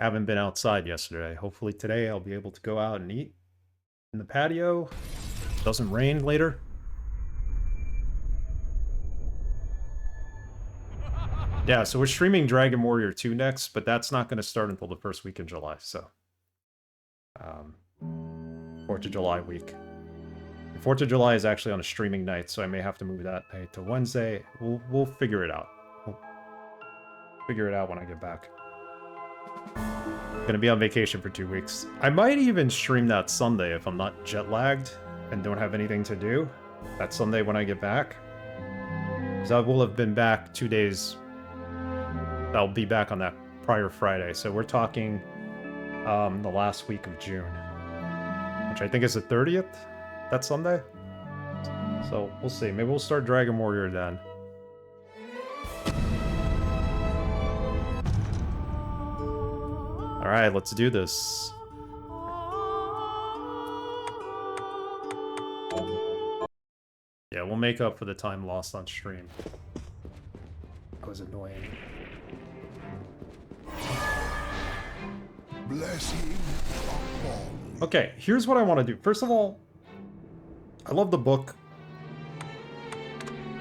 Haven't been outside yesterday. Hopefully today I'll be able to go out and eat in the patio. Doesn't rain later. Yeah, so we're streaming Dragon Warrior 2 next, but that's not going to start until the first week in July, so... 4th of July week. 4th of July is actually on a streaming night, so I may have to move that night to Wednesday. We'll figure it out. We'll figure it out when I get back. Gonna be on vacation for 2 weeks. I might even stream that Sunday if I'm not jet lagged and don't have anything to do. That Sunday when I get back. Because I will have been back 2 days. I'll be back on that prior Friday. So we're talking the last week of June. Which I think is the 30th? That Sunday? So we'll see. Maybe we'll start Dragon Warrior then. Alright, let's do this. Yeah, we'll make up for the time lost on stream. That was annoying. Okay, here's what I want to do. First of all, I love the book.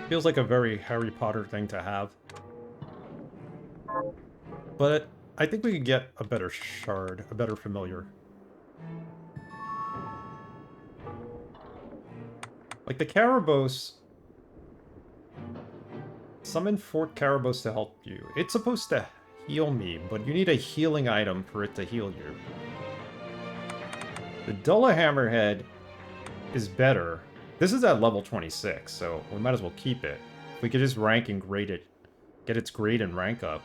Feels like a very Harry Potter thing to have. But I think we could get a better shard, a better familiar. Like the Karabos. Summon Fort Karabos to help you. It's supposed to heal me, but you need a healing item for it to heal you. The Dulla Hammerhead is better. This is at level 26, so we might as well keep it. If we could just rank and grade it, get its grade and rank up,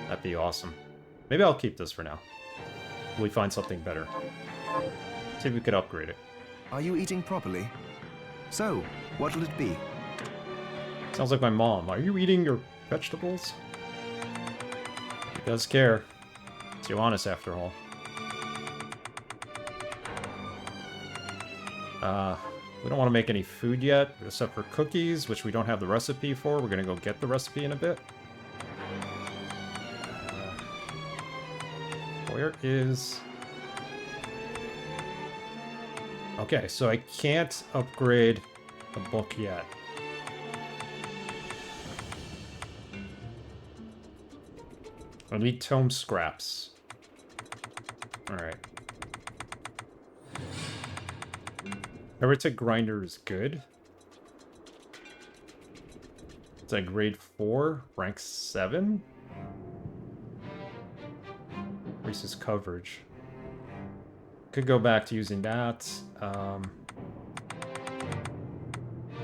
that'd be awesome. Maybe I'll keep this for now. We find something better. See if we could upgrade it. Are you eating properly? So, what'll it be? Sounds like my mom. Are you eating your vegetables? He does care. It's Johannes after all. We don't want to make any food yet, except for cookies, which we don't have the recipe for. We're gonna go get the recipe in a bit. Where is... Okay, so I can't upgrade the book yet. I need tome scraps. Alright. Heretic Grinder is good. It's at grade 4, rank 7. Increases coverage. Could go back to using that.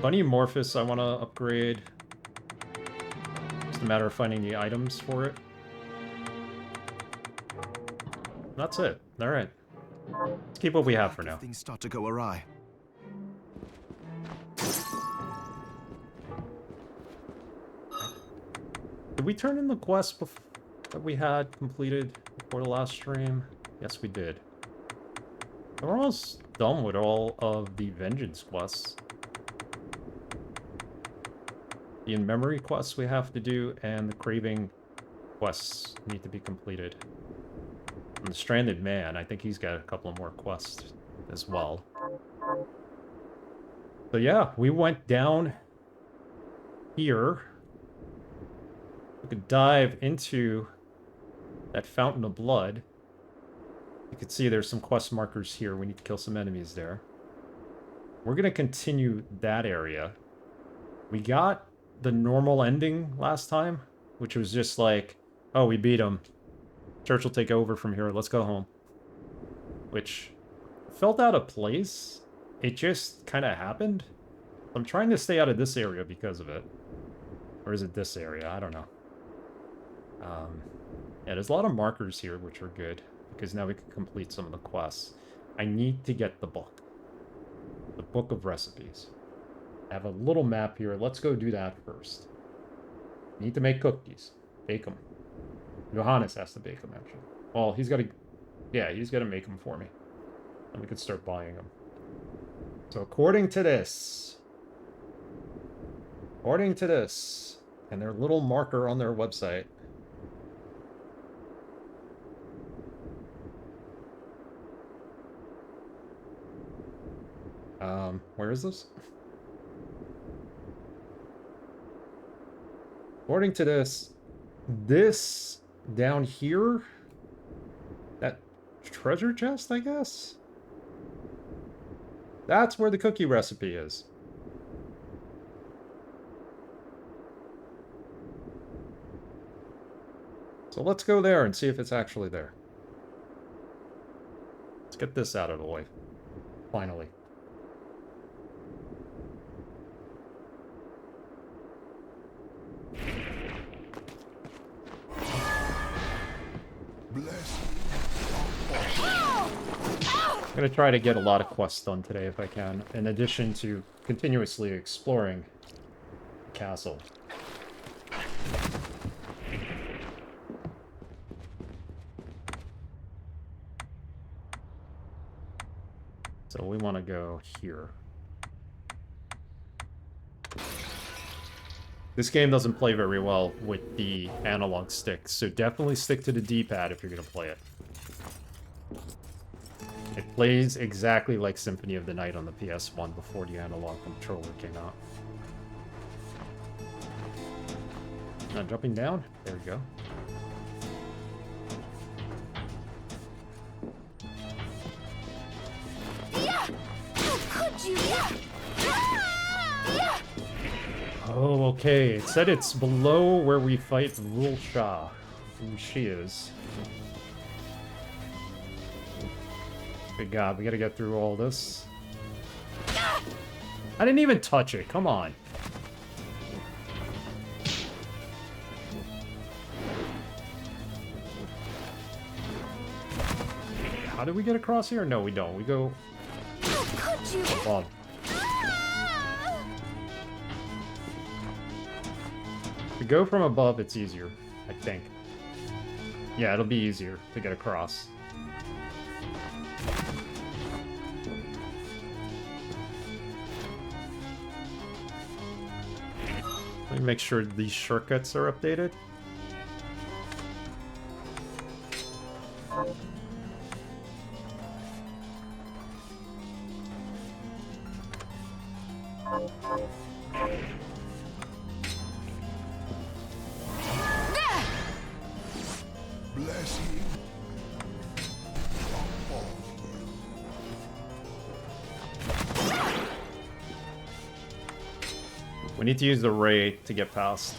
Bunny Morphus I want to upgrade. It's a matter of finding the items for it. That's it. Alright. Let's keep what we have for now. Things start to go awry. Did we turn in the quest that we had completed before the last stream? Yes, we did. We're almost done with all of the Vengeance quests. The in-memory quests we have to do, and the Craving quests need to be completed. And the Stranded Man, I think he's got a couple more quests as well. So yeah, we went down here. We could dive into that Fountain of Blood. You can see there's some quest markers here. We need to kill some enemies there. We're going to continue that area. We got the normal ending last time, which was just like, oh, we beat him. Church will take over from here. Let's go home. Which felt out of place. It just kind of happened. I'm trying to stay out of this area because of it. Or is it this area? I don't know. Yeah, there's a lot of markers here, which are good. Because now we can complete some of the quests. I need to get the book. The Book of Recipes. I have a little map here. Let's go do that first. Need to make cookies. Bake them. Johannes has to bake them, actually. Well, he's got to... Yeah, he's got to make them for me. And we can start buying them. So according to this... and their little marker on their website... Where is this? According to this down here, that treasure chest, I guess? That's where the cookie recipe is. So let's go there and see if it's actually there. Let's get this out of the way. Finally. I'm gonna try to get a lot of quests done today if I can, in addition to continuously exploring the castle. So we want to go here. This game doesn't play very well with the analog stick, so definitely stick to the D-pad if you're going to play it. It plays exactly like Symphony of the Night on the PS1 before the analog controller came out. Now jumping down. There we go. Oh, okay. It said it's below where we fight Rule Shah, who she is. Good God, we gotta get through all this. I didn't even touch it, come on. How did we get across here? No, we don't. We go above. If we go from above, it's easier, I think. Yeah, it'll be easier to get across. Let me make sure these shortcuts are updated. We need to use the ray to get past.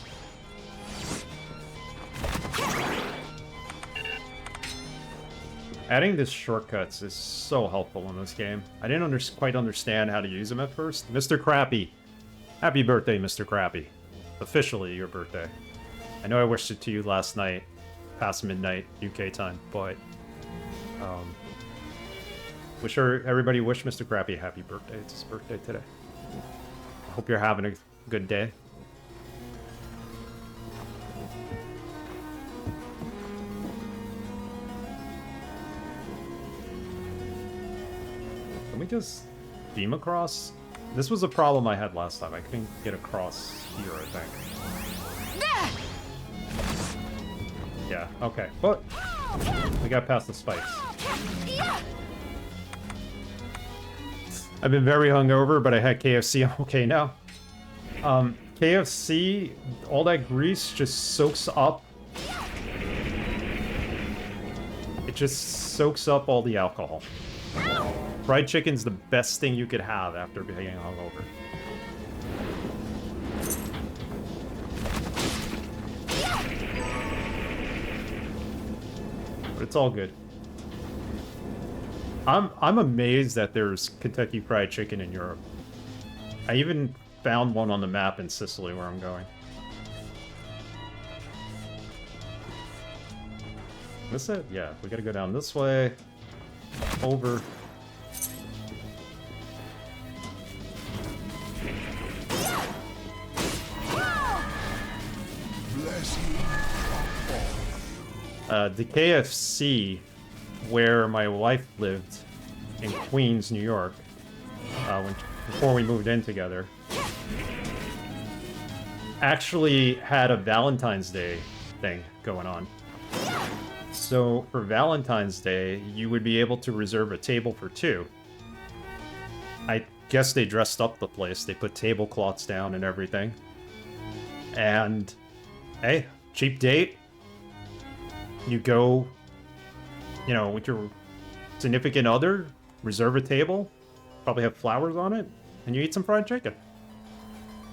Adding these shortcuts is so helpful in this game. I didn't quite understand how to use them at first. Mr. Crappy. Happy birthday, Mr. Crappy. Officially your birthday. I know I wished it to you last night, past midnight UK time, but everybody wish Mr. Crappy a happy birthday. It's his birthday today. I hope you're having a good day. Can we just beam across? This was a problem I had last time. I couldn't get across here, I think. Yeah, okay. But we got past the spikes. I've been very hungover, but I had KFC. I'm okay now. KFC, all that grease just soaks up. It just soaks up all the alcohol. Fried chicken's the best thing you could have after being hungover. But it's all good. I'm amazed that there's Kentucky Fried Chicken in Europe. I even found one on the map in Sicily where I'm going. This it? Yeah, we gotta go down this way. Over. The KFC where my wife lived in Queens, New York, before we moved in together, actually had a Valentine's Day thing going on. So for Valentine's Day, you would be able to reserve a table for two. I guess they dressed up the place. They put tablecloths down and everything. And, hey, cheap date. You go, you know, with your significant other, reserve a table, probably have flowers on it, and you eat some fried chicken.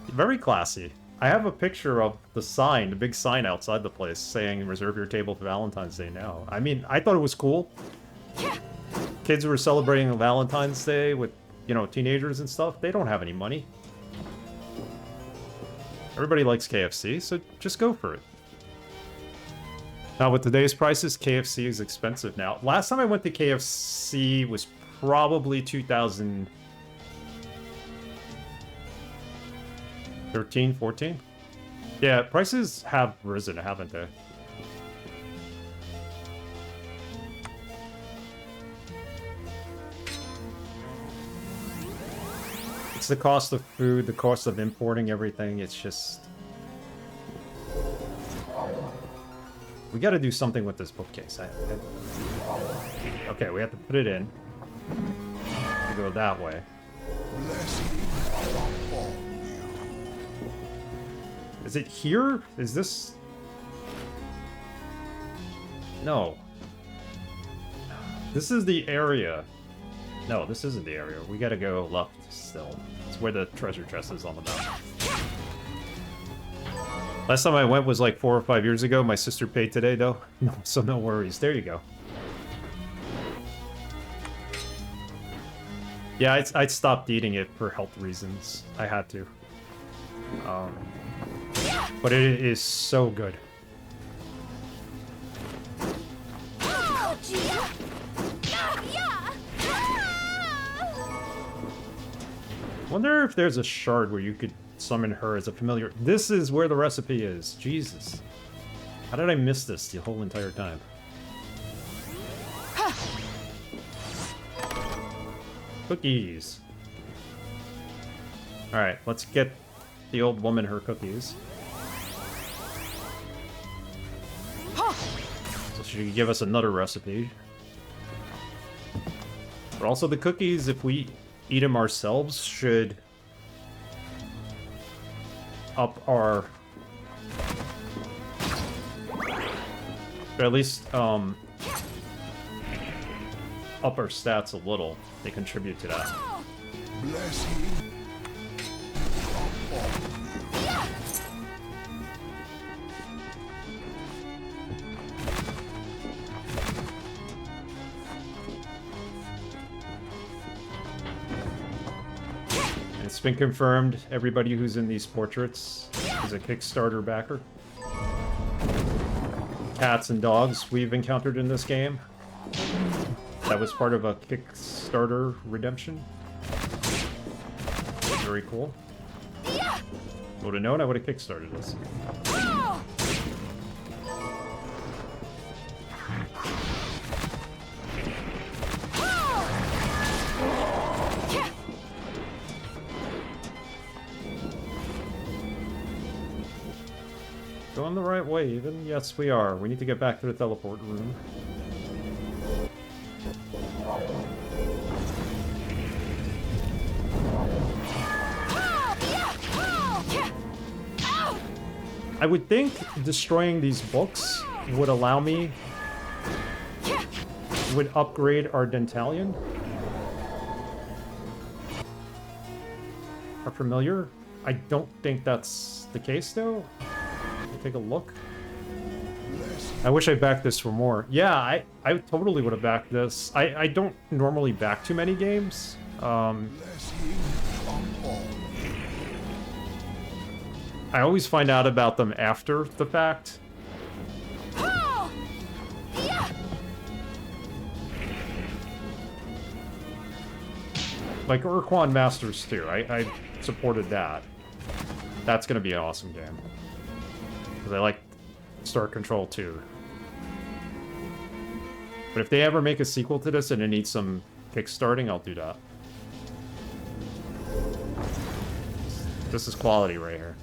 Very classy. I have a picture of the sign, the big sign outside the place saying reserve your table for Valentine's Day now. I mean, I thought it was cool. Kids who were celebrating Valentine's Day with, you know, teenagers and stuff, they don't have any money. Everybody likes KFC, so just go for it. Now, with today's prices, KFC is expensive now. Last time I went to KFC was probably 2013, 14? Yeah, prices have risen, haven't they? It's the cost of food, the cost of importing everything, it's just... We gotta do something with this bookcase. Okay, we have to put it in. We go that way. Is it here? Is this... No. This is the area. No, this isn't the area. We gotta go left still. It's where the treasure chest is on the map. Last time I went was like 4 or 5 years ago. My sister paid today, though. No, so no worries. There you go. Yeah, I'd stopped eating it for health reasons. I had to. But it is so good. Wonder if there's a shard where you could summon her as a familiar. This is where the recipe is. Jesus. How did I miss this the whole entire time? Cookies. Alright, let's get the old woman her cookies. So she can give us another recipe. But also the cookies, if we eat them ourselves, should up our... Or at least, up our stats a little. They contribute to that. And it's been confirmed, everybody who's in these portraits is a Kickstarter backer. Cats and dogs we've encountered in this game. That was part of a Kickstarter redemption. Very cool. Would have known I would have Kickstarted this. Going the right way, even? Yes, we are. We need to get back to the teleport room. I would think destroying these books would allow me... would upgrade our Dentalion. Our Familiar. I don't think that's the case, though. Take a look. I wish I backed this for more. Yeah, I totally would have backed this. I don't normally back too many games. I always find out about them after the fact. Like Urquan Masters 2, I supported that. That's gonna be an awesome game. Because I like Star Control 2. But if they ever make a sequel to this and it needs some kickstarting, I'll do that. This is quality right here.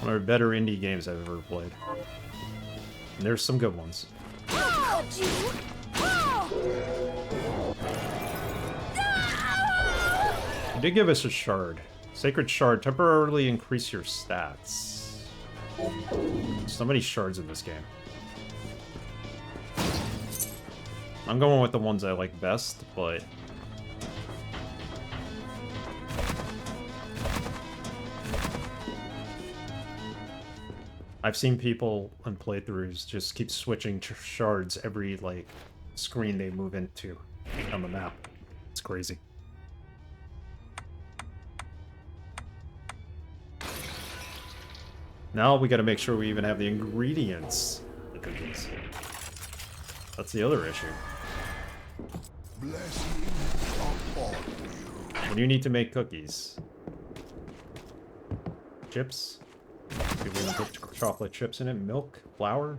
I'm One of the better indie games I've ever played. And there's some good ones. It did give us a shard. Sacred shard, temporarily increase your stats. So many shards in this game. I'm going with the ones I like best, but... I've seen people on playthroughs just keep switching shards every, like, screen they move into on the map. It's crazy. Now we gotta make sure we even have the ingredients for the cookies. That's the other issue. When you need to make cookies. Chips. People even put chocolate chips in it. Milk, flour,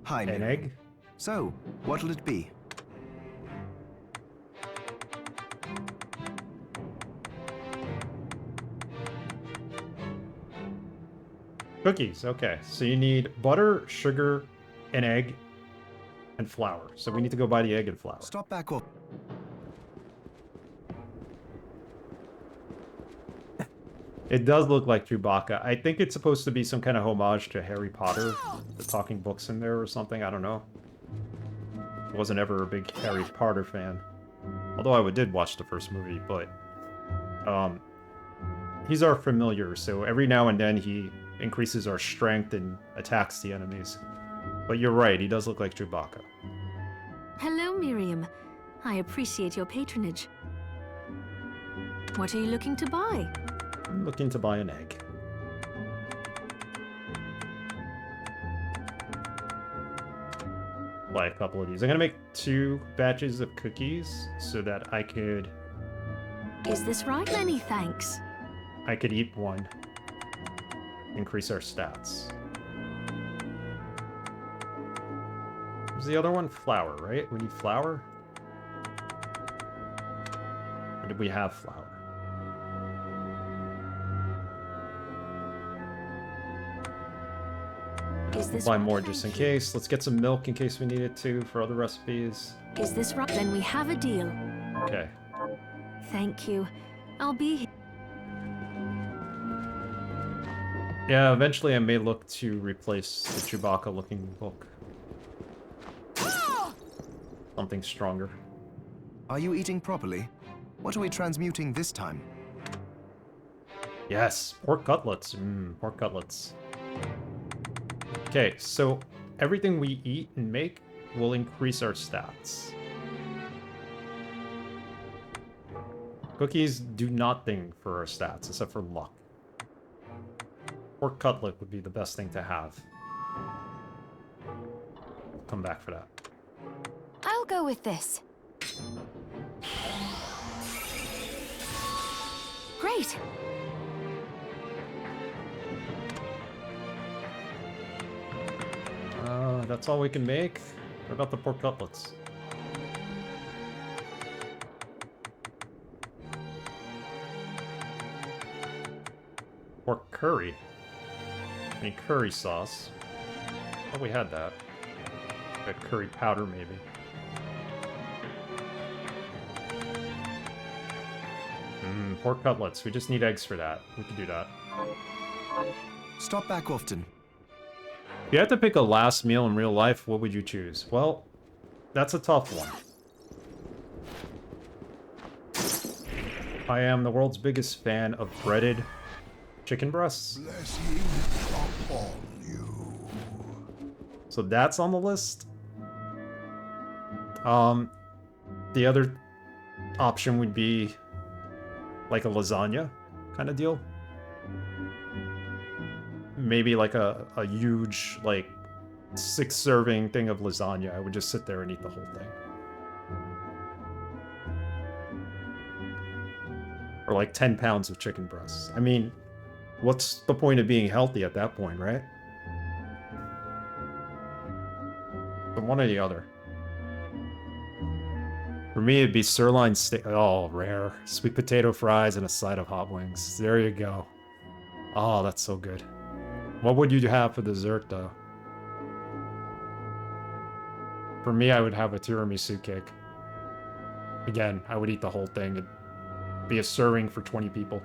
Hi, an Miriam. egg. So, what'll it be? Cookies, okay. So you need butter, sugar, an egg, and flour. So we need to go buy the egg and flour. Stop back up. It does look like Chewbacca. I think it's supposed to be some kind of homage to Harry Potter. The talking books in there or something. I don't know. I wasn't ever a big Harry Potter fan. Although I did watch the first movie, but... he's our familiar, so every now and then he increases our strength and attacks the enemies. But you're right, he does look like Chewbacca. Hello, Miriam. I appreciate your patronage. What are you looking to buy? I'm looking to buy an egg. Buy a couple of these. I'm gonna make 2 batches of cookies so that I could Is this right? Many thanks. eat one. Increase our stats. Where's the other one? Flour, right? We need flour? Or did we have flour? Is this Buy right? more just in Thank you. case. Let's get some milk in case we need it to for other recipes. Is this right? Then we have a deal. Okay. Thank you. I'll be here. Yeah, eventually I may look to replace the Chewbacca-looking book. Something stronger. Are you eating properly? What are we transmuting this time? Yes, pork cutlets. Pork cutlets. Okay, so everything we eat and make will increase our stats. Cookies do nothing for our stats, except for luck. Pork cutlet would be the best thing to have. Come back for that. I'll go with this. Great. That's all we can make? What about the pork cutlets? Pork curry. Any curry sauce? Oh, we had that. Got curry powder, maybe. Pork cutlets. We just need eggs for that. We can do that. Stop back often. If you had to pick a last meal in real life, what would you choose? Well, that's a tough one. I am the world's biggest fan of breaded chicken breasts. So that's on the list. The other option would be like a lasagna kind of deal. Maybe like a huge, like, 6-serving thing of lasagna. I would just sit there and eat the whole thing. Or like 10 pounds of chicken breasts. I mean, what's the point of being healthy at that point, right? But one or the other. For me, it'd be sirloin steak. Oh, rare. Sweet potato fries and a side of hot wings. There you go. Oh, that's so good. What would you have for dessert, though? For me, I would have a tiramisu cake. Again, I would eat the whole thing. It'd be a serving for 20 people.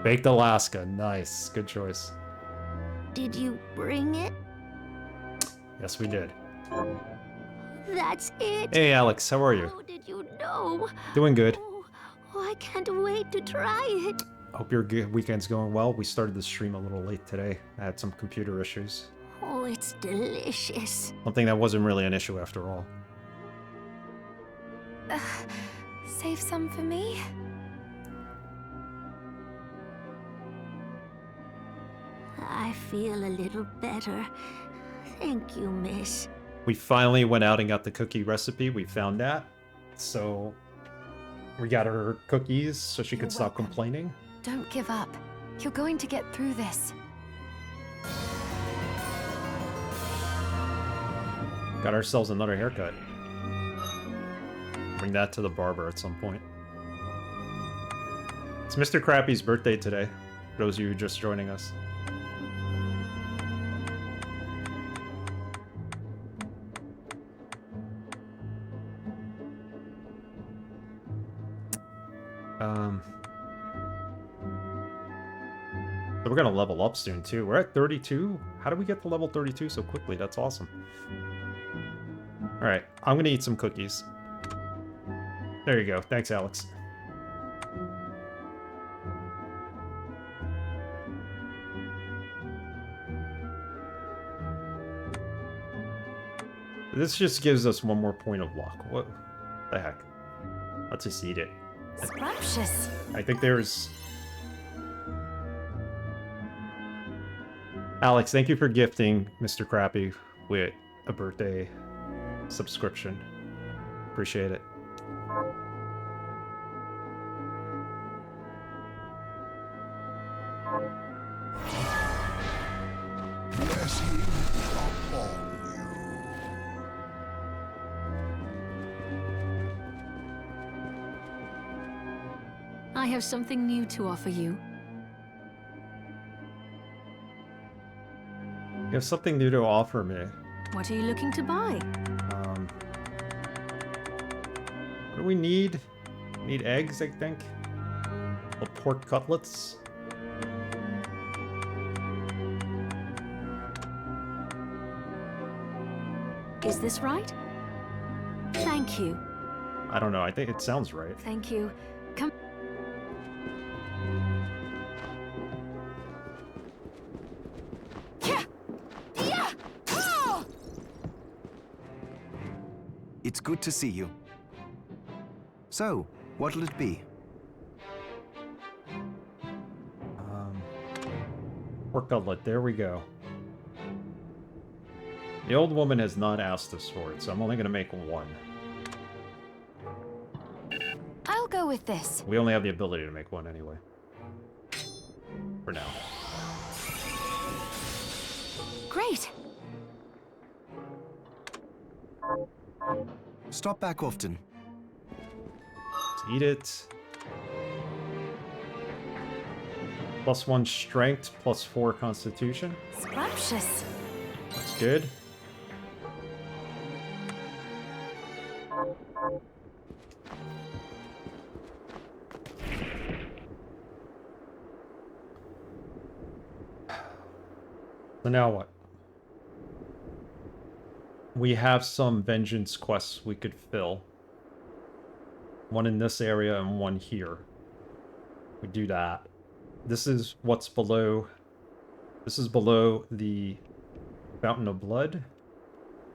Baked Alaska. Nice. Good choice. Did you bring it? Yes, we did. That's it. Hey, Alex. How are you? How did you know? Doing good. Oh, I can't wait to try it. Hope your weekend's going well. We started the stream a little late today. I had some computer issues. Oh, it's delicious. Something that wasn't really an issue after all. Save some for me? I feel a little better. Thank you, miss. We finally went out and got the cookie recipe. We found that. So we got her cookies so she could stop complaining. Don't give up. You're going to get through this. Got ourselves another haircut. Bring that to the barber at some point. It's Mr. Crappy's birthday today, for those of you just joining us. So we're gonna level up soon too. We're at 32. How did we get to level 32 so quickly? That's awesome. Alright, I'm gonna eat some cookies. There you go. Thanks, Alex. This just gives us one more point of luck. What the heck? Let's just eat it. Scrumptious. I think there's... Alex, thank you for gifting Mr. Crappy with a birthday subscription. Appreciate it. Blessing upon you. I have something new to offer you. You have something new to offer me. What are you looking to buy? What do we need? We need eggs, I think. Or pork cutlets. Is this right? Thank you. I don't know. I think it sounds right. Thank you. Come. It's good to see you. So, what'll it be? Pork cutlet. There we go. The old woman has not asked us for it, so I'm only going to make one. I'll go with this. We only have the ability to make one anyway. For now. Great. Stop back often. Let's eat it. +1 strength, +4 constitution. Scrumptious. That's good. So now what? We have some vengeance quests we could fill. One in this area and one here. We do that. This is what's below. This is below the Fountain of Blood.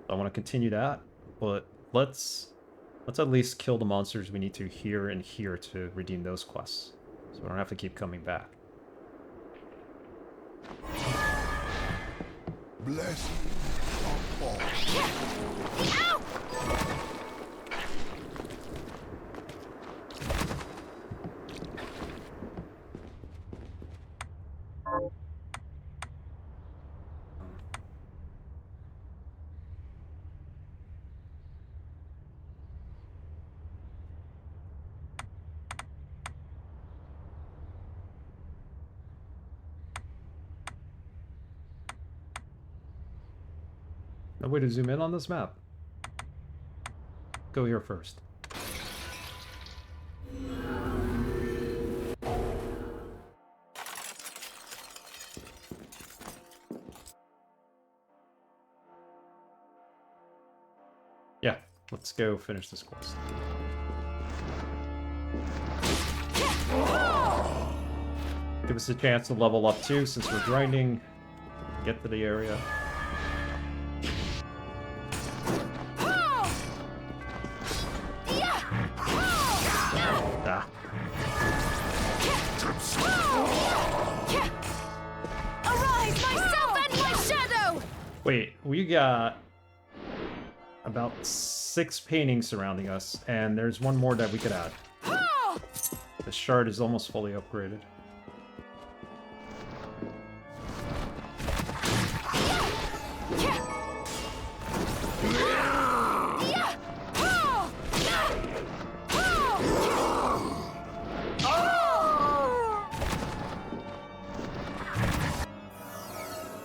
I want to continue that, but let's at least kill the monsters we need to here and here to redeem those quests. So we don't have to keep coming back. Blessing upon you. Ow! No way to zoom in on this map. Go here first. Yeah, let's go finish this quest. Give us a chance to level up too, since we're grinding. Get to the area. Ah. Arise, myself and my shadow! Wait, we got about 6 paintings surrounding us, and there's one more that we could add. The shard is almost fully upgraded.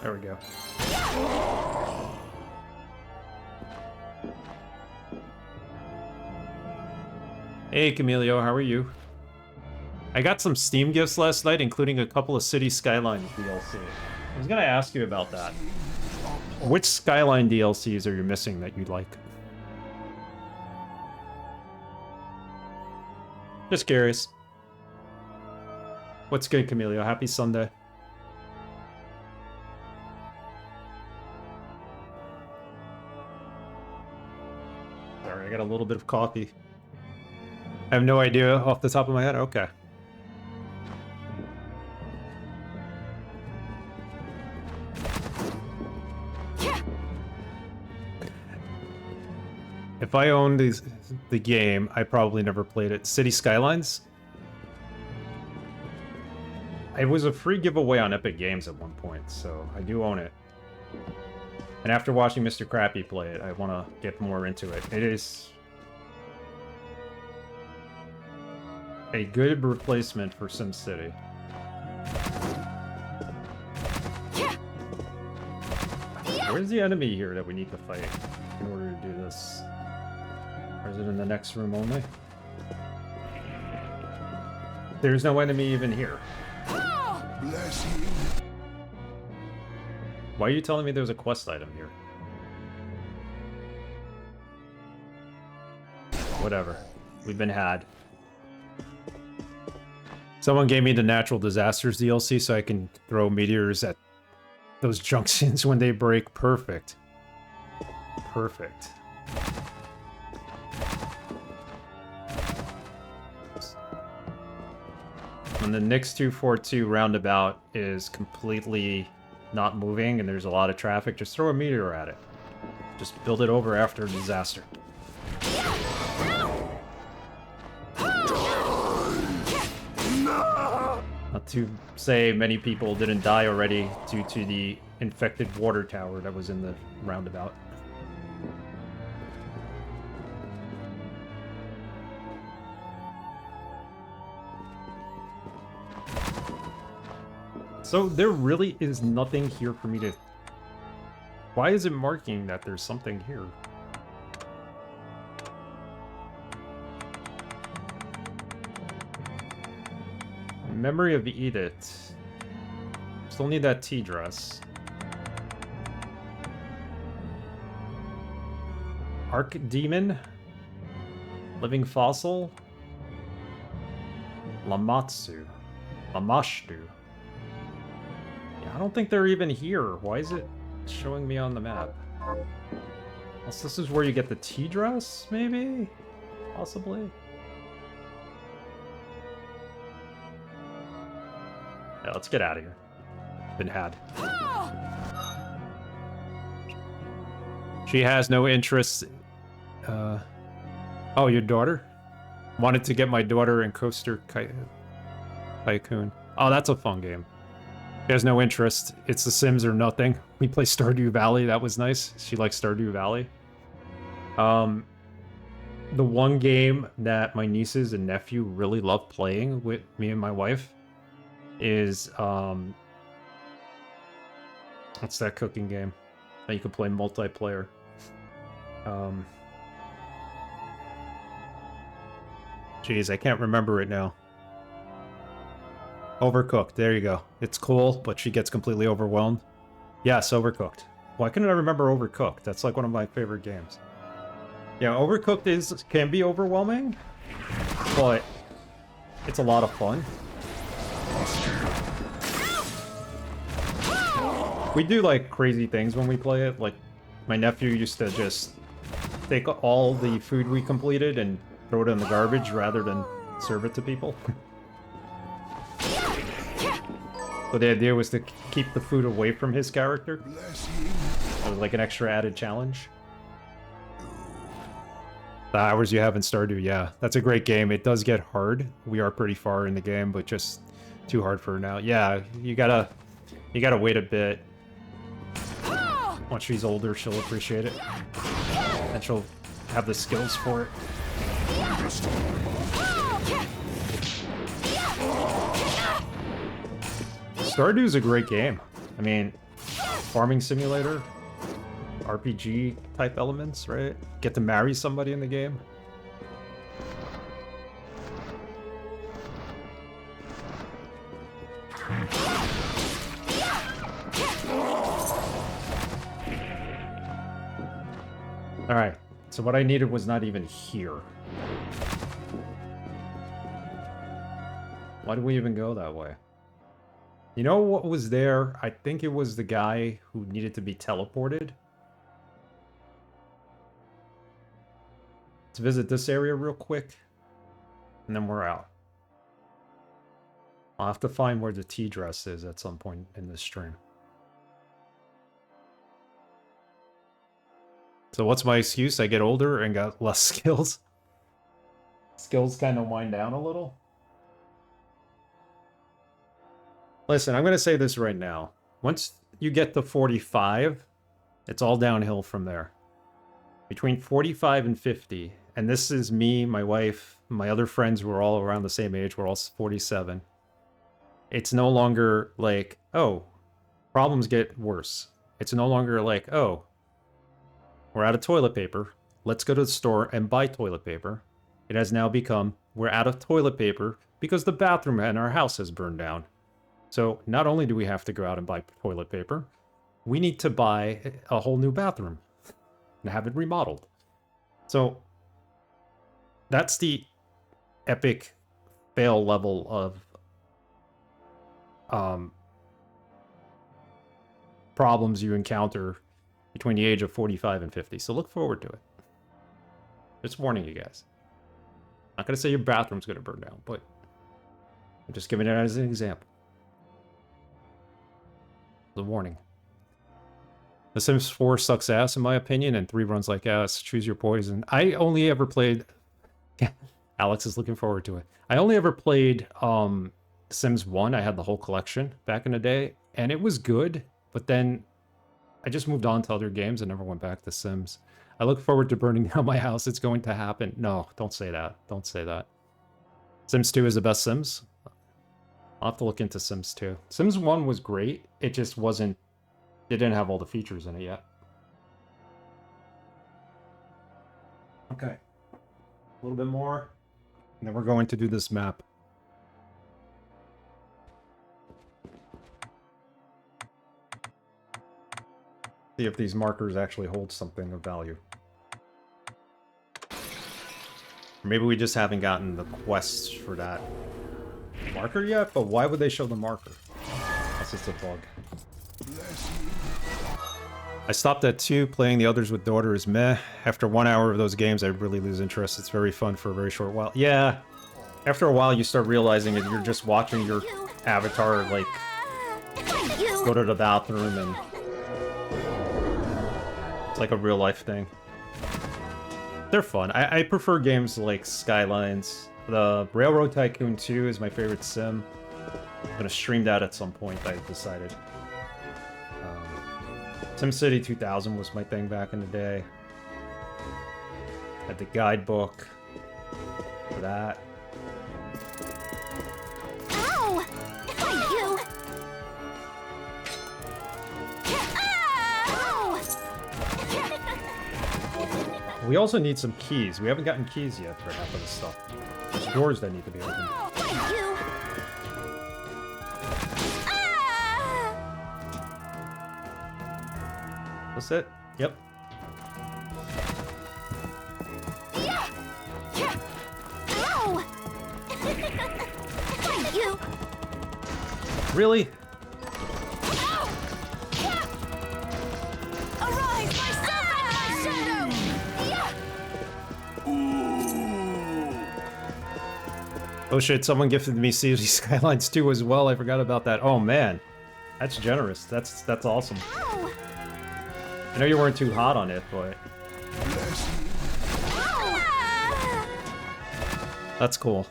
There we go. Hey, Camilio, how are you? I got some Steam gifts last night, including a couple of City Skylines DLC. I was gonna ask you about that. Which Skyline DLCs are you missing that you'd like? Just curious. What's good, Camilio? Happy Sunday. Sorry, I got a little bit of coffee. I have no idea off the top of my head. Okay. If I owned the game, I probably never played it. City Skylines? It was a free giveaway on Epic Games at one point, so I do own it. And after watching Mr. Crappy play it, I want to get more into it. It is a good replacement for SimCity. Where's the enemy here that we need to fight in order to do this? Or is it in the next room only? There's no enemy even here. Blessing. Why are you telling me there's a quest item here? Whatever. We've been had. Someone gave me the Natural Disasters DLC so I can throw meteors at those junctions when they break. Perfect. Perfect. When the Nix 242 roundabout is completely not moving and there's a lot of traffic, just throw a meteor at it. Just build it over after a disaster. Not to say many people didn't die already due to the infected water tower that was in the roundabout. So there really is nothing here for me to... Why is it marking that there's something here? Memory of Edith. Still need that tea dress. Arc Demon. Living Fossil. Lamashtu. I don't think they're even here. Why is it showing me on the map? Unless this is where you get the tea dress, maybe? Possibly? Yeah, let's get out of here. Been had. She has no interest. Oh, your daughter? Wanted to get my daughter in Coaster Tycoon. Oh, that's a fun game. She has no interest. It's The Sims or nothing. We play Stardew Valley. That was nice. She likes Stardew Valley. The one game that my nieces and nephew really love playing with me and my wife is what's that cooking game? you could play multiplayer. Jeez, I can't remember it now. Overcooked, there you go. It's cool, but she gets completely overwhelmed. Yes, Overcooked. Why couldn't I remember Overcooked? That's like one of my favorite games. Yeah, Overcooked can be overwhelming, but it's a lot of fun. We do like crazy things when we play it. Like, my nephew used to just take all the food we completed and throw it in the garbage rather than serve it to people. So the idea was to keep the food away from his character. It was like an extra added challenge. The hours you have in Stardew, yeah. That's a great game. It does get hard. We are pretty far in the game, but just too hard for now. Yeah, you gotta wait a bit. Once she's older, she'll appreciate it. And she'll have the skills for it. Stardew's a great game. I mean, farming simulator, RPG type elements, right? Get to marry somebody in the game. Alright, so what I needed was not even here. Why did we even go that way? You know what was there? I think it was the guy who needed to be teleported. Let's visit this area real quick, and then we're out. I'll have to find where the tea dress is at some point in this stream. So what's my excuse? I get older and got less skills. Skills kind of wind down a little. Listen, I'm going to say this right now. Once you get to 45, it's all downhill from there. Between 45 and 50, and this is me, my wife, my other friends who are all around the same age, we're all 47. It's no longer like, oh, problems get worse. It's no longer like, oh, we're out of toilet paper. Let's go to the store and buy toilet paper. It has now become, we're out of toilet paper because the bathroom in our house has burned down. So not only do we have to go out and buy toilet paper, we need to buy a whole new bathroom and have it remodeled. So that's the epic fail level of problems you encounter between the age of 45 and 50. So look forward to it. Just warning you guys. Not going to say your bathroom's going to burn down, but I'm just giving it as an example. The warning. The Sims 4 sucks ass, in my opinion, and 3 runs like ass. Choose your poison. I only ever played... Alex is looking forward to it. I only ever played Sims 1. I had the whole collection back in the day, and it was good, but then I just moved on to other games and never went back to Sims. I look forward to burning down my house. It's going to happen. No, don't say that. Don't say that. Sims 2 is the best Sims. I'll have to look into Sims 2. Sims 1 was great. It just wasn't... It didn't have all the features in it yet. Okay. A little bit more. And then we're going to do this map. See if these markers actually hold something of value. Or maybe we just haven't gotten the quests for that marker yet, but why would they show the marker? That's just a bug. I stopped at 2, playing the others with daughter is meh. After 1 hour of those games, I really lose interest. It's very fun for a very short while. Yeah, after a while you start realizing that you're just watching your avatar, like, go to the bathroom, and it's like a real life thing. They're fun. I prefer games like Skylines. The Railroad Tycoon 2 is my favorite sim. I'm gonna stream that at some point, I've decided. SimCity 2000 was my thing back in the day. Had the guidebook for that. Ow! You! Ow! we also need some keys. We haven't gotten keys yet for half of this stuff. There's doors that need to be opened. Thank you. Ah! That's it? Yep. Yeah. Yeah. Ow! Thank you. Really? Ow! Yeah. Arise, myself and my shadow! Yeah. Oh shit, someone gifted me Cities Skylines 2 as well. I forgot about that. Oh man. That's generous. That's awesome. Ow! I know you weren't too hot on it, but Ah! that's cool.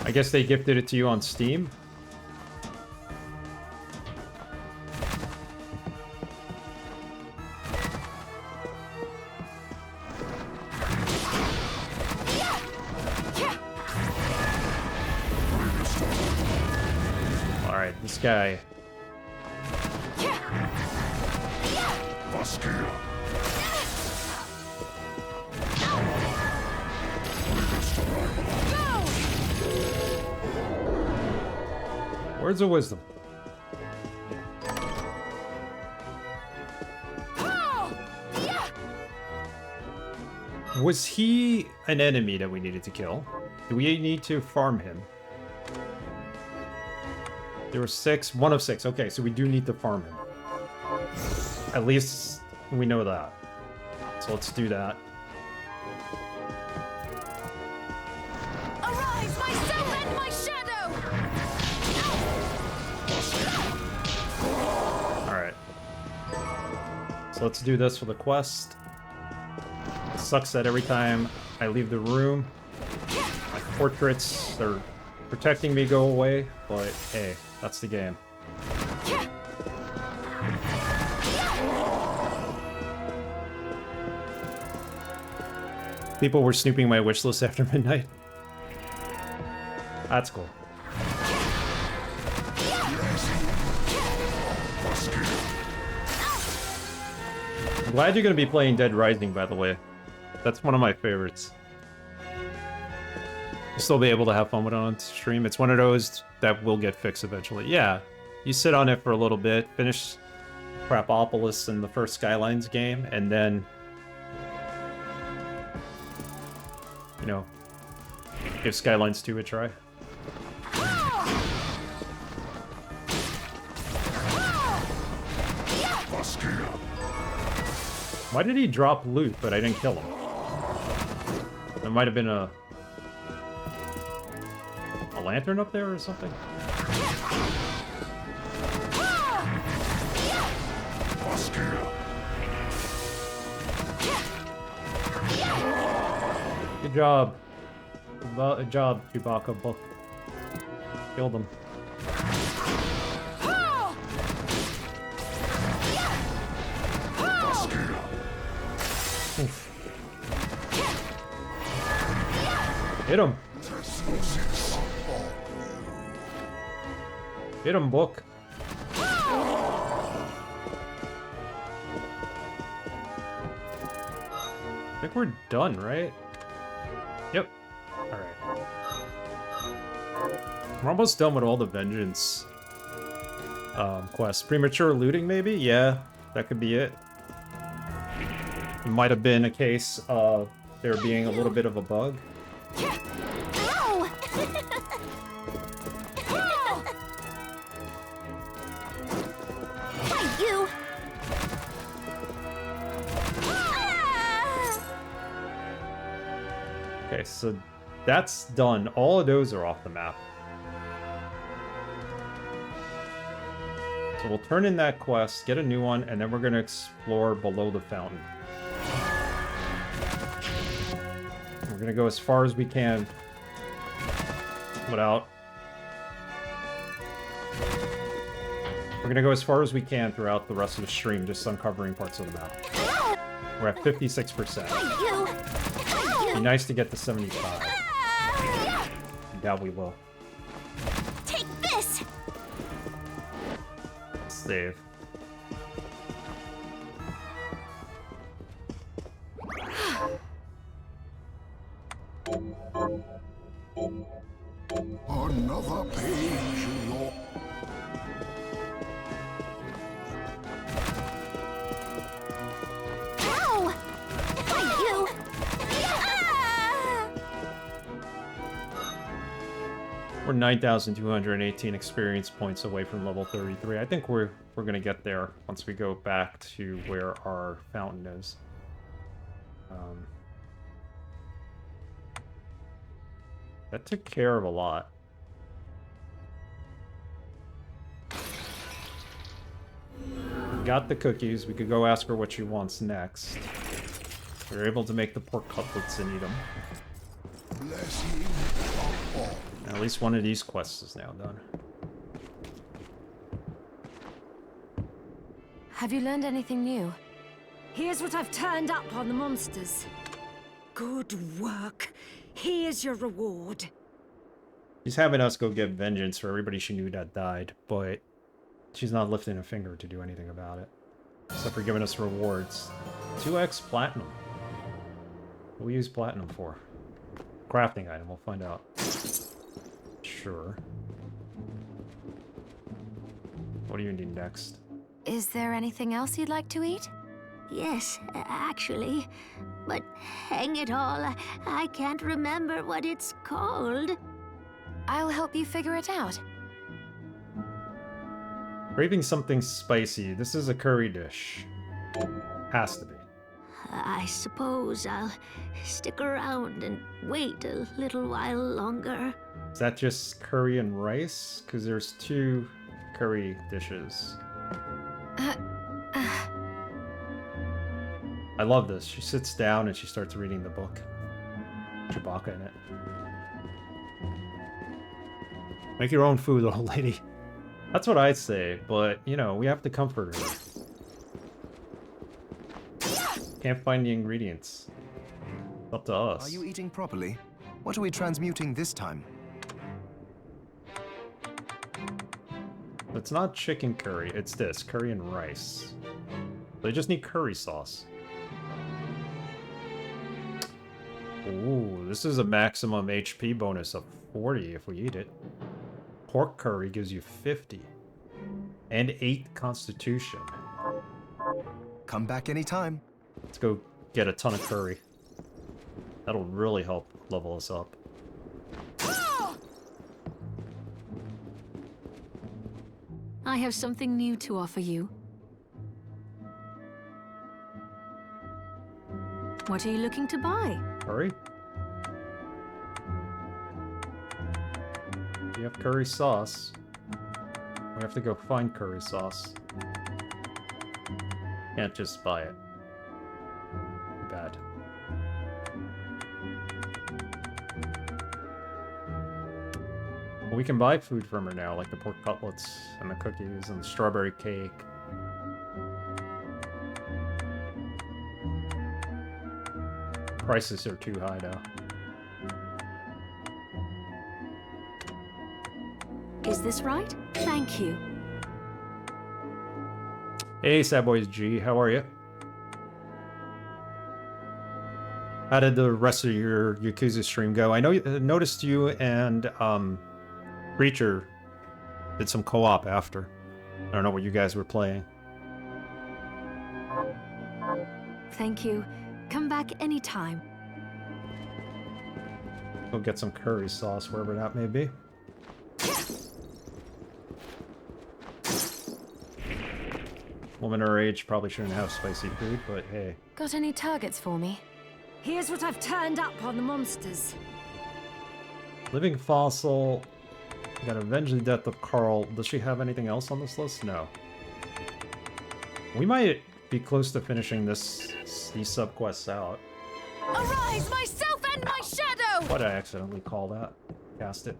I guess they gifted it to you on Steam? Alright, this guy. Words of wisdom. Was he an enemy that we needed to kill? Do we need to farm him? There were 6, 1 of 6. Okay, so we do need to farm him. At least we know that. So let's do that. Arise, myself and my shadow! Alright. So let's do this for the quest. It sucks that every time I leave the room, my portraits are protecting me go away, but hey, that's the game. People were snooping my wish list after midnight. That's cool. I'm glad you're going to be playing Dead Rising, by the way. That's one of my favorites. You'll still be able to have fun with it on stream. It's one of those that will get fixed eventually. Yeah, you sit on it for a little bit, finish Crapopolis in the first Skylines game, and then, you know, give Skylines 2 a try. Why did he drop loot, but I didn't kill him? There might have been a lantern up there or something? Good job. Good job, Chewbacca Book. Killed him. Oof. Hit him. Hit him, Book. I think we're done, right? Yep. Alright. We're almost done with all the vengeance quests. Premature looting, maybe? Yeah, that could be it. It might have been a case of there being a little bit of a bug. Ow! Thank you. Ah! Okay, so that's done. All of those are off the map. So we'll turn in that quest, get a new one, and then we're going to explore below the fountain. We're going to go as far as we can without... We're going to go as far as we can throughout the rest of the stream, just uncovering parts of the map. We're at 56%. Thank you. Thank you. Be nice to get to 75. I doubt we will. Take this! Save. Another page in your... Ow! Why, you! Ah! We're 9,218 experience points away from level 33. I think we're gonna get there once we go back to where our fountain is. That took care of a lot. Got the cookies. We could go ask her what she wants next. We're able to make the pork cutlets and eat them. Blessing of all. At least one of these quests is now done. Have you learned anything new? Here's what I've turned up on the monsters. Good work. Here's your reward. She's having us go get vengeance for everybody she knew that died, but she's not lifting a finger to do anything about it. Except for giving us rewards. 2x platinum. What do we use platinum for? Crafting item, we'll find out. Sure. What do you need next? Is there anything else you'd like to eat? Yes, actually. But hang it all, I can't remember what it's called. I'll help you figure it out. Craving something spicy. This is a curry dish. Has to be. I suppose I'll stick around and wait a little while longer. Is that just curry and rice? Because there's 2 curry dishes. I love this. She sits down and she starts reading the book. Chewbacca in it. Make your own food, old lady. That's what I'd say, but, you know, we have to comfort her. Can't find the ingredients. It's up to us. Are you eating properly? What are we transmuting this time? It's not chicken curry, it's this, curry and rice. They just need curry sauce. Ooh, this is a maximum HP bonus of 40 if we eat it. Pork curry gives you 50. And 8 constitution. Come back anytime. Let's go get a ton of curry. That'll really help level us up. I have something new to offer you. What are you looking to buy? Curry? You have curry sauce. We have to go find curry sauce. Can't just buy it. Bad. Well, we can buy food from her now, like the pork cutlets and the cookies and the strawberry cake. Prices are too high though. Is this right? Thank you. Hey, Sad Boys G, how are you? How did the rest of your Yakuza stream go? I know noticed you and Preacher did some co-op after. I don't know what you guys were playing. Thank you. Come back anytime. Go get some curry sauce, wherever that may be. Woman her age probably shouldn't have spicy food, but hey. Got any targets for me? Here's what I've turned up on the monsters. Living fossil. Gotta avenge the death of Carl. Does she have anything else on this list? No. We might be close to finishing these subquests out. Arise, myself and my shadow! Why'd I accidentally call that? Cast it.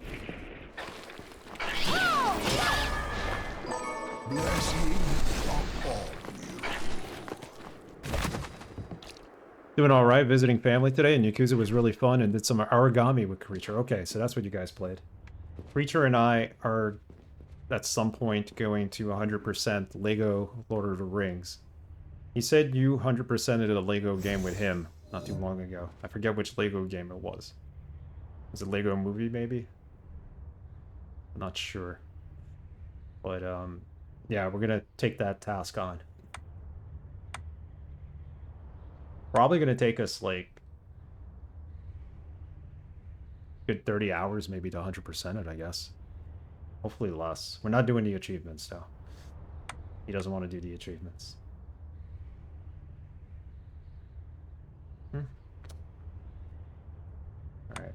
Blessing of all you. Doing all right, visiting family today, and Yakuza was really fun, and did some origami with Creature. Okay, so that's what you guys played. Creature and I are, at some point, going to 100% Lego Lord of the Rings. He said you 100%ed a Lego game with him not too long ago. I forget which Lego game it was. Was it Lego Movie, maybe? I'm not sure. But, yeah, we're gonna take that task on. Probably gonna take us, like, good 30 hours, maybe, to 100% it, I guess. Hopefully less. We're not doing the achievements, though. He doesn't want to do the achievements. Alright.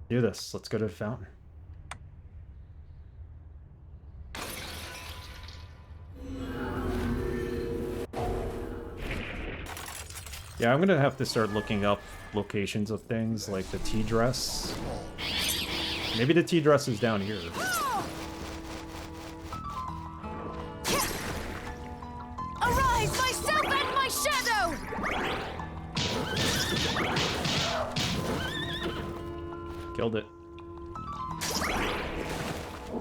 Do this. Let's go to the fountain. Yeah, I'm gonna have to start looking up locations of things like the tea dress. Maybe the tea dress is down here. Arise, myself and my shadow! Killed it.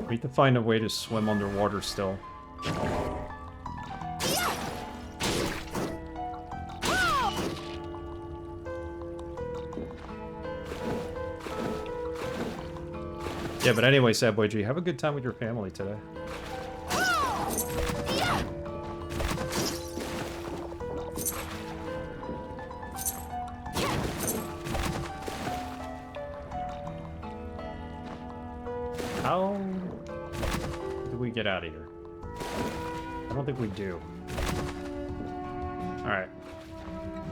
We need to find a way to swim underwater still. Yeah, but anyway, Sad Boy G, have a good time with your family today. How do we get out of here? I don't think we do. Alright.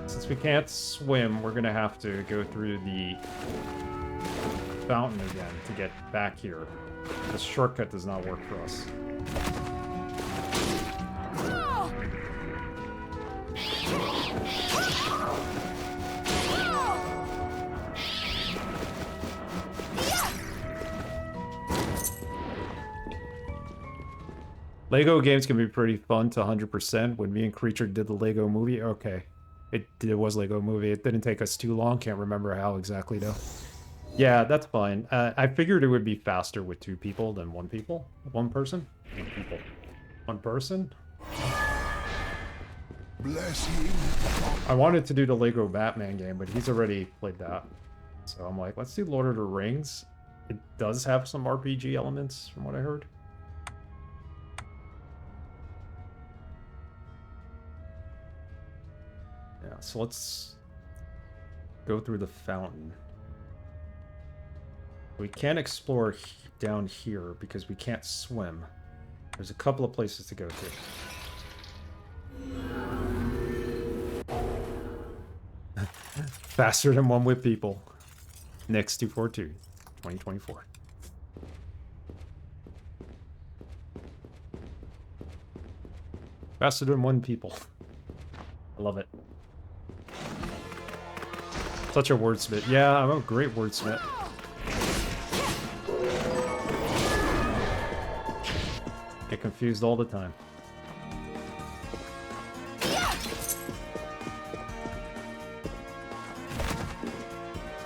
Since we can't swim, we're gonna have to go through the fountain again to get back here. This shortcut does not work for us. Lego games can be pretty fun to 100%. When me and Creature did the Lego movie, okay. It was Lego movie. It didn't take us too long. Can't remember how exactly though. Yeah, that's fine. I figured it would be faster with 2 people than 1 person. 1 people. 1 person? Blessing. I wanted to do the Lego Batman game, but he's already played that. So I'm like, let's do Lord of the Rings. It does have some RPG elements, from what I heard. Yeah, so let's go through the fountain. We can't explore down here because we can't swim. There's a couple of places to go to. Faster than 1 with people. Next 242, 2024. Faster than 1 people. I love it. Such a wordsmith. Yeah, I'm a great wordsmith. Get confused all the time.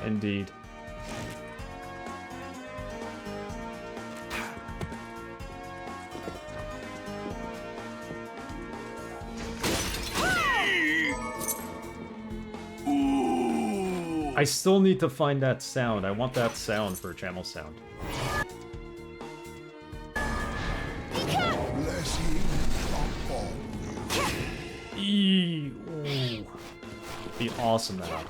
Indeed. I still need to find that sound. I want that sound for a channel sound. Ooh. Be awesome to have.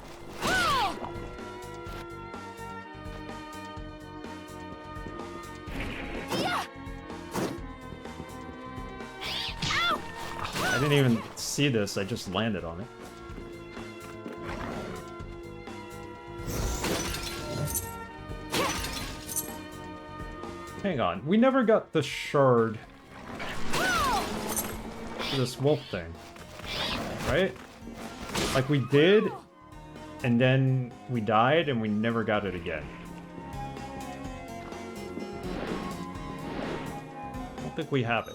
I didn't even see this, I just landed on it. Hang on, we never got the shard for this wolf thing. Right? Like we did, and then we died, and we never got it again. I don't think we have it.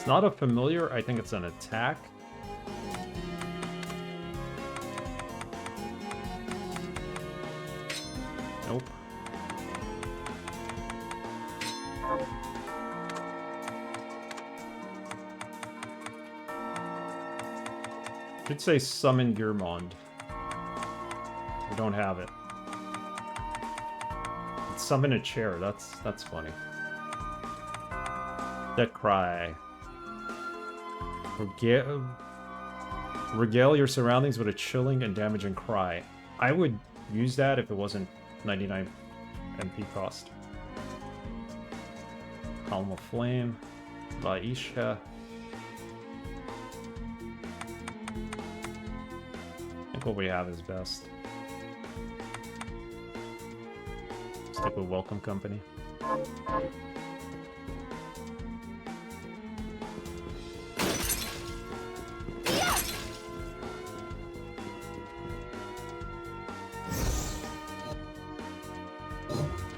not a familiar, I think it's an attack. Nope. Should say summon Gearmond. We don't have it. Let's summon a chair. That's funny. That cry. Regale your surroundings with a chilling and damaging cry. I would use that if it wasn't 99 MP cost. Column of Flame. Vaisha. I think what we have is best. Stick with Welcome Company.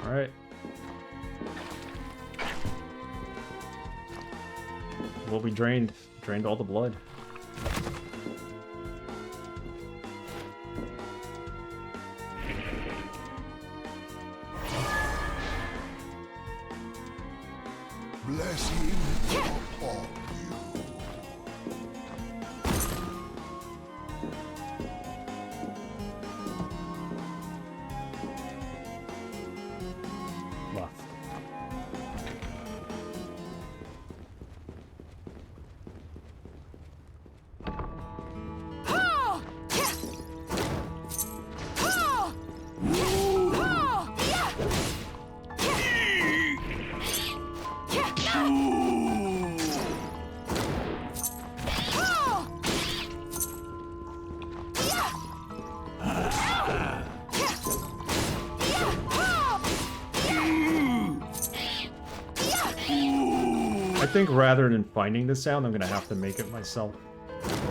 Alright. Well, we drained all the blood. Blessing upon you. Left. I think rather than finding the sound, I'm gonna have to make it myself.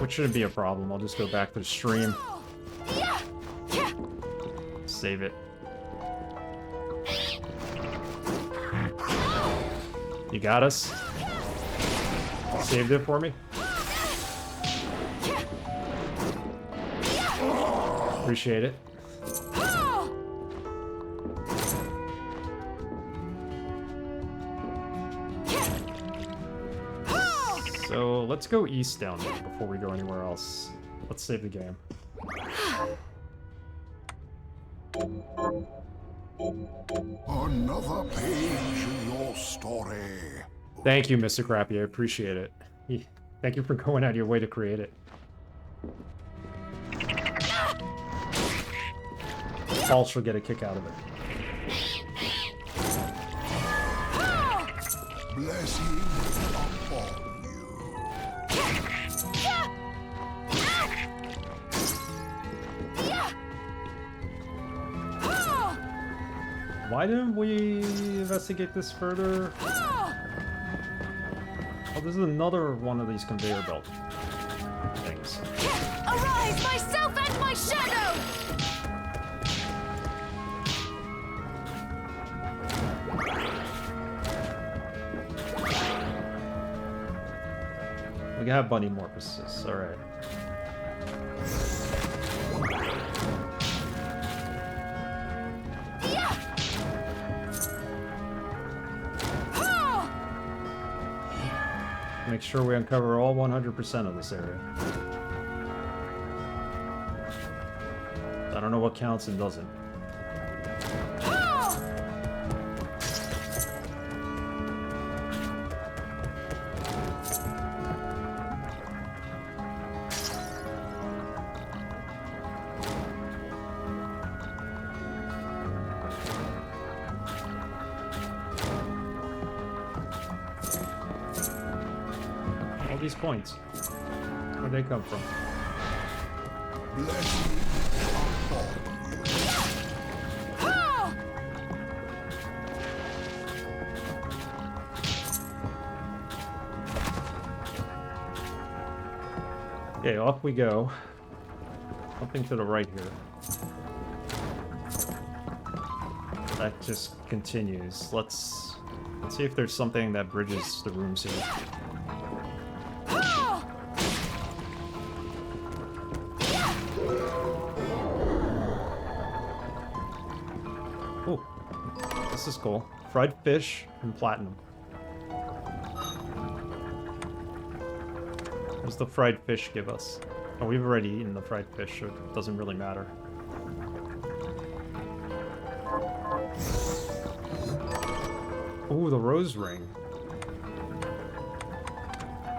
Which shouldn't be a problem. I'll just go back to the stream. Save it. You got us? Saved it for me? Appreciate it. So let's go east down there before we go anywhere else. Let's save the game. Another page in your story. Thank you, Mr. Crappy. I appreciate it. Thank you for going out of your way to create it. Paul should get a kick out of it. Blessing upon you. Why didn't we investigate this further? Oh, this is another one of these conveyor belt things. Arise, myself and my shadow! We have bunny morphosis, alright. Make sure we uncover all 100% of this area. I don't know what counts and doesn't. These points. Where'd they come from? Blessing upon you. Okay, off we go. Something to the right here. That just continues. Let's see if there's something that bridges the rooms here. This is cool. Fried fish and platinum. What does the fried fish give us? Oh, we've already eaten the fried fish, so it doesn't really matter. Ooh, the rose ring.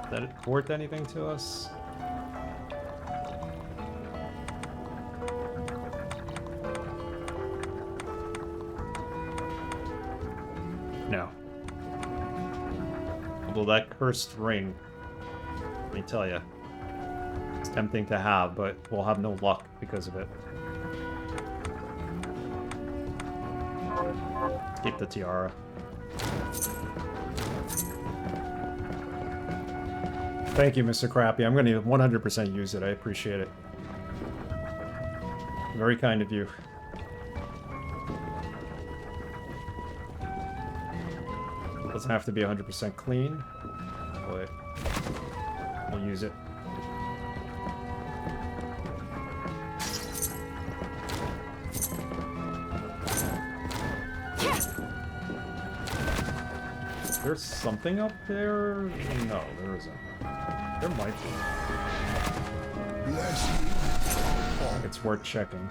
Is that worth anything to us? No. Although that cursed ring, let me tell you, it's tempting to have, but we'll have no luck because of it. Keep the tiara. Thank you, Mr. Crappy. I'm going to 100% use it. I appreciate it. Very kind of you. Doesn't have to be 100% clean, but we'll use it. There's something up there? No, there isn't. There might be. It's worth checking.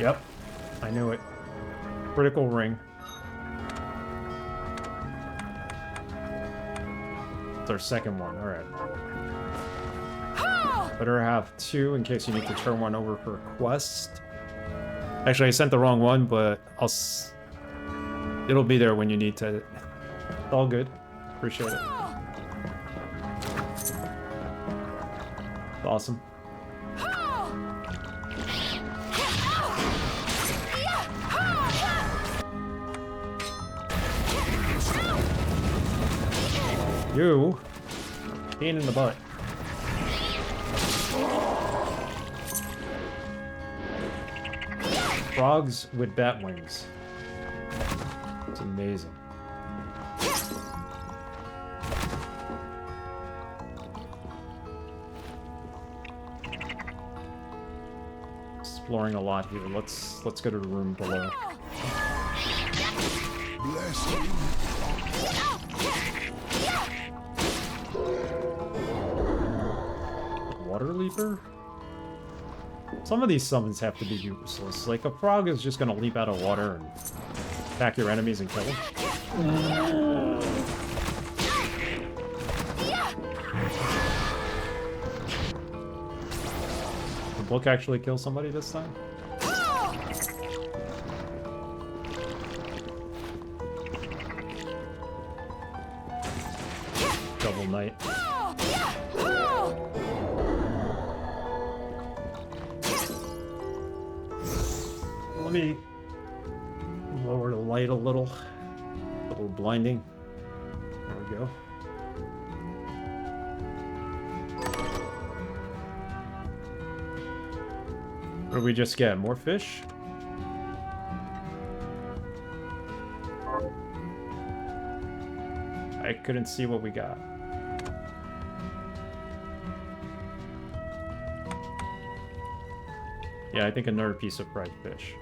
Yep, I knew it. Critical ring. It's our second one, alright. Better have two in case you need to turn one over for a quest. Actually, I sent the wrong one, but it'll be there when you need to. It's all good. Appreciate it. It's awesome. You, pain in the butt. Frogs with bat wings. It's amazing. Exploring a lot here. Let's go to the room below. Blessing. Water leaper? Some of these summons have to be useless. Like, a frog is just gonna leap out of water and attack your enemies and kill them. Did the book actually kill somebody this time? Double Knight. Let me lower the light a little blinding. There we go. What did we just get? More fish? I couldn't see what we got. Yeah, I think another piece of fried fish.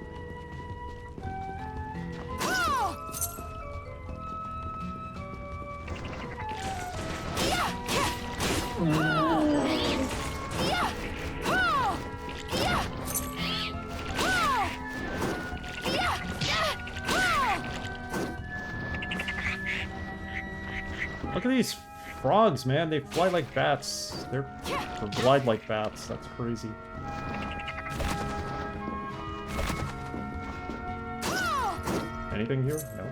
Look at these frogs, man. They fly like bats. Or glide like bats. That's crazy. Anything here? No.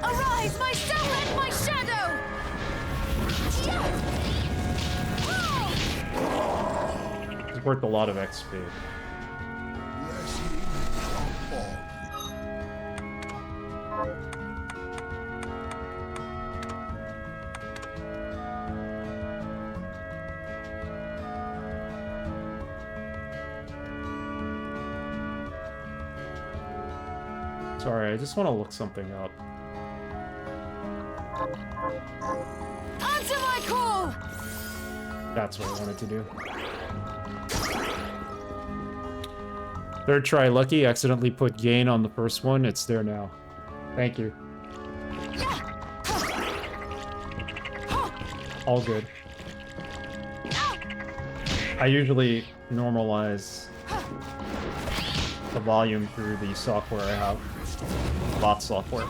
Arise, my soul and my shadow! It's worth a lot of XP. Blessing upon you. Sorry, I just want to look something up. Answer my call! That's what I wanted to do. Third try lucky, accidentally put gain on the first one. It's there now. Thank you. All good. I usually normalize the volume through the software I have. Bot software.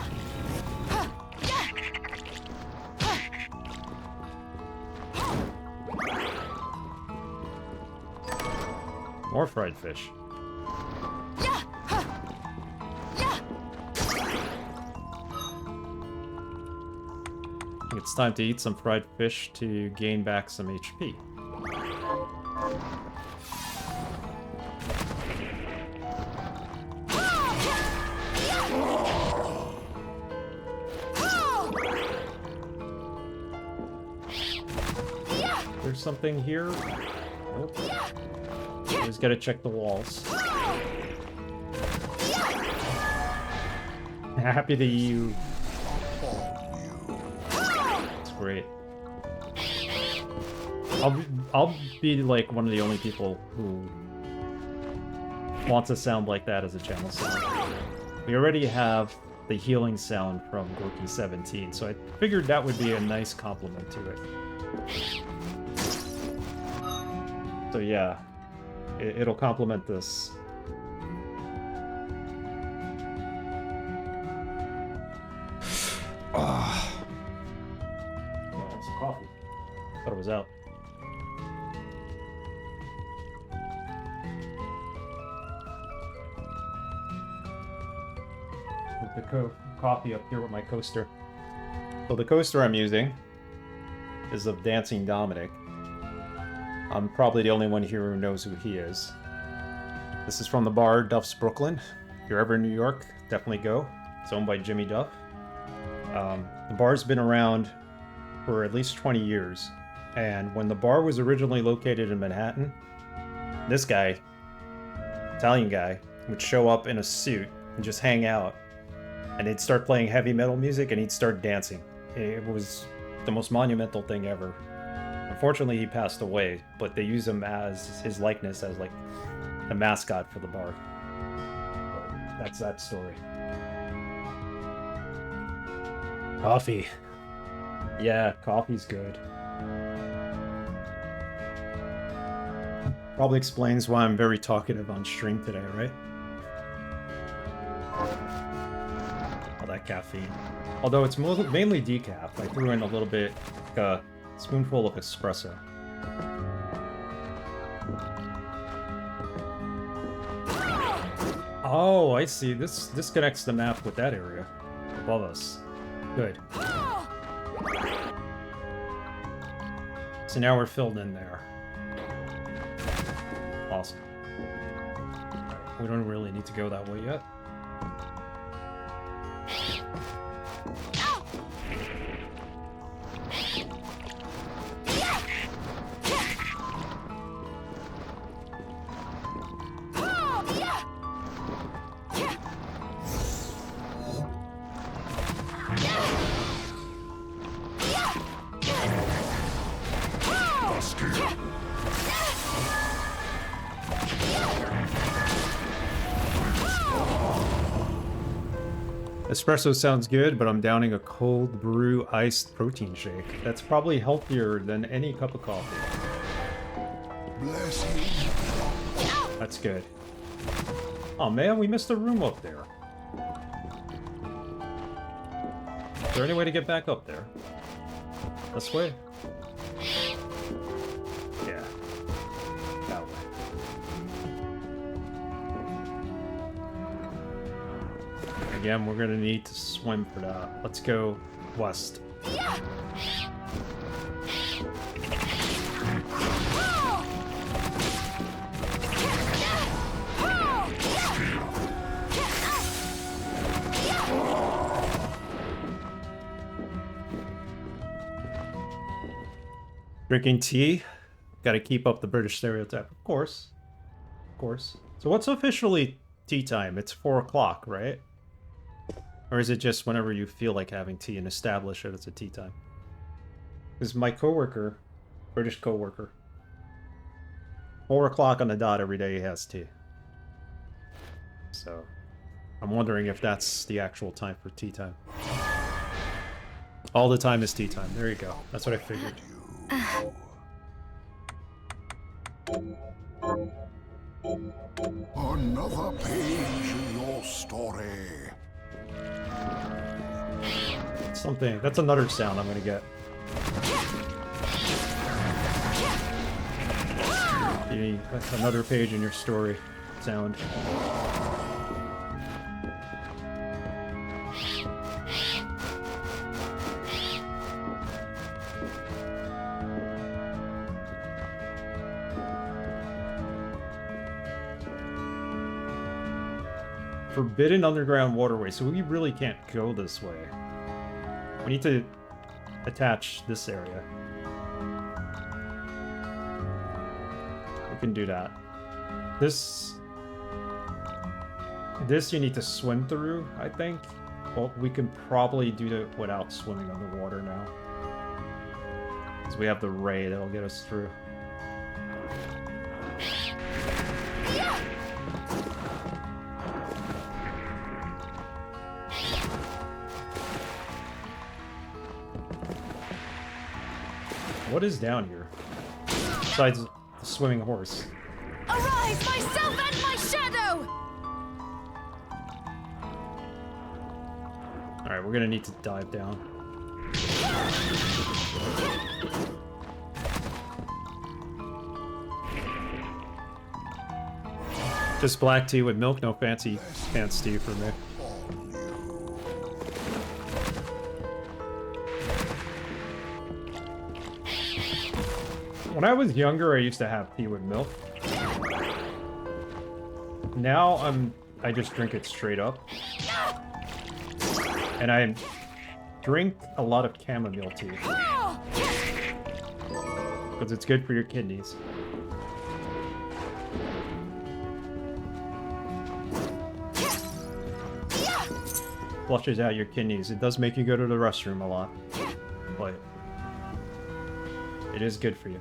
More fried fish. I think it's time to eat some fried fish to gain back some HP. There's something here. Nope. Always gotta check the walls. Happy to you. It's great. I'll be like one of the only people who wants a sound like that as a channel sound. We already have the healing sound from Gorky 17, so I figured that would be a nice compliment to it. So yeah, it'll complement this. Oh, that's coffee. Thought it was out. Put the coffee up here with my coaster. So the coaster I'm using is of Dancing Dominic. I'm probably the only one here who knows who he is. This is from the bar Duff's Brooklyn. If you're ever in New York, definitely go. It's owned by Jimmy Duff. The bar's been around for at least 20 years. And when the bar was originally located in Manhattan, this guy, Italian guy, would show up in a suit and just hang out. And he'd start playing heavy metal music and he'd start dancing. It was the most monumental thing ever. Unfortunately, he passed away, but they use him as his likeness as like the mascot for the bar. That's that story. Coffee. Yeah, coffee's good. Probably explains why I'm very talkative on stream today, right? All that caffeine. Although it's mainly decaf. I threw in a little bit, like a spoonful of espresso. Oh, I see. This connects the map with that area above us. Good. So now we're filled in there. Awesome. We don't really need to go that way yet. Espresso sounds good, but I'm downing a cold brew iced protein shake. That's probably healthier than any cup of coffee. Bless you. That's good. Oh man, we missed a room up there. Is there any way to get back up there? This way? Yeah. That way. Again, we're gonna need to swim for that. Let's go west. Drinking tea? Gotta keep up the British stereotype. Of course. Of course. So what's officially tea time? It's 4 o'clock, right? Or is it just whenever you feel like having tea and establish it, it's a tea time? Because my coworker, British coworker, 4 o'clock on the dot every day he has tea. So, I'm wondering if that's the actual time for tea time. All the time is tea time. There you go. That's what I figured. Another page in your story. Something. That's another sound I'm gonna get. That's another page in your story sound. Forbidden underground waterway, so we really can't go this way. We need to attach this area. We can do that. This you need to swim through, I think. Well, we can probably do it without swimming underwater now. Because we have the ray that'll get us through. What is down here? Besides the swimming horse. Arise, myself and my shadow! Alright, we're gonna need to dive down. Just black tea with milk, no fancy pants tea for me. When I was younger, I used to have tea with milk. Now I just drink it straight up. And I drink a lot of chamomile tea. Because it's good for your kidneys. Flushes out your kidneys. It does make you go to the restroom a lot. But it is good for you.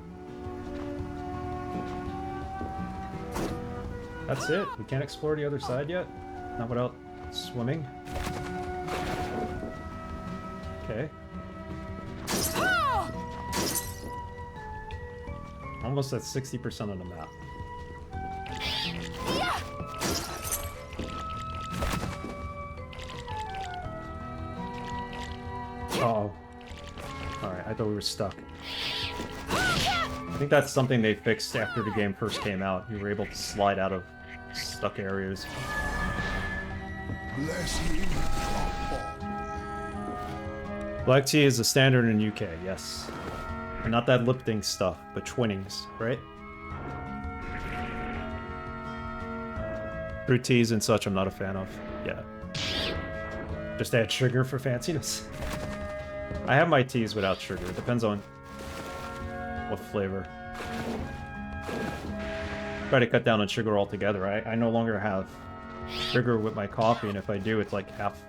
That's it. We can't explore the other side yet? Not without swimming? Okay. Almost at 60% of the map. Uh-oh. Alright, I thought we were stuck. I think that's something they fixed after the game first came out. You were able to slide out of stuck areas. Blessing Black tea is a standard in UK, yes. And not that lifting stuff, but twinnings, right? Fruit teas and such I'm not a fan of. Yeah. Just add sugar for fanciness. I have my teas without sugar. It depends on what flavor. Try to cut down on sugar altogether. I no longer have sugar with my coffee, and if I do, it's like half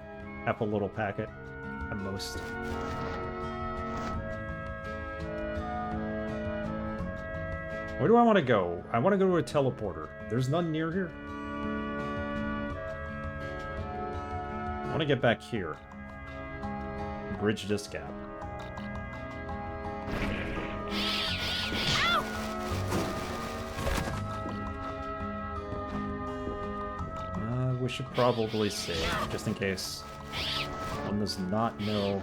a little packet at most. Where do I want to go? I want to go to a teleporter. There's none near here. I want to get back here. Bridge this gap. We should probably save, just in case one does not know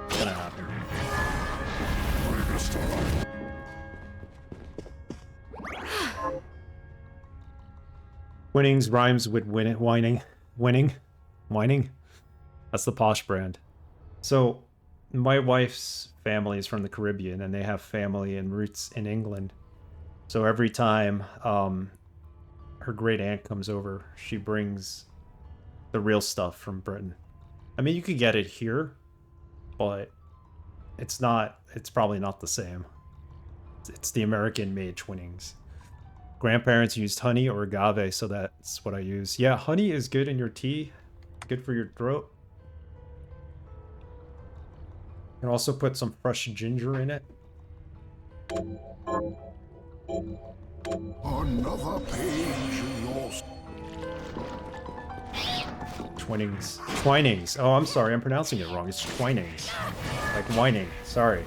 what's gonna happen. Winnings rhymes with whining. Whining? That's the posh brand. So, my wife's family is from the Caribbean, and they have family and roots in England. So every time her great aunt comes over, she brings the real stuff from Britain. I mean, you could get it here, but it's probably not the same. It's the American-made Twinnings. Grandparents used honey or agave, so that's what I use. Yeah, honey is good in your tea. Good for your throat. You can also put some fresh ginger in it. Another page in your Twinings. Twinings. Oh, I'm sorry. I'm pronouncing it wrong. It's twinings. Like whining. Sorry.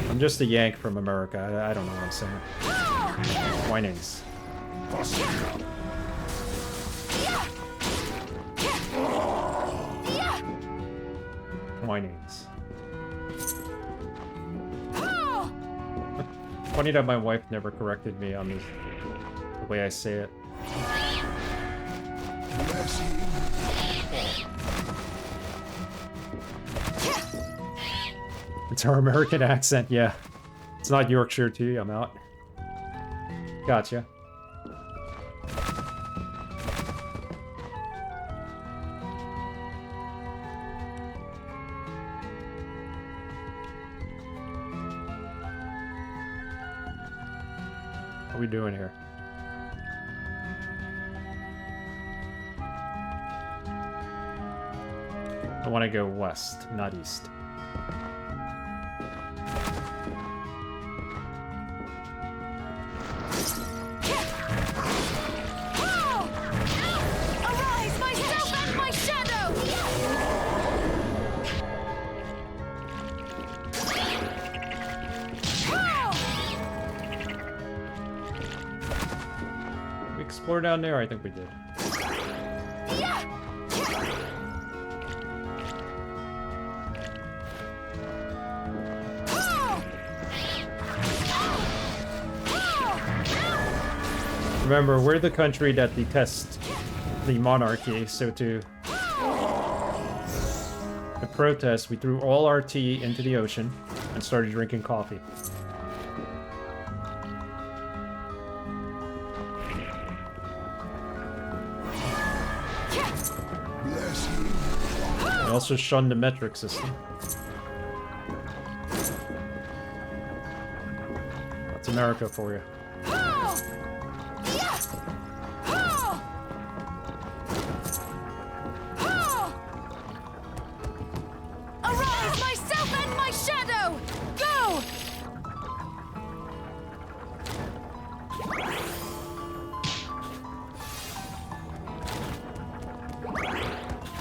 I'm just a Yank from America. I don't know what I'm saying. Twinings. Twinings. Funny that my wife never corrected me on the way I say it. It's our American accent, yeah. It's not Yorkshire too, I'm out. Gotcha. What are we doing here? I want to go west, not east. Arise, myself and my shadow! We explore down there? I think we did. Remember, we're the country that detests the monarchy, so to protest, we threw all our tea into the ocean and started drinking coffee. We also shunned the metric system. That's America for you. Arise, myself and my shadow! Go!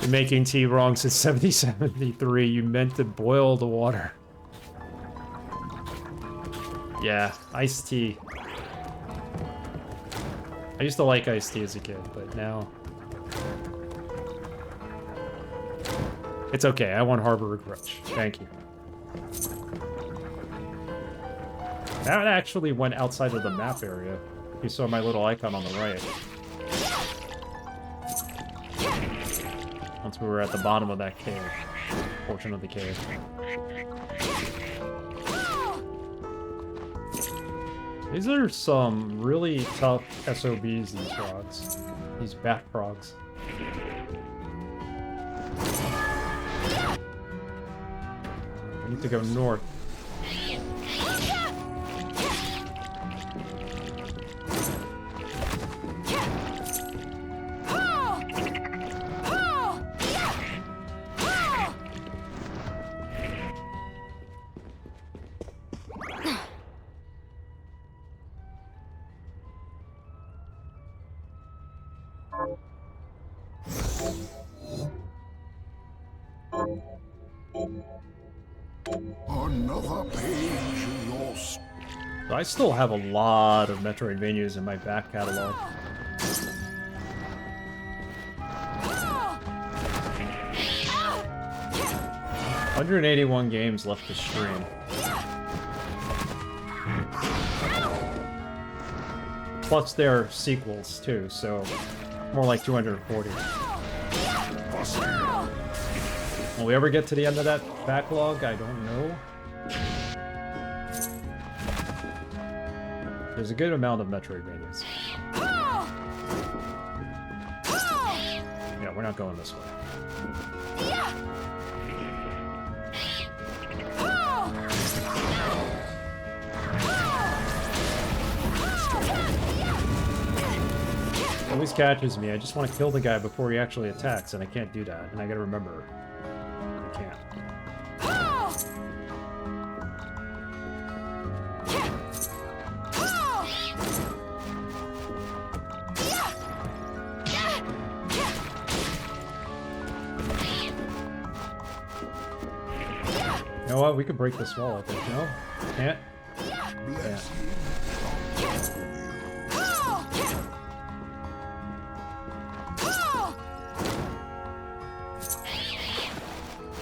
Been making tea wrong since 1773. You meant to boil the water. Yeah, iced tea. I used to like iced tea as a kid, but now... It's okay, I won't harbor a grudge. Thank you. That actually went outside of the map area. You saw my little icon on the right. Once we were at the bottom of that cave. Portion of the cave. These are some really tough SOBs, these frogs. These bat frogs. We need to go north. Another page in your I still have a lot of Metroidvanias in my back catalog. 181 games left to stream. Plus there are sequels too, so more like 240. Will we ever get to the end of that backlog? I don't know. There's a good amount of Metroidvanias. Yeah, we're not going this way. At least always catches me. I just want to kill the guy before he actually attacks, and I can't do that. And I gotta remember, I can't. You know what? We could break this wall, I think. No? Can't? Yeah.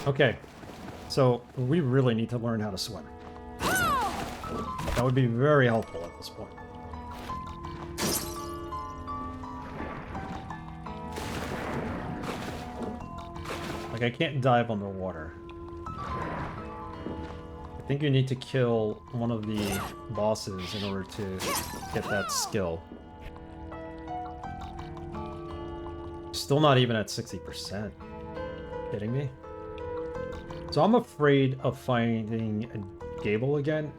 Okay. So, we really need to learn how to swim. That would be very helpful at this point. Like, I can't dive underwater. I think you need to kill one of the bosses in order to get that skill. Still not even at 60%. Kidding me? So I'm afraid of finding Gable again.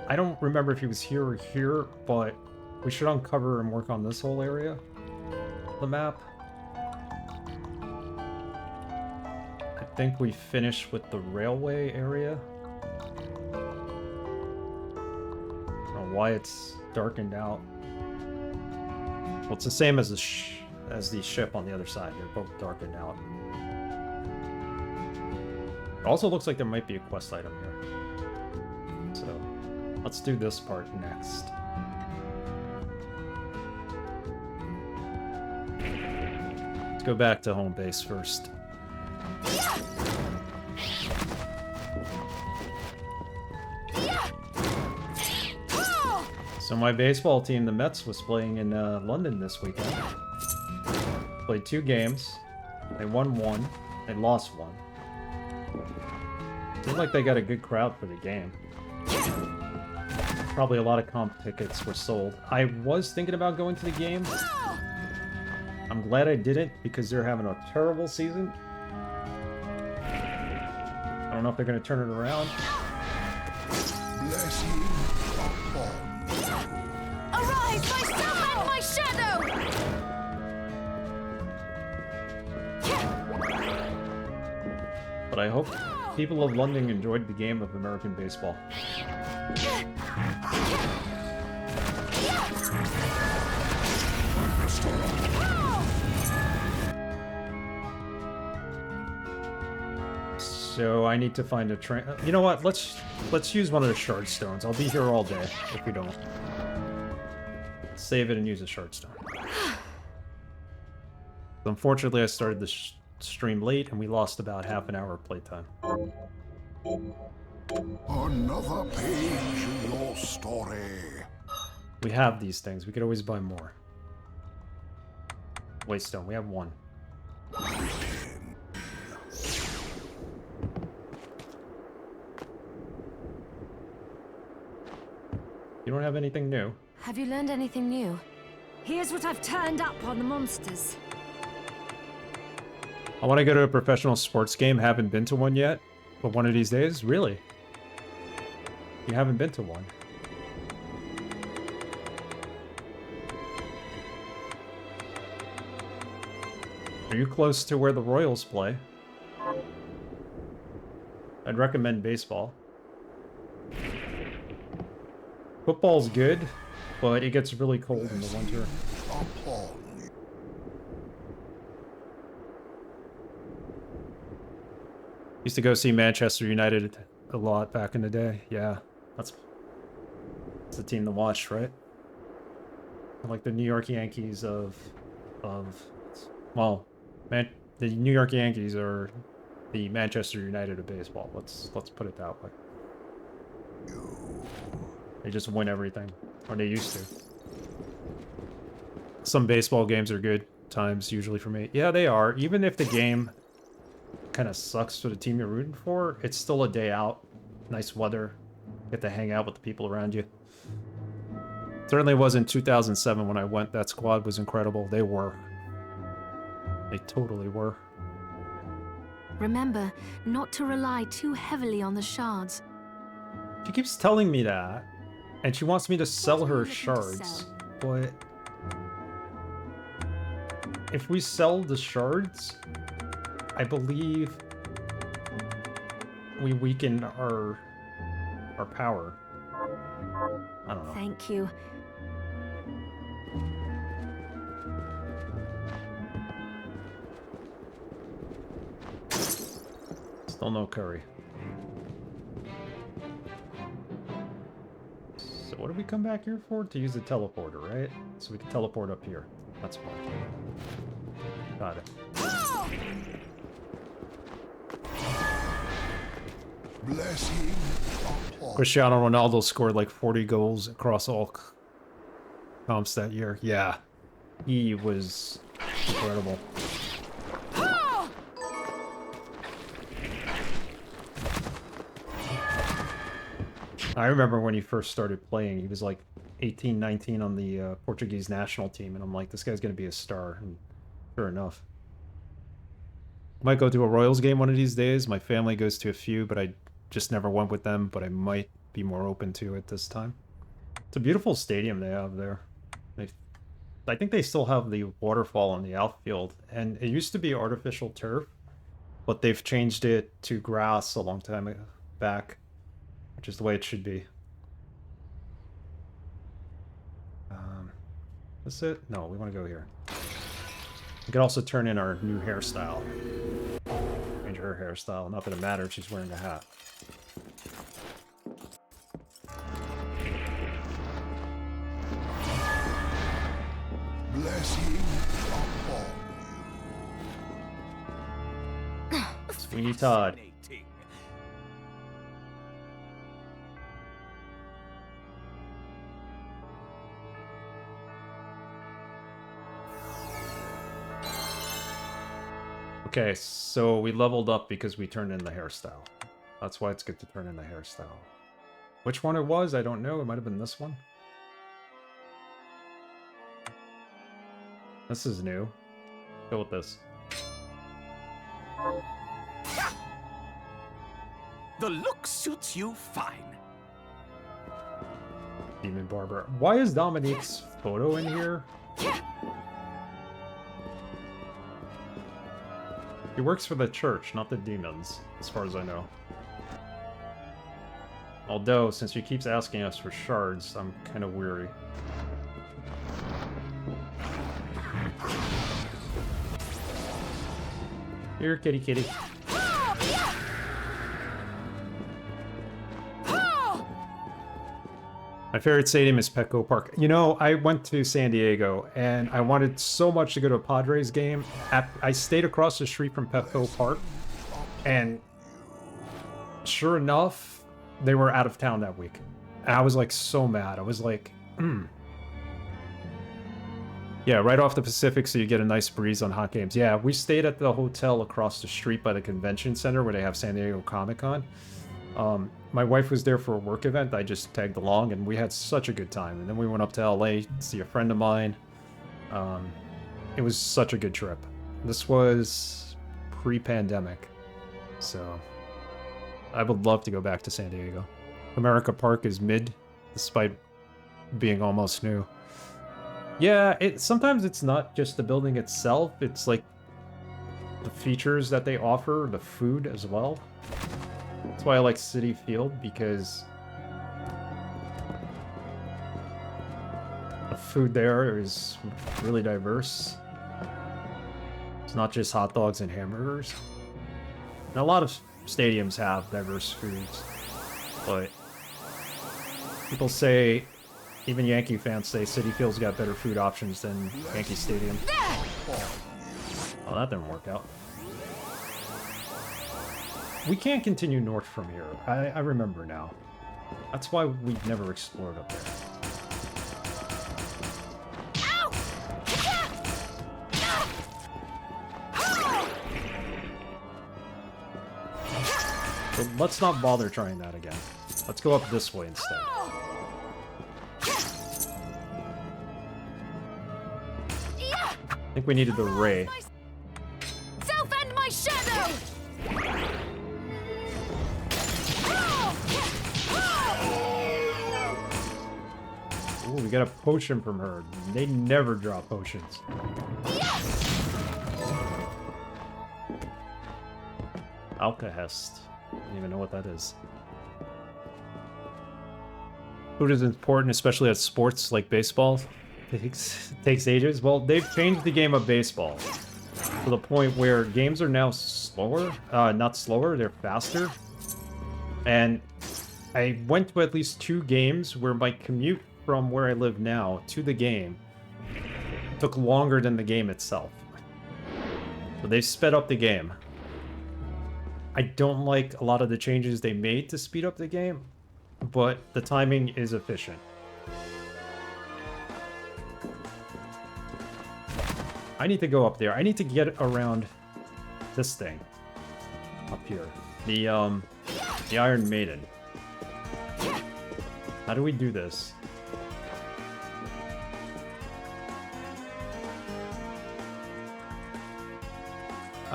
I don't remember if he was here or here, but we should uncover and work on this whole area of the map. I think we finished with the railway area. Why it's darkened out. Well, it's the same as the ship on the other side. They're both darkened out. It also looks like there might be a quest item here. So, let's do this part next. Let's go back to home base first. So my baseball team, the Mets, was playing in London this weekend. Played 2 games. They won 1. They lost 1. Seemed like they got a good crowd for the game. Probably a lot of comp tickets were sold. I was thinking about going to the game. I'm glad I didn't, because they're having a terrible season. I don't know if they're going to turn it around. Arise, myself and my shadow! But I hope people of London enjoyed the game of American baseball. So I need to find a train. You know what? Let's use one of the shard stones. I'll be here all day if we don't. Save it and use a shard stone. Unfortunately, I started the stream late and we lost about half an hour of playtime. Another page in your story. We have these things. We could always buy more. Waystone. We have 1. You don't have anything new. Have you learned anything new? Here's what I've turned up on the monsters. I want to go to a professional sports game. Haven't been to one yet. But one of these days? Really? You haven't been to one? Are you close to where the Royals play? I'd recommend baseball. Football's good, but it gets really cold in the winter. Used to go see Manchester United a lot back in the day. Yeah, that's the team to watch, right? Like the New York Yankees well, the New York Yankees are the Manchester United of baseball. Let's put it that way. They just win everything, or they used to. Some baseball games are good times usually for me. Yeah, they are. Even if the game kind of sucks for the team you're rooting for, it's still a day out. Nice weather. Get to hang out with the people around you. Certainly was in 2007 when I went. That squad was incredible. They were. They totally were. Remember, not to rely too heavily on the shards. She keeps telling me that. And she wants me to sell What are her you looking to shards. sell? But if we sell the shards, I believe we weaken our power. I don't know. Thank you. Still no curry. So what did we come back here for? To use the teleporter, right? So we can teleport up here. That's fine. Got it. Blessing upon Cristiano Ronaldo scored like 40 goals across all comps that year. Yeah. He was incredible. I remember when he first started playing, he was like 18, 19 on the Portuguese national team, and I'm like, this guy's going to be a star, and sure enough. Might go to a Royals game one of these days. My family goes to a few, but I just never went with them, but I might be more open to it this time. It's a beautiful stadium they have there. I think they still have the waterfall in the outfield, and it used to be artificial turf, but they've changed it to grass a long time back. Which is the way it should be. That's it? No, we want to go here. We could also turn in our new hairstyle. Change her hairstyle. Not that it matters, she's wearing a hat. blessing upon you. Sweeney Todd. Okay, so we leveled up because we turned in the hairstyle. That's why it's good to turn in the hairstyle. Which one it was, I don't know. It might have been this one. This is new. Go with this. The look suits you fine. Demon Barber. Why is Dominique's photo in here? He works for the church, not the demons, as far as I know. Although, since he keeps asking us for shards, I'm kind of weary. Here, kitty kitty. My favorite stadium is Petco Park. You know, I went to San Diego, and I wanted so much to go to a Padres game. I stayed across the street from Petco Park, and sure enough, they were out of town that week. And I was like so mad. I was like, Yeah, right off the Pacific, so you get a nice breeze on hot games. Yeah, we stayed at the hotel across the street by the convention center where they have San Diego Comic-Con. My wife was there for a work event. I just tagged along, and we had such a good time. And then we went up to LA to see a friend of mine. It was such a good trip. This was pre-pandemic, so I would love to go back to San Diego. America Park is mid, despite being almost new. Yeah, sometimes it's not just the building itself. It's like the features that they offer, the food as well. That's why I like Citi Field, because the food there is really diverse. It's not just hot dogs and hamburgers. And a lot of stadiums have diverse foods, but people say, even Yankee fans say Citi Field's got better food options than Yankee Stadium. Oh, that didn't work out. We can't continue north from here. I remember now. That's why we never explored up there. So let's not bother trying that again. Let's go up this way instead. I think we needed the ray. Self and my shadow! Ooh, we got a potion from her. They never drop potions. Alcahest. I don't even know what that is. Food is important, especially at sports like baseball. Takes ages. Well, they've changed the game of baseball to the point where games are now slower. Not slower, they're faster. And I went to at least 2 games where my commute from where I live now to the game took longer than the game itself. So they sped up the game. I don't like a lot of the changes they made to speed up the game, but the timing is efficient. I need to go up there. I need to get around this thing up here. The Iron Maiden. How do we do this?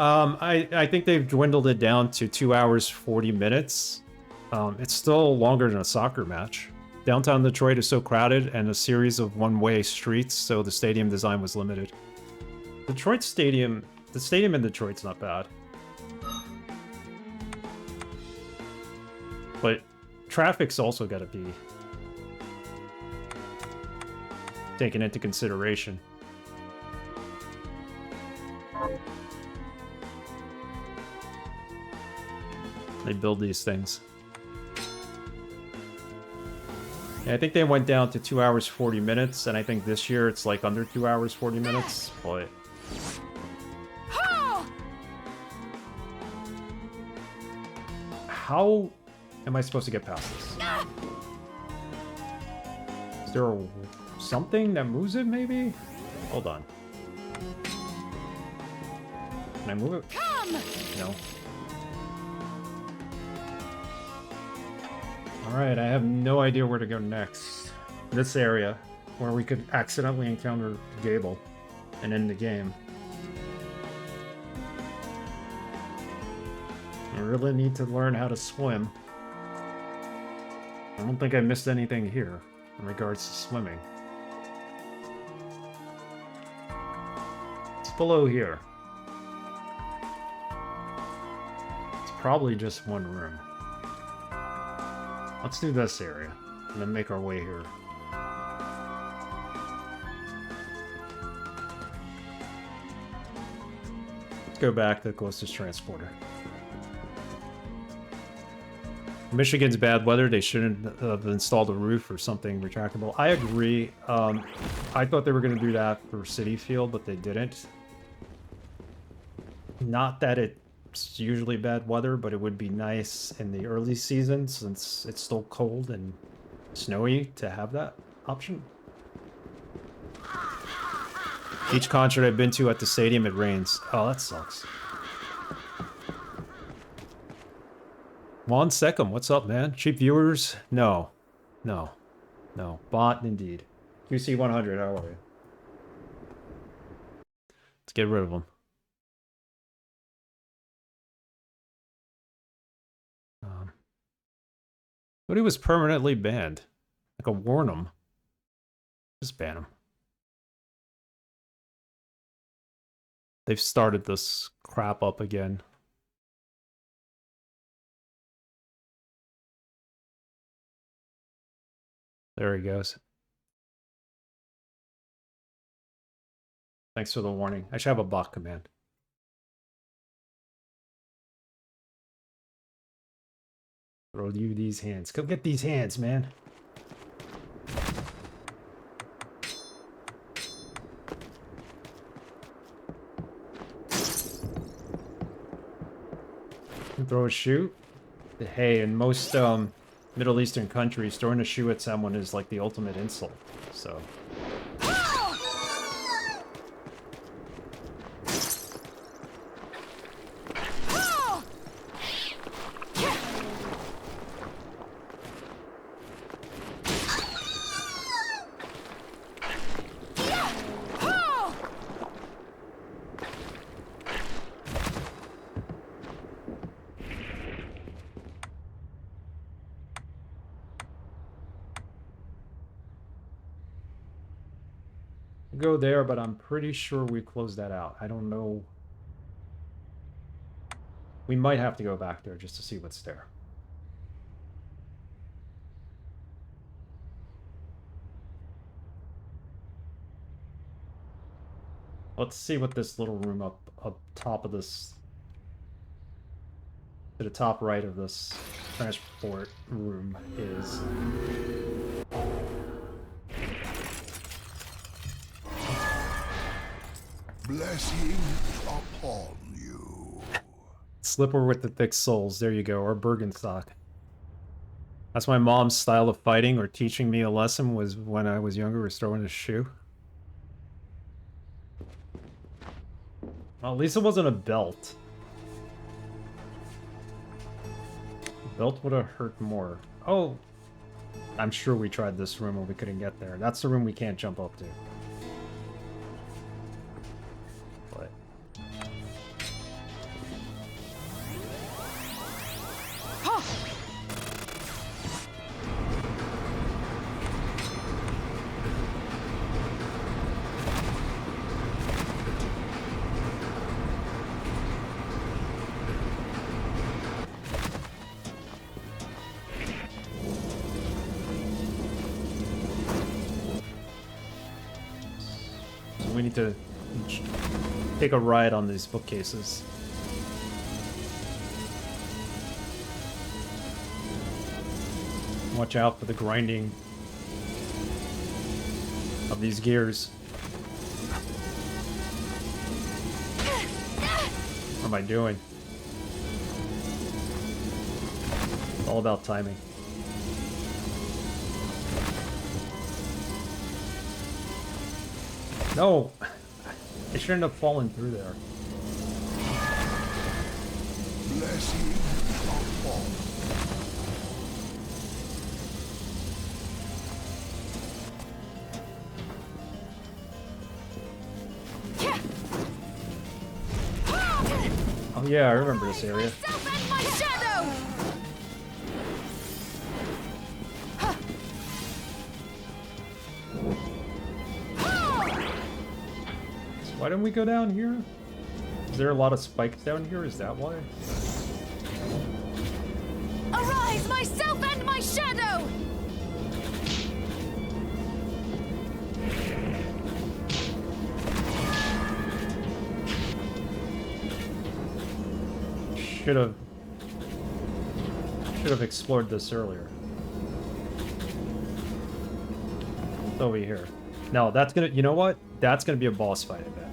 I think they've dwindled it down to 2 hours, 40 minutes. It's still longer than a soccer match. Downtown Detroit is so crowded and a series of one-way streets, so the stadium design was limited. Detroit Stadium... The stadium in Detroit's not bad. But traffic's also gotta be taken into consideration. They build these things. Yeah, I think they went down to 2 hours, 40 minutes, and I think this year it's like under 2 hours, 40 minutes, but... How am I supposed to get past this? Is there something that moves it, maybe? Hold on. Can I move it? No. Alright, I have no idea where to go next. This area, where we could accidentally encounter Gable and end the game. I really need to learn how to swim. I don't think I missed anything here in regards to swimming. It's below here. It's probably just one room. Let's do this area, and then make our way here. Let's go back to the closest transporter. Michigan's bad weather, they shouldn't have installed a roof or something retractable. I agree. I thought they were going to do that for City Field, but they didn't. Not that it's usually bad weather, but it would be nice in the early season, since it's still cold and snowy, to have that option. Each concert I've been to at the stadium, it rains. Oh, that sucks. Juan Secum, what's up, man? Cheap viewers? No. No. No. Bot, indeed. QC100, how are you? Let's get rid of them. But he was permanently banned. Like a warn him. Just ban him. They've started this crap up again. There he goes. Thanks for the warning. I should have a bot command. Throw you these hands. Go get these hands, man. Throw a shoe. Hey, in most Middle Eastern countries, throwing a shoe at someone is like the ultimate insult. So. Go there, but I'm pretty sure we closed that out. I don't know. We might have to go back there just to see what's there. Let's see what this little room up top of this, to the top right of this transport room is. Blessings upon you. Slipper with the thick soles, there you go, or Bergenstock. That's my mom's style of fighting or teaching me a lesson, was when I was younger, was throwing a shoe. Well, at least it wasn't a belt. Belt would have hurt more. Oh, I'm sure we tried this room and we couldn't get there. That's the room we can't jump up to. But we need to take a ride on these bookcases. Watch out for the grinding of these gears. What am I doing? It's all about timing. No! I shouldn't have fallen through there. Blessings upon you. Oh yeah, I remember this area. Why didn't we go down here? Is there a lot of spikes down here? Is that why? Arise, myself and my shadow! Should have explored this earlier. It's over here. No, that's gonna, you know what? That's gonna be a boss fight, I bet.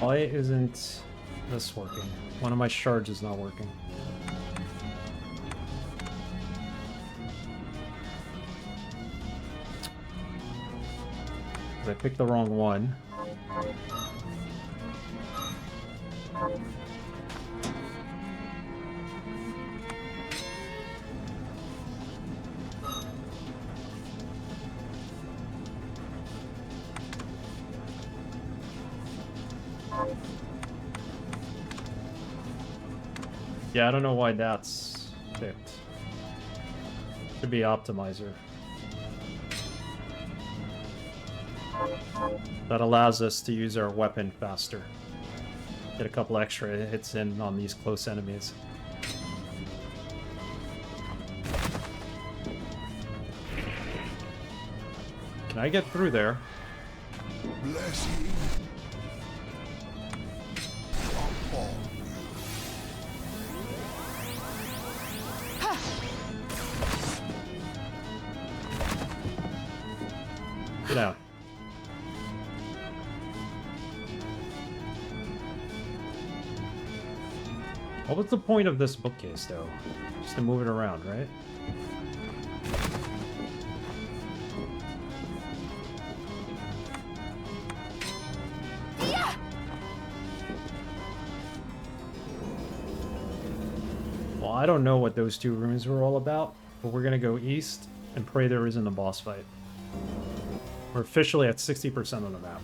Why isn't this working? One of my shards is not working. I picked the wrong one. Yeah, I don't know why that's picked. Should be optimizer. That allows us to use our weapon faster. Get a couple extra hits in on these close enemies. Can I get through there? Blessings upon you. Get out. What was the point of this bookcase, though? Just to move it around, right? Well, I don't know what those two rooms were all about, but we're gonna go east and pray there isn't a boss fight. We're officially at 60% on the map.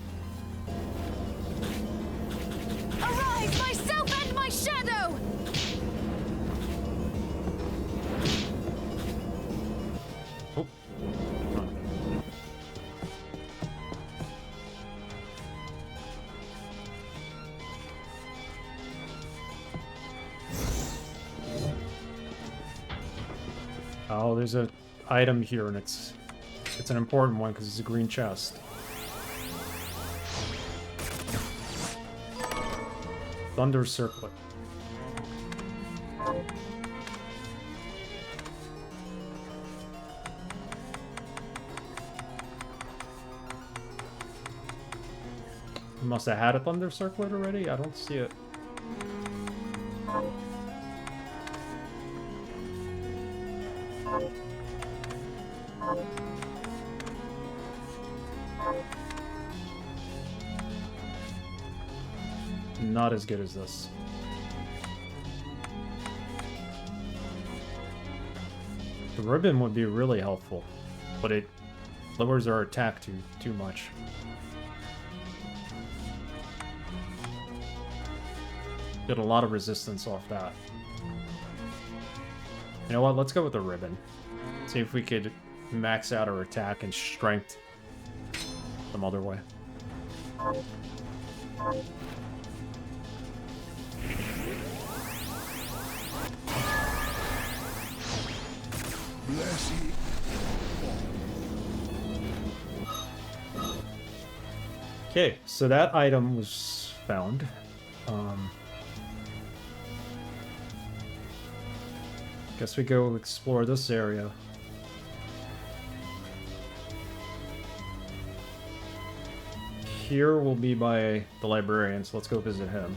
Arise, myself and my shadow! Oh, there's a item here, and it's an important one because it's a green chest. Thunder circlet. You must have had a thunder circlet already? I don't see it. Not as good as this. The ribbon would be really helpful, but it lowers our attack too much. Get a lot of resistance off that. You know what? Let's go with the ribbon. See if we could max out our attack and strength some other way. Bless you. Okay, so that item was found. Guess we go explore this area. Here will be by the librarian, so let's go visit him.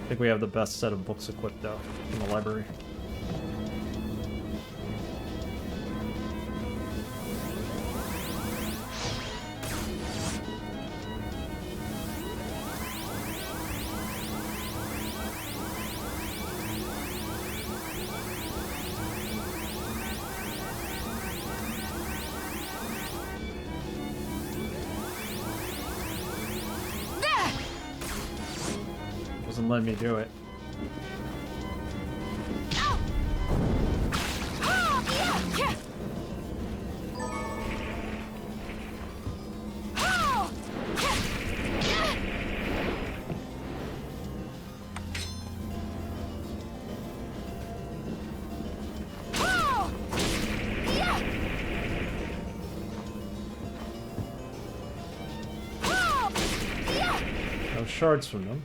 I think we have the best set of books equipped though in the library. Doesn't let me do it. No shards from them.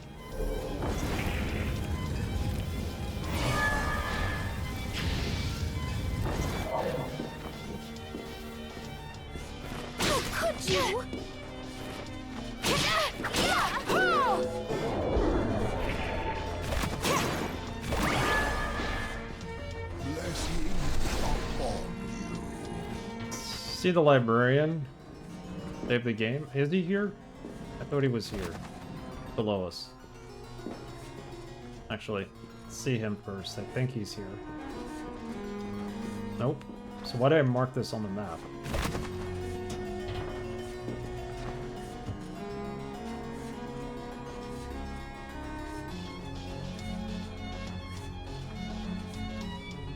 See the librarian? Save the game? Is he here? I thought he was here. Below us. Actually, let's see him first. I think he's here. Nope. So why did I mark this on the map?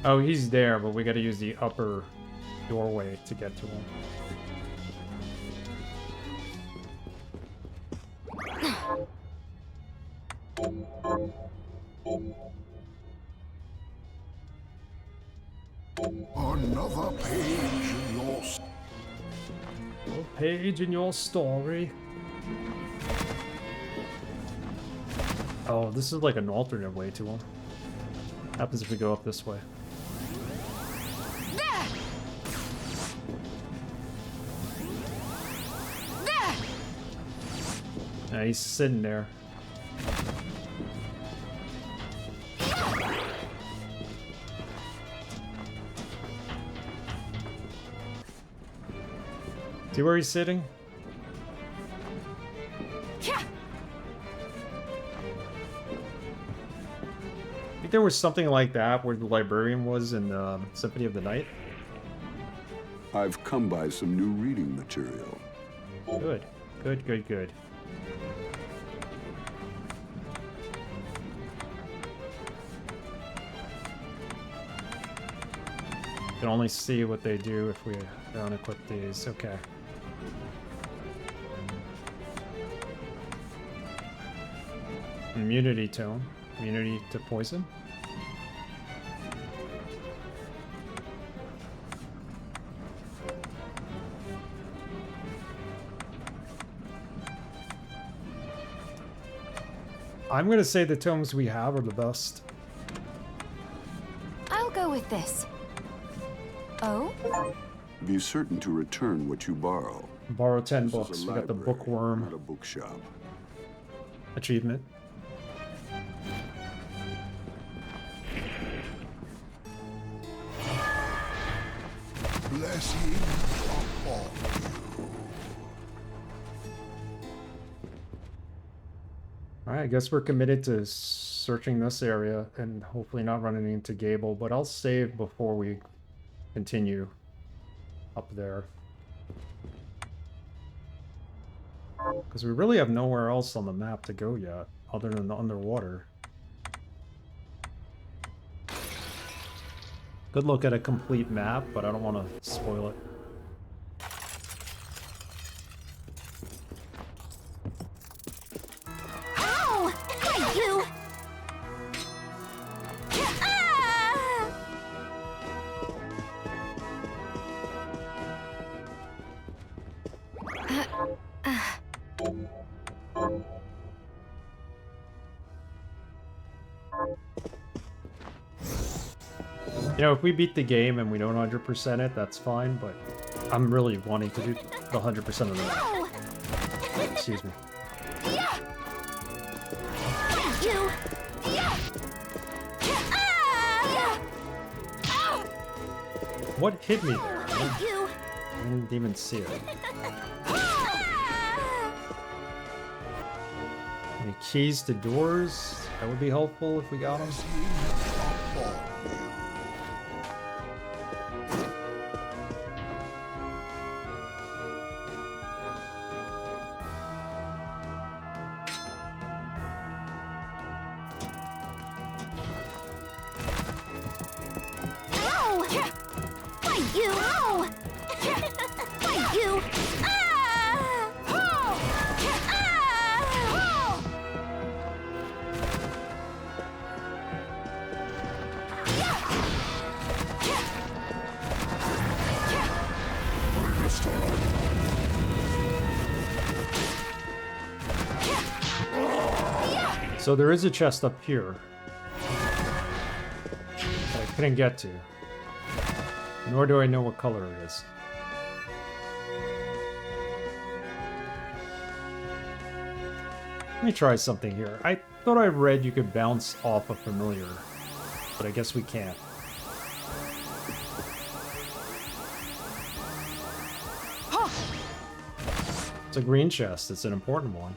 Oh, he's there, but we gotta use the upper doorway to get to him. Another page in your Page in your story. Oh, this is like an alternate way to him. Happens if we go up this way. Yeah, he's sitting there. See where he's sitting? I think there was something like that where the librarian was in Symphony of the Night. I've come by some new reading material. Good. Good, good, good. Can only see what they do if we don't equip these. Okay. Immunity tome. Immunity to poison. I'm gonna say the tomes we have are the best. I'll go with this. Oh? Be certain to return what you borrow. Borrow 10 This is a books. We got the library, bookworm not a bookshop. achievement. Blessing upon you. Alright, I guess we're committed to searching this area and hopefully not running into Gable, but I'll save before we continue up there. Because we really have nowhere else on the map to go yet, other than the underwater. Good look at a complete map, but I don't want to spoil it. Ow! Thank you! You know, if we beat the game and we don't 100% it, that's fine, but I'm really wanting to do the 100% of the map. Ow! Excuse me. Yeah! Thank you! Yeah! Yeah! Ow! What hit me there? Thank you! I didn't even see it. Any keys to doors? That would be helpful if we got them. Ow! Thank you! Ow! Thank you! Ah! Ah! So there is a chest up here that I couldn't get to. Nor do I know what color it is. Let me try something here. I thought I read you could bounce off a familiar, but I guess we can't. It's a green chest. It's an important one.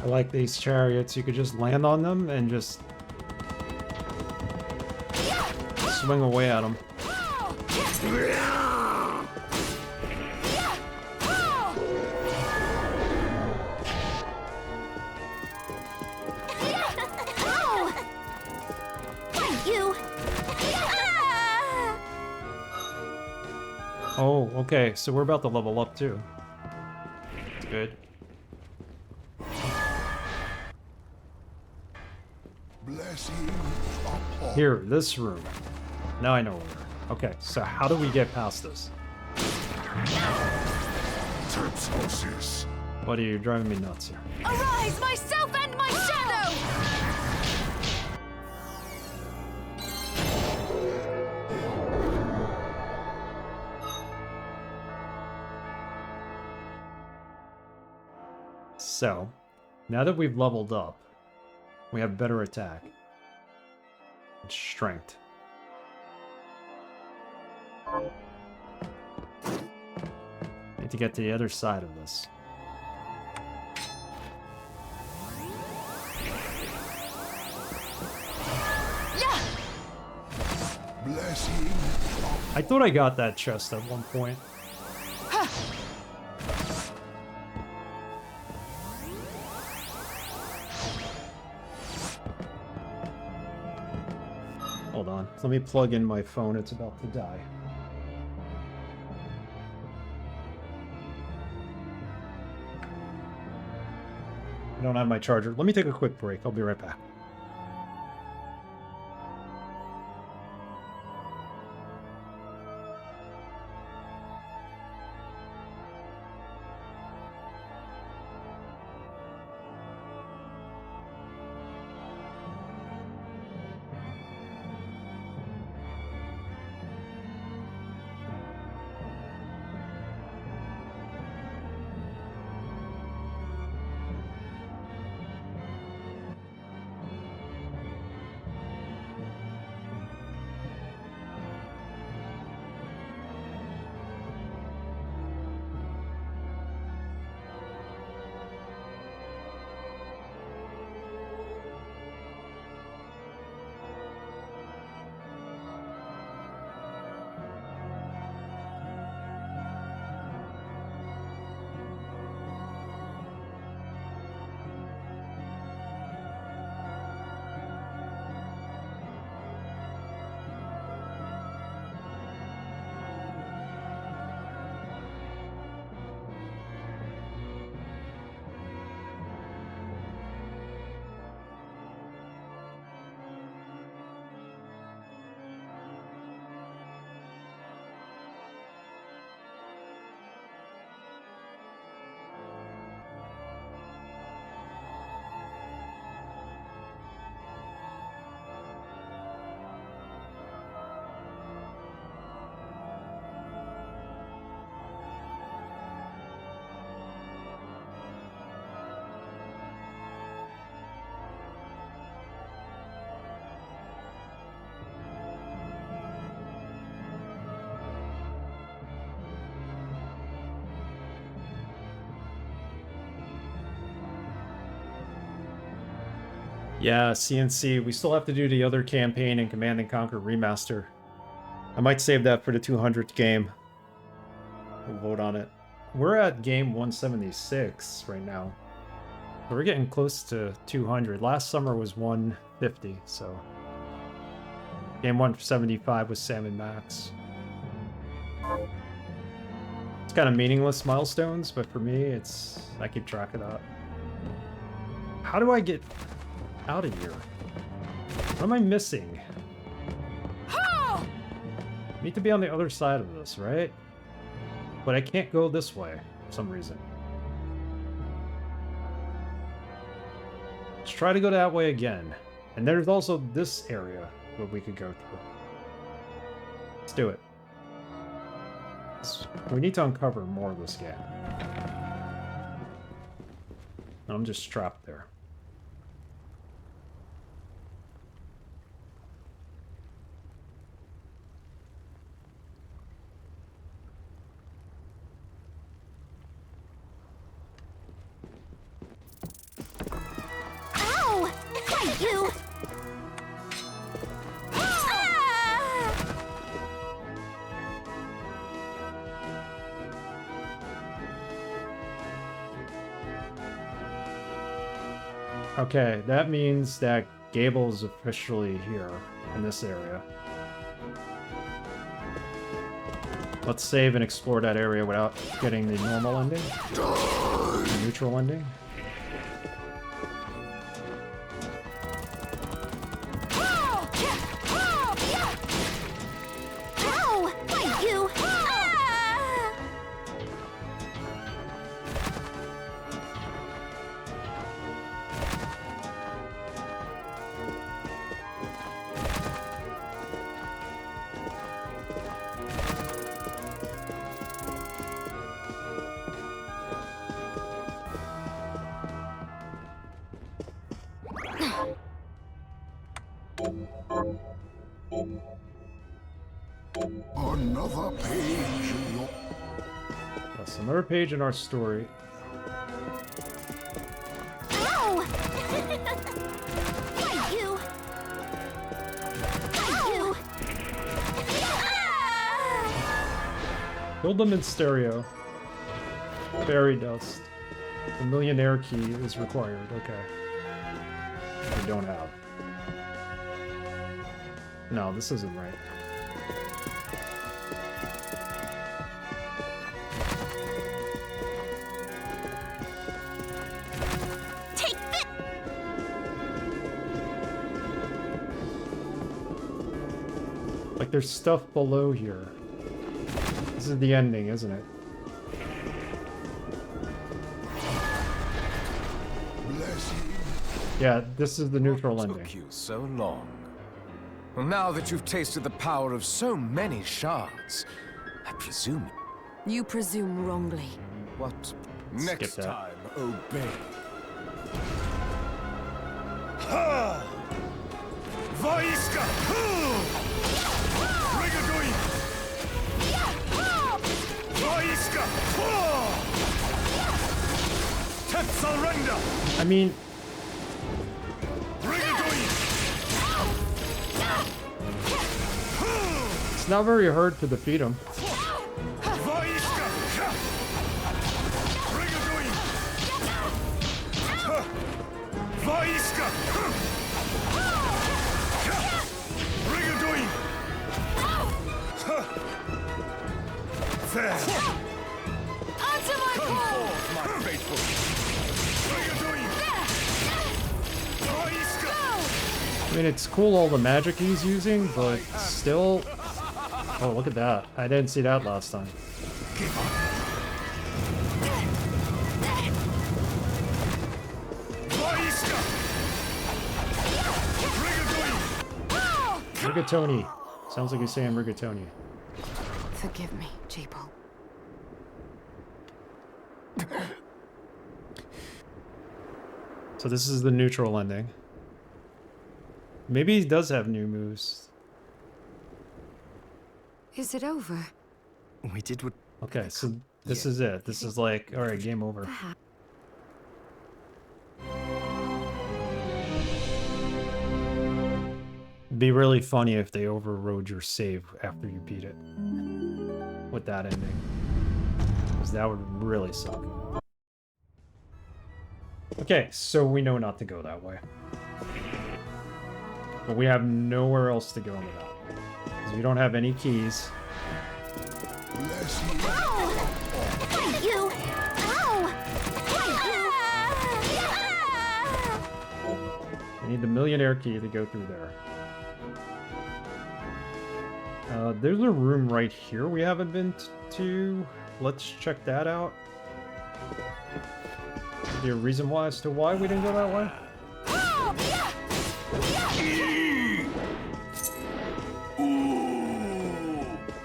I like these chariots. You could just land on them and just swing away at them. Oh, okay, so we're about to level up too. That's good. Blessing upon Here, this room. Now I know where. Okay, so how do we get past this? Terpsosis. Buddy, you're driving me nuts here. Arise, myself and my shadow! So, now that we've leveled up, we have better attack. And strength. Need to get to the other side of this. Blessing I thought I got that chest at one point. Hold on. Let me plug in my phone. It's about to die. I don't have my charger. Let me take a quick break. I'll be right back. Yeah, CNC. We still have to do the other campaign in Command & Conquer Remaster. I might save that for the 200th game. We'll vote on it. We're at game 176 right now. So we're getting close to 200. Last summer was 150, so... Game 175 was Sam and Max. It's kind of meaningless milestones, but for me, it's... I keep track of that. How do I get out of here? What am I missing? I need to be on the other side of this, right? But I can't go this way for some reason. Let's try to go that way again. And there's also this area where we could go through. Let's do it. We need to uncover more of this game. I'm just trapped there. You! Okay, that means that Gable's officially here in this area. Let's save and explore that area without getting the normal ending. The neutral ending. Another page in your... That's another page in our story. Ow! Thank you! Thank you! Build them in stereo. Fairy dust. The millionaire key is required. Okay. We don't have. No, this isn't right. Take this! Like, there's stuff below here. This is the ending, isn't it? Yeah, this is the neutral What ending. took you so long? Well, now that you've tasted the power of so many shards, I presume... You presume wrongly. What? Skip Next that. time, obey. Ha! Vaiska! Rigadui! Vaiska! Tetsalrenda! I mean, it's not very hard to defeat him. Answer my call! My faithful. I mean, it's cool all the magic he's using, but still... Oh, look at that. I didn't see that last time. Rigatoni. Sounds like you're saying rigatoni. Forgive me, Jeeple. So this is the neutral ending. Maybe he does have new moves. Is it over? We did what... Okay, so this is it. This is like, alright, game over. Perhaps. It'd be really funny if they overrode your save after you beat it. With that ending. Because that would really suck. Okay, so we know not to go that way. But we have nowhere else to go into that. Because we don't have any keys. Fight you! Ow! I need the millionaire key to go through there. There's a room right here we haven't been to. Let's check that out. Is there a reason why as to why we didn't go that way?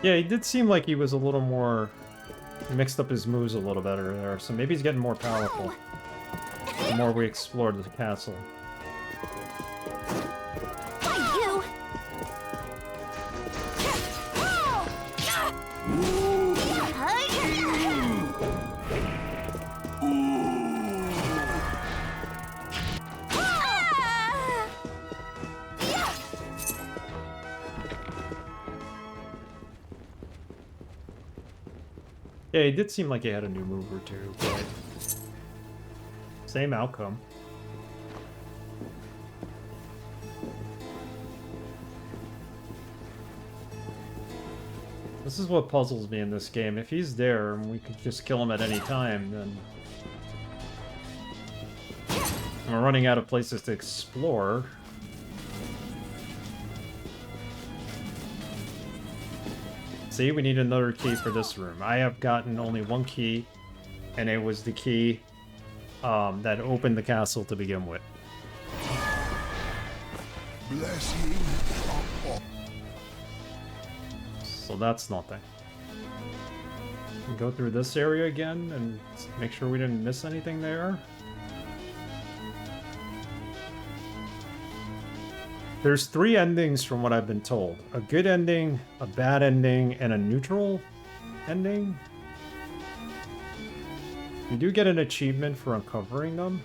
Yeah, he did seem like he was a little more... He mixed up his moves a little better there, so maybe he's getting more powerful. The more we explore the castle. Fight you! Yeah, he did seem like he had a new move or two, but... Same outcome. This is what puzzles me in this game. If he's there and we could just kill him at any time, then... We're running out of places to explore. See, we need another key for this room. I have gotten only one key, and it was the key that opened the castle to begin with. Blessing. So that's nothing. Go through this area again and make sure we didn't miss anything there. There's 3 endings from what I've been told. A good ending, a bad ending, and a neutral ending. You do get an achievement for uncovering them.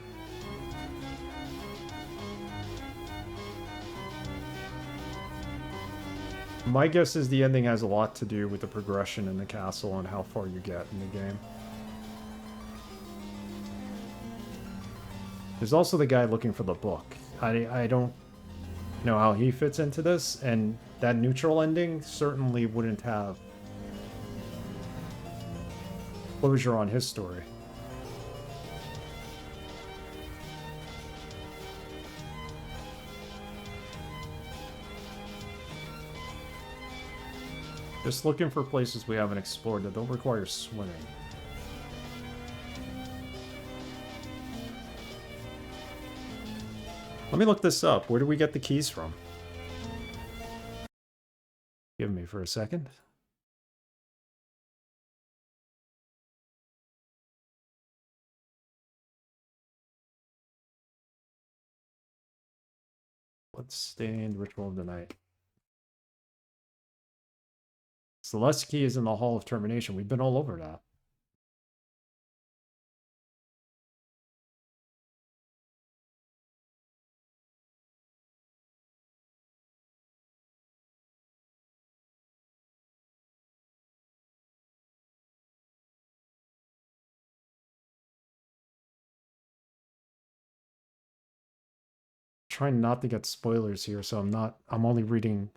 My guess is the ending has a lot to do with the progression in the castle and how far you get in the game. There's also the guy looking for the book. I don't know how he fits into this, and that neutral ending certainly wouldn't have closure on his story. Just looking for places we haven't explored that don't require swimming. Let me look this up. Where do we get the keys from? Give me for a second. Bloodstained Ritual of the Night. Celeste key is in the Hall of Termination. We've been all over that. Trying not to get spoilers here, so I'm only reading.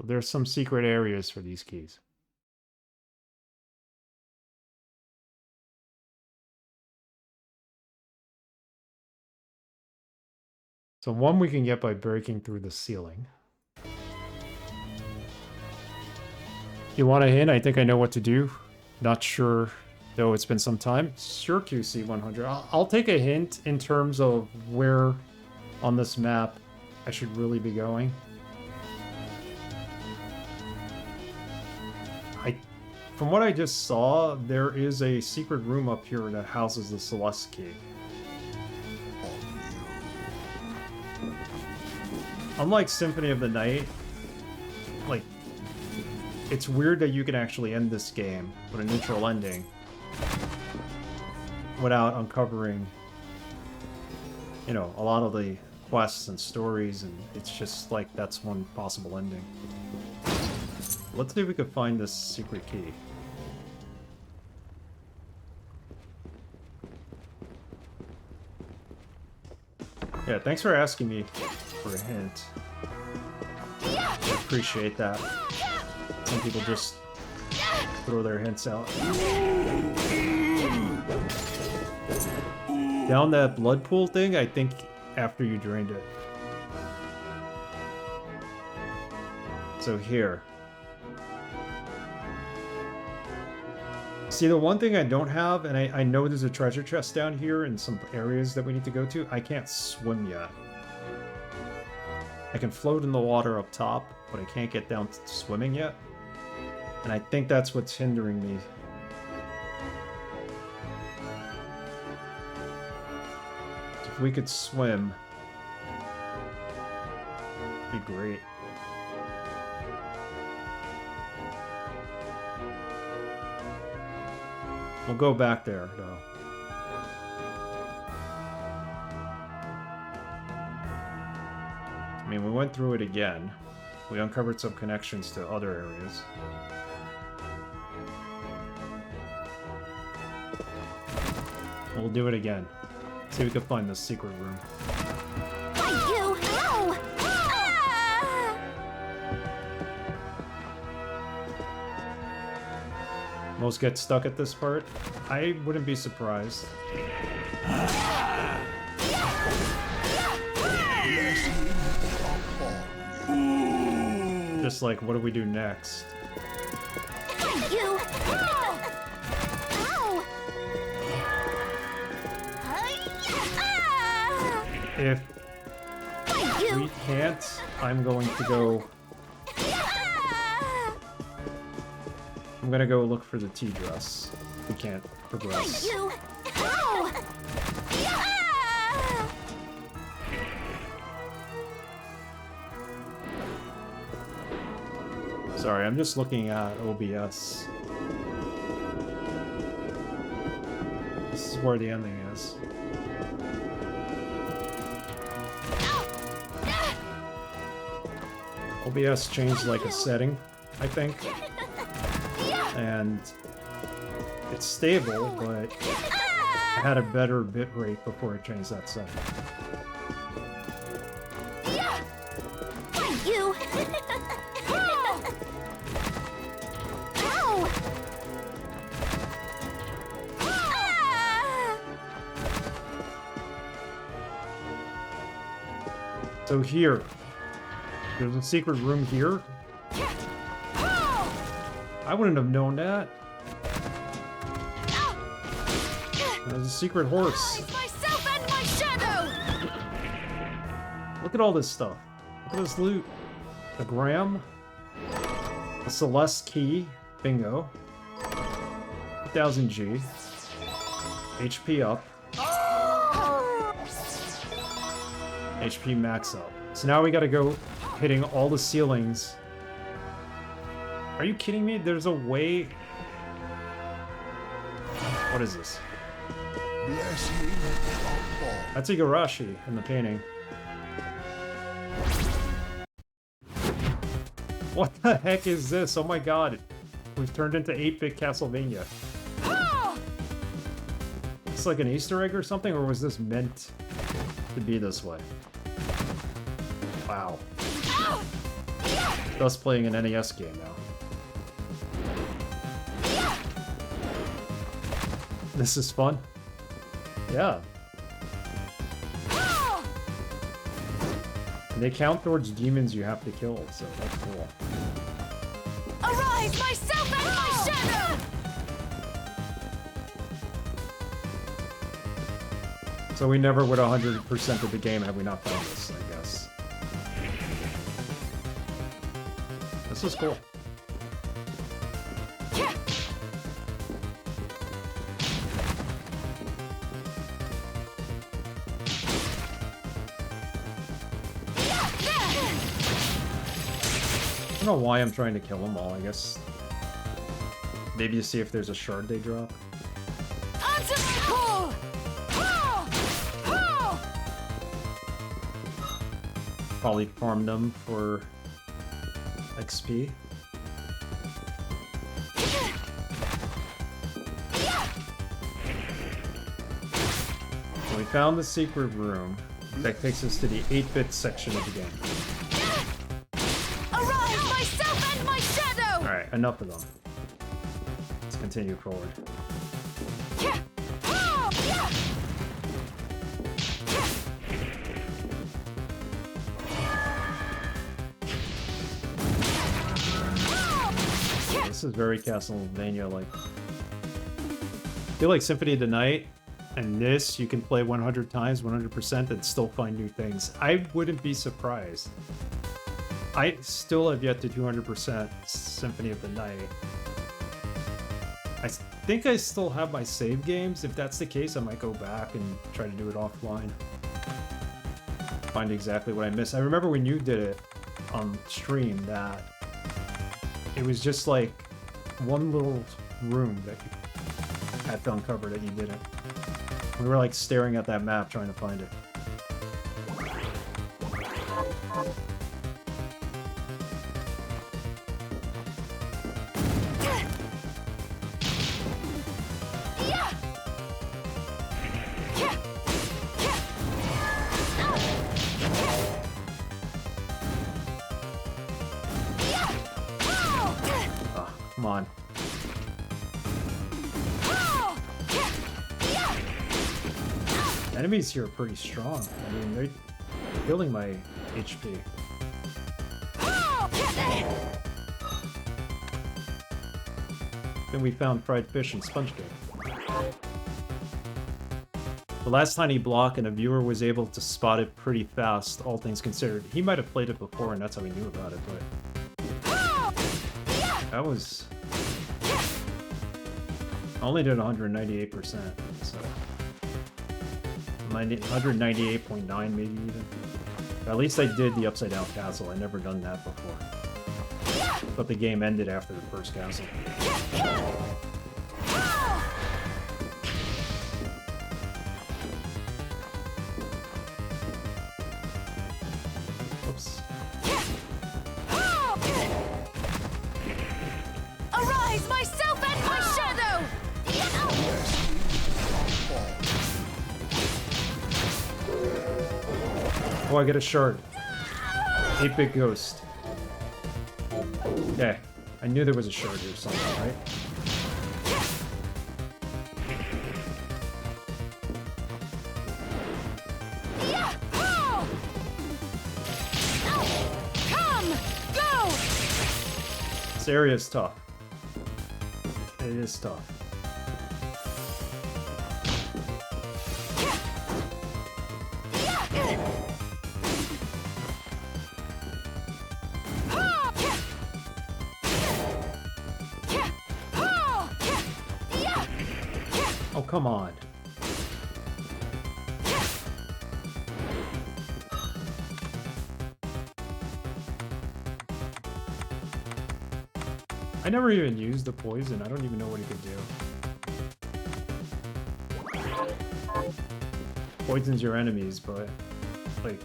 There's some secret areas for these keys. So one we can get by breaking through the ceiling. You want a hint? I think I know what to do. Not sure, though it's been some time. Sure, QC100. I'll take a hint in terms of where on this map I should really be going. From what I just saw, there is a secret room up here that houses the Celeste key. Unlike Symphony of the Night, like, it's weird that you can actually end this game with a neutral ending without uncovering, you know, a lot of the quests and stories, and it's just like that's one possible ending. Let's see if we can find this secret key. Yeah, thanks for asking me for a hint. I appreciate that. Some people just throw their hints out. Down that blood pool thing, I think after you drained it. So here. See, the one thing I don't have, and I know there's a treasure chest down here in some areas that we need to go to, I can't swim yet. I can float in the water up top, but I can't get down to swimming yet. And I think that's what's hindering me. So if we could swim, it'd be great. We'll go back there, though. I mean, we went through it again. We uncovered some connections to other areas. We'll do it again. See if we can find the secret room. You! Ow! Ah! Most get stuck at this part. I wouldn't be surprised. Just like, what do we do next? You! Ow! Ow! Ah! If we can't, I'm going to go... I'm gonna go look for the tea dress. We can't progress. You! Ow! Ah! Sorry, I'm just looking at OBS. This is where the ending is. OBS changed like a setting, I think. And it's stable, but I had a better bitrate before it changed that setting. Thank you. Ow! So here, there's a secret room here. I wouldn't have known that. There's a secret horse. Myself and my shadow! Look at all this stuff. Look at this loot. A gram. A Celeste key. Bingo. 1000 G. HP up. HP max up. So now we gotta go hitting all the ceilings. Are you kidding me? There's a way... What is this? Blessing of all. That's Igarashi in the painting. What the heck is this? Oh my god. We've turned into 8-bit Castlevania. It's like an Easter egg or something, or was this meant to be this way? Wow. Thus playing an NES game now. This is fun. Yeah. And they count towards demons you have to kill, so that's cool. Arise, myself and my shadow! So we never would 100% of the game had we not found this, I guess. This is cool. I don't know why I'm trying to kill them all, I guess. Maybe to see if there's a shard they drop. Answer my call! Probably farm them for XP. So we found the secret room. That takes us to the 8-bit section of the game. Arise, myself and my shadow! Alright, enough of them. Let's continue forward. This is very Castlevania-like. I feel like Symphony of the Night and this you can play 100 times, 100%, and still find new things. I wouldn't be surprised. I still have yet to 200% Symphony of the Night. I think I still have my save games. If that's the case, I might go back and try to do it offline. Find exactly what I missed. I remember when you did it on stream that it was just like one little room that you had to uncover that you didn't. We were like staring at that map trying to find it. Come on. Enemies here are pretty strong. I mean, they're killing my HP. Then we found fried fish and sponge cake. The last tiny block and a viewer was able to spot it pretty fast, all things considered. He might have played it before and that's how he knew about it, but... That was... I only did 198%, so... 198.9 maybe even. But at least I did the upside down castle. I've never done that before. But the game ended after the first castle. Oops. Arise, myself and my shadow! Oh, I get a shard. 8-bit ghost. Okay. I knew there was a shard here somewhere, right? Come! Go! This area is tough. It is tough. Oh, come on. I never even used the poison. I don't even know what he could do. Poisons your enemies, but like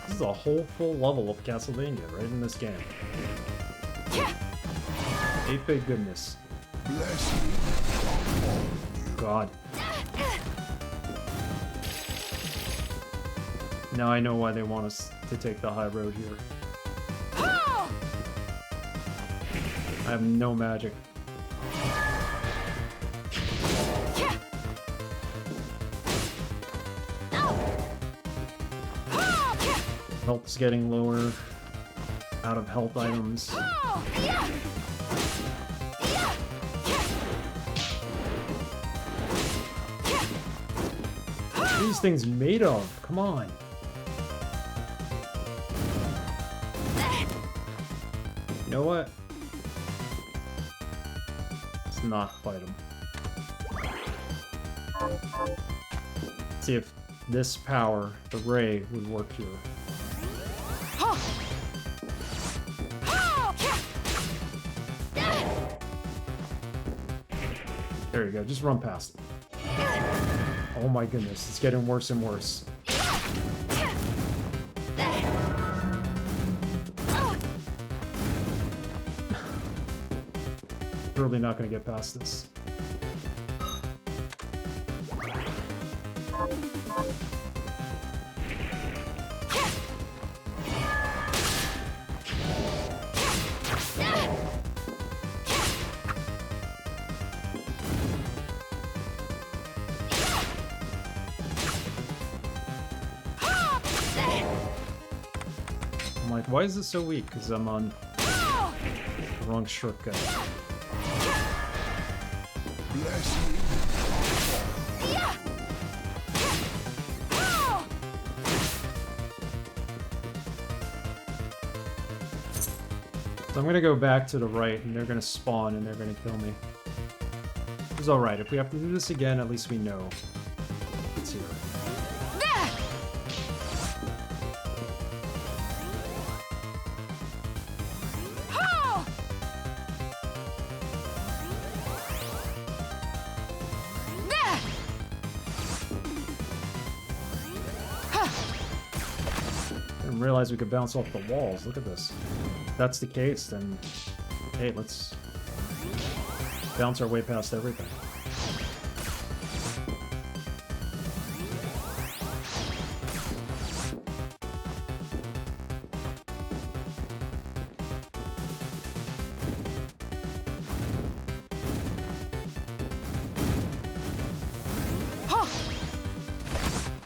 this is a whole full level of Castlevania right in this game. 8-bit goodness. God. Now I know why they want us to take the high road here. I have no magic. Health's getting lower. Out of health items. What are these things made of? Come on. You know what? Let's not fight them. See if this power, the ray, would work here. There you go, just run past it. Oh my goodness, it's getting worse and worse. Really not gonna get past this. I'm like, why is it so weak? Because I'm on the wrong shortcut. So I'm gonna go back to the right, and they're gonna spawn, and they're gonna kill me. It's alright, if we have to do this again, at least we know it's here. Didn't realize we could bounce off the walls. Look at this. If that's the case, then hey, let's bounce our way past everything.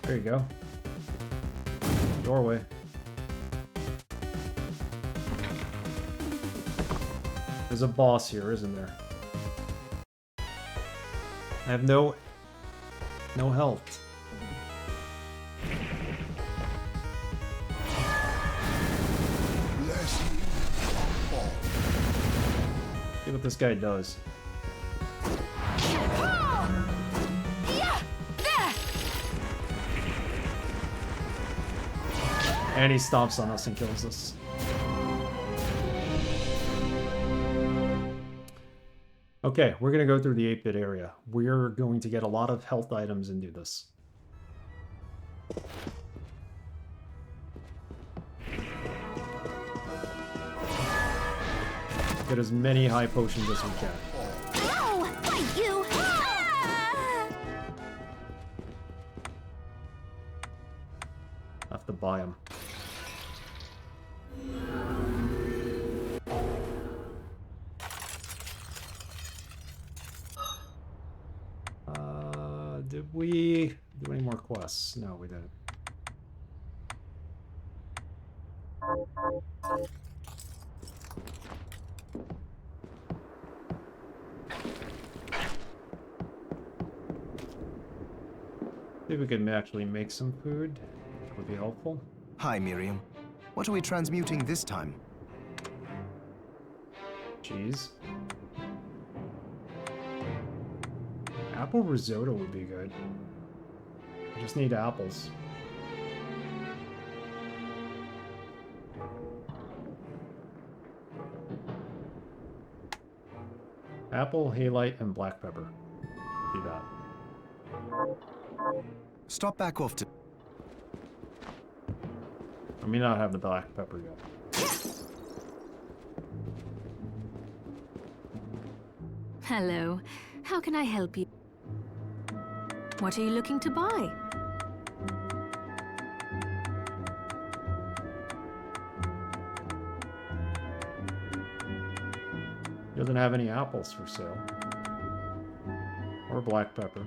There you go. Doorway. There's a boss here, isn't there? I have no health. what this guy does. And he stomps on us and kills us. Okay, we're going to go through the 8-bit area. We're going to get a lot of health items and do this. Get as many high potions as we can. Oh, thank you! Have to buy them. Did we do any more quests? No, we didn't. See if we can actually make some food. Would be helpful. Hi, Miriam. What are we transmuting this time? Cheese. Apple risotto would be good. I just need apples. Apple, halite, and black pepper. Do that. Stop back off to... I may not have the black pepper yet. Hello. How can I help you? What are you looking to buy? He doesn't have any apples for sale. Or black pepper.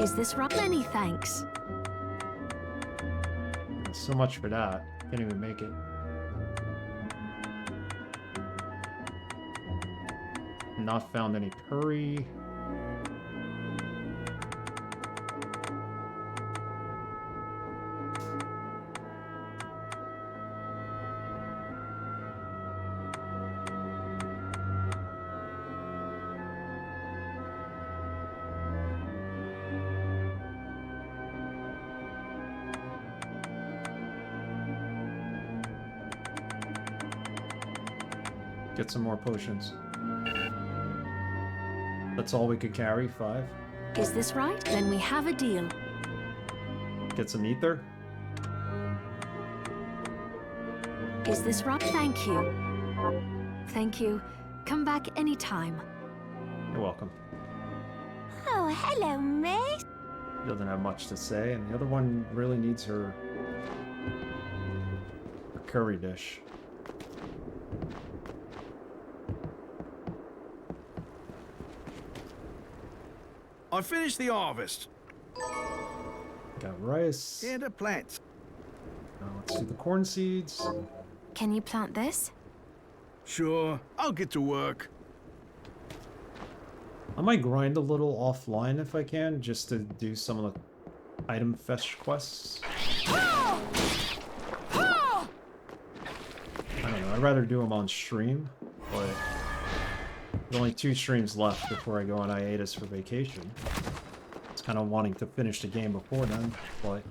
Is this right? Many thanks. So much for that. Can't even make it. Not found any curry. Get some more potions. That's all we could carry, 5. Is this right? Then we have a deal. Get some ether. Is this right? Thank you. Thank you. Come back anytime. You're welcome. Oh, hello, mate. Doesn't have much to say, and the other one really needs her curry dish. I finished the harvest. Got rice. And the plants. Now let's do the corn seeds. Can you plant this? Sure, I'll get to work. I might grind a little offline if I can, just to do some of the item fetch quests. I don't know, I'd rather do them on stream, but there's only 2 streams left before I go on hiatus for vacation. It's kind of wanting to finish the game before then, but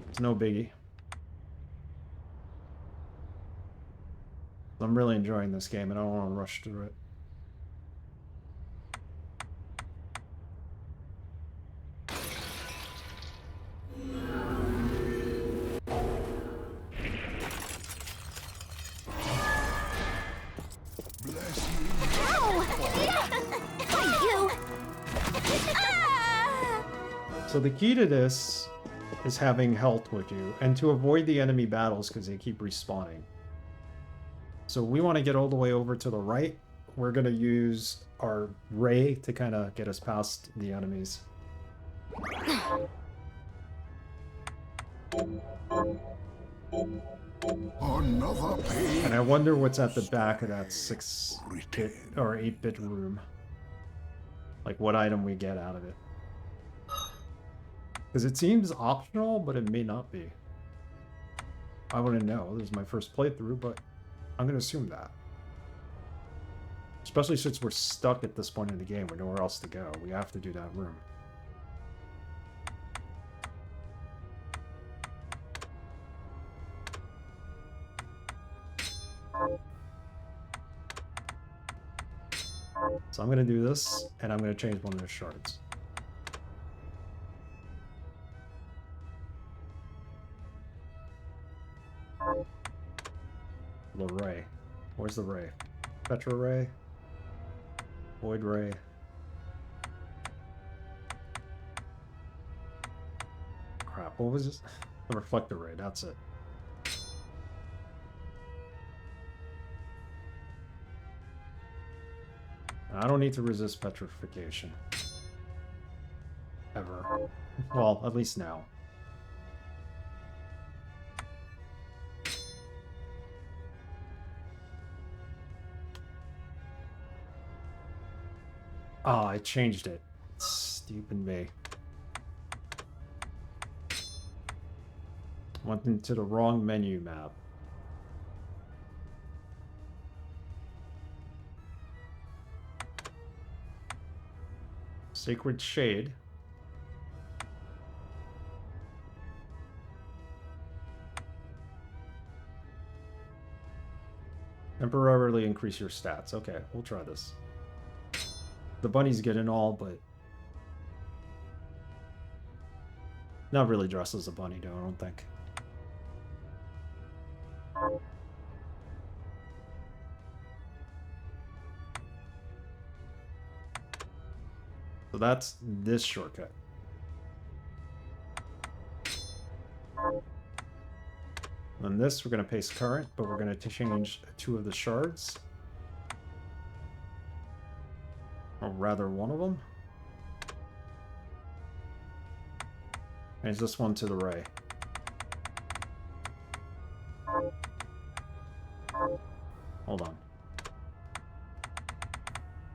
it's no biggie. I'm really enjoying this game and I don't want to rush through it. So the key to this is having health with you, and to avoid the enemy battles because they keep respawning. So we want to get all the way over to the right. We're going to use our ray to kind of get us past the enemies. Another page. And I wonder what's at the back of that 6-bit or 8-bit room. Like what item we get out of it. Because it seems optional, but it may not be. I wouldn't know. This is my first playthrough, but I'm going to assume that. Especially since we're stuck at this point in the game with nowhere else to go. We have to do that room. So I'm going to do this, and I'm going to change one of the shards. The ray. Where's the ray? Petra ray? Void ray? Crap, what was this? The reflector ray, that's it. I don't need to resist petrification. Ever. Well, at least now. Oh, I changed it. Stupid me. Went into the wrong menu map. Sacred Shade. Temporarily increase your stats. Okay, we'll try this. The bunny's good and all, but not really dressed as a bunny, though, I don't think. So that's this shortcut. On this, we're going to paste current, but we're going to change 2 of the shards. Or rather, one of them. Change this one to the ray. Hold on.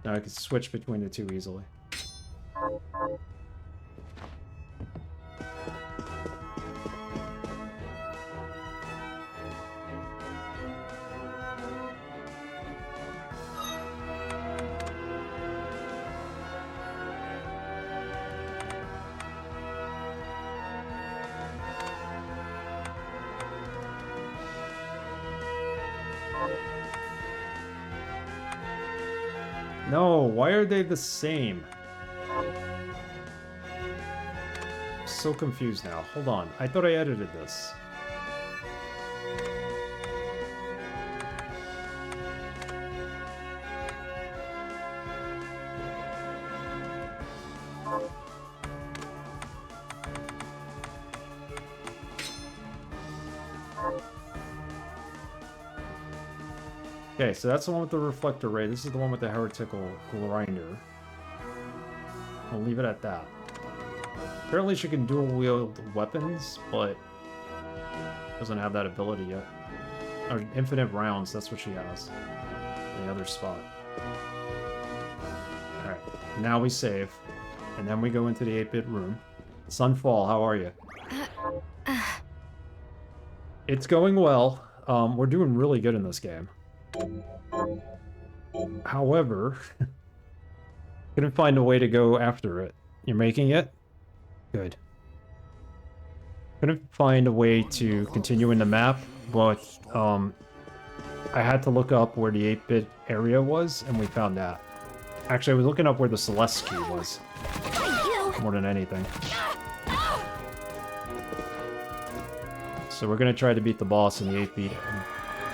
Now I can switch between the 2 easily. No, why are they the same? So confused now. Hold on. I thought I edited this. Okay, so that's the one with the reflector ray. This is the one with the heretical grinder. I'll leave it at that. Apparently she can dual wield weapons, but doesn't have that ability yet. Or infinite rounds, that's what she has. In the other spot. Alright, now we save. And then we go into the 8-bit room. Sunfall, how are you? It's going well. We're doing really good in this game. However, couldn't find a way to go after it. You're making it? Good. Couldn't find a way to continue in the map, but I had to look up where the 8-bit area was, and we found that. Actually, I was looking up where the Celeste key was. More than anything. So we're gonna try to beat the boss in the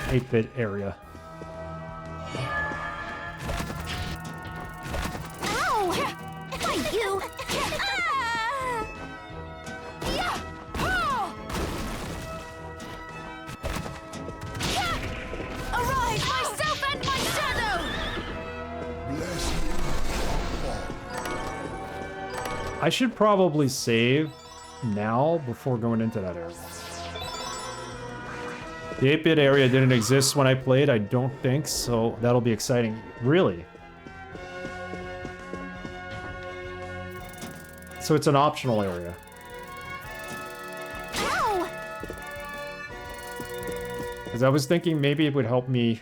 8-bit area. I should probably save now before going into that area. The 8-bit area didn't exist when I played, I don't think, so that'll be exciting. Really? So it's an optional area. Because I was thinking maybe it would help me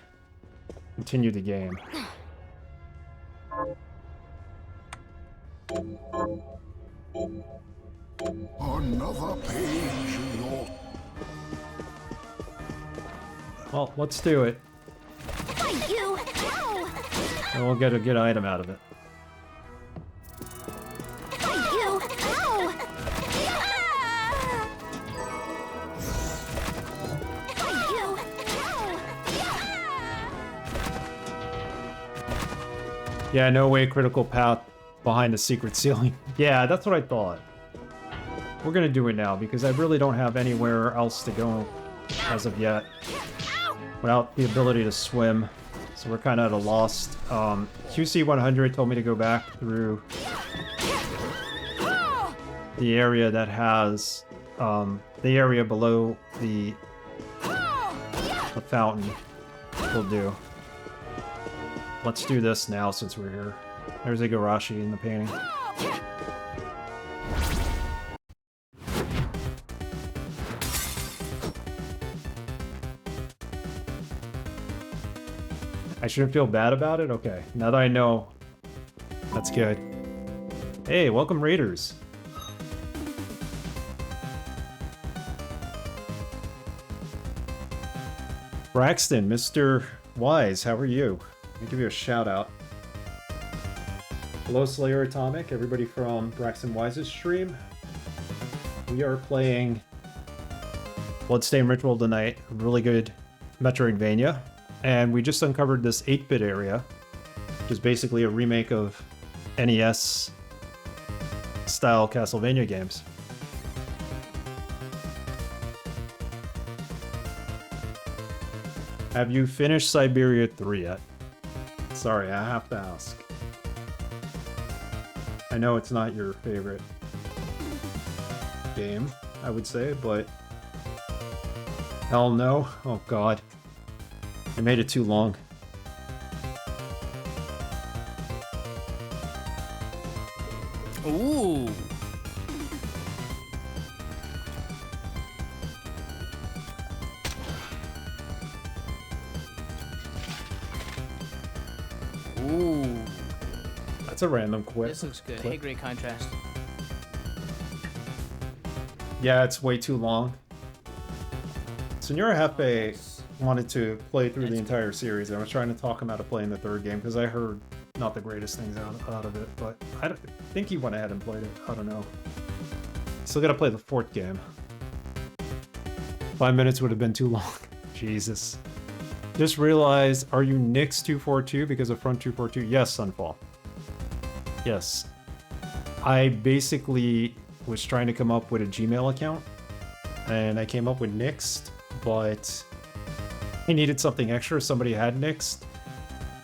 continue the game. Another page in your... Well, let's do it. Thank you. Ow. And we'll get a good item out of it. Thank you. Ow. Ah. Thank you. Ow. Yeah, no way critical path behind the secret ceiling. Yeah, that's what I thought. We're gonna do it now because I really don't have anywhere else to go as of yet without the ability to swim. So we're kind of at a loss. QC 100 told me to go back through the area that has the area below the fountain. Will do. Let's do this now since we're here. There's Igarashi in the painting. I shouldn't feel bad about it? Okay, now that I know, that's good. Hey, welcome Raiders. Braxton, Mr. Wise, how are you? Let me give you a shout out. Hello Slayer Atomic, everybody from Braxton Wise's stream. We are playing Bloodstained Ritual tonight, a really good metroidvania. And we just uncovered this 8-bit area, which is basically a remake of NES style Castlevania games. Have you finished Siberia 3 yet? Sorry, I have to ask. I know it's not your favorite game, I would say, but... Hell no? Oh god. I made it too long. Ooh. Ooh. That's a random quip. This looks good. Hey, great contrast. Yeah, it's way too long. Senora Hefe wanted to play through the entire series. I was trying to talk him out of playing the third game because I heard not the greatest things out of it, but I think he went ahead and played it. I don't know. Still gotta play the fourth game. 5 minutes would have been too long. Jesus. Just realized, are you Nix242 because of Front 242? Yes, Sunfall. Yes. I basically was trying to come up with a Gmail account, and I came up with Nixt, but I needed something extra. Somebody had Nixt.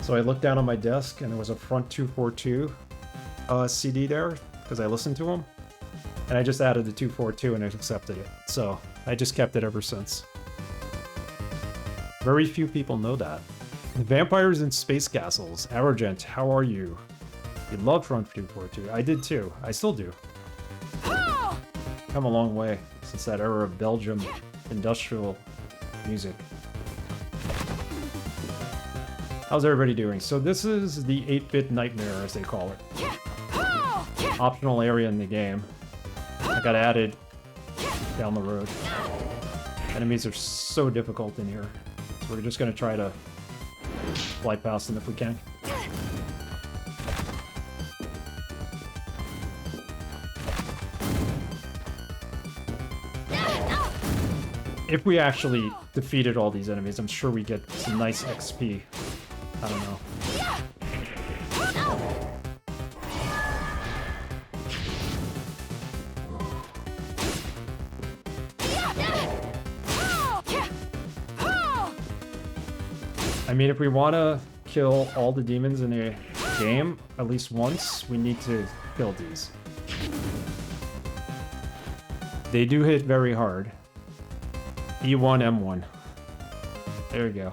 So I looked down on my desk and there was a Front 242 CD there because I listened to them. And I just added the 242 and I accepted it. So I just kept it ever since. Very few people know that. Vampires in Space Castles. Arrogant, how are you? You love Front 242. I did too. I still do. Come a long way since that era of Belgium industrial music. How's everybody doing? So this is the 8-bit nightmare, as they call it. Optional area in the game. I got added down the road. Enemies are so difficult in here. So we're just gonna try to fly past them if we can. If we actually defeated all these enemies, I'm sure we get some nice XP. I don't know. I mean, if we want to kill all the demons in a game, at least once, we need to kill these. They do hit very hard. E1, M1. There you go.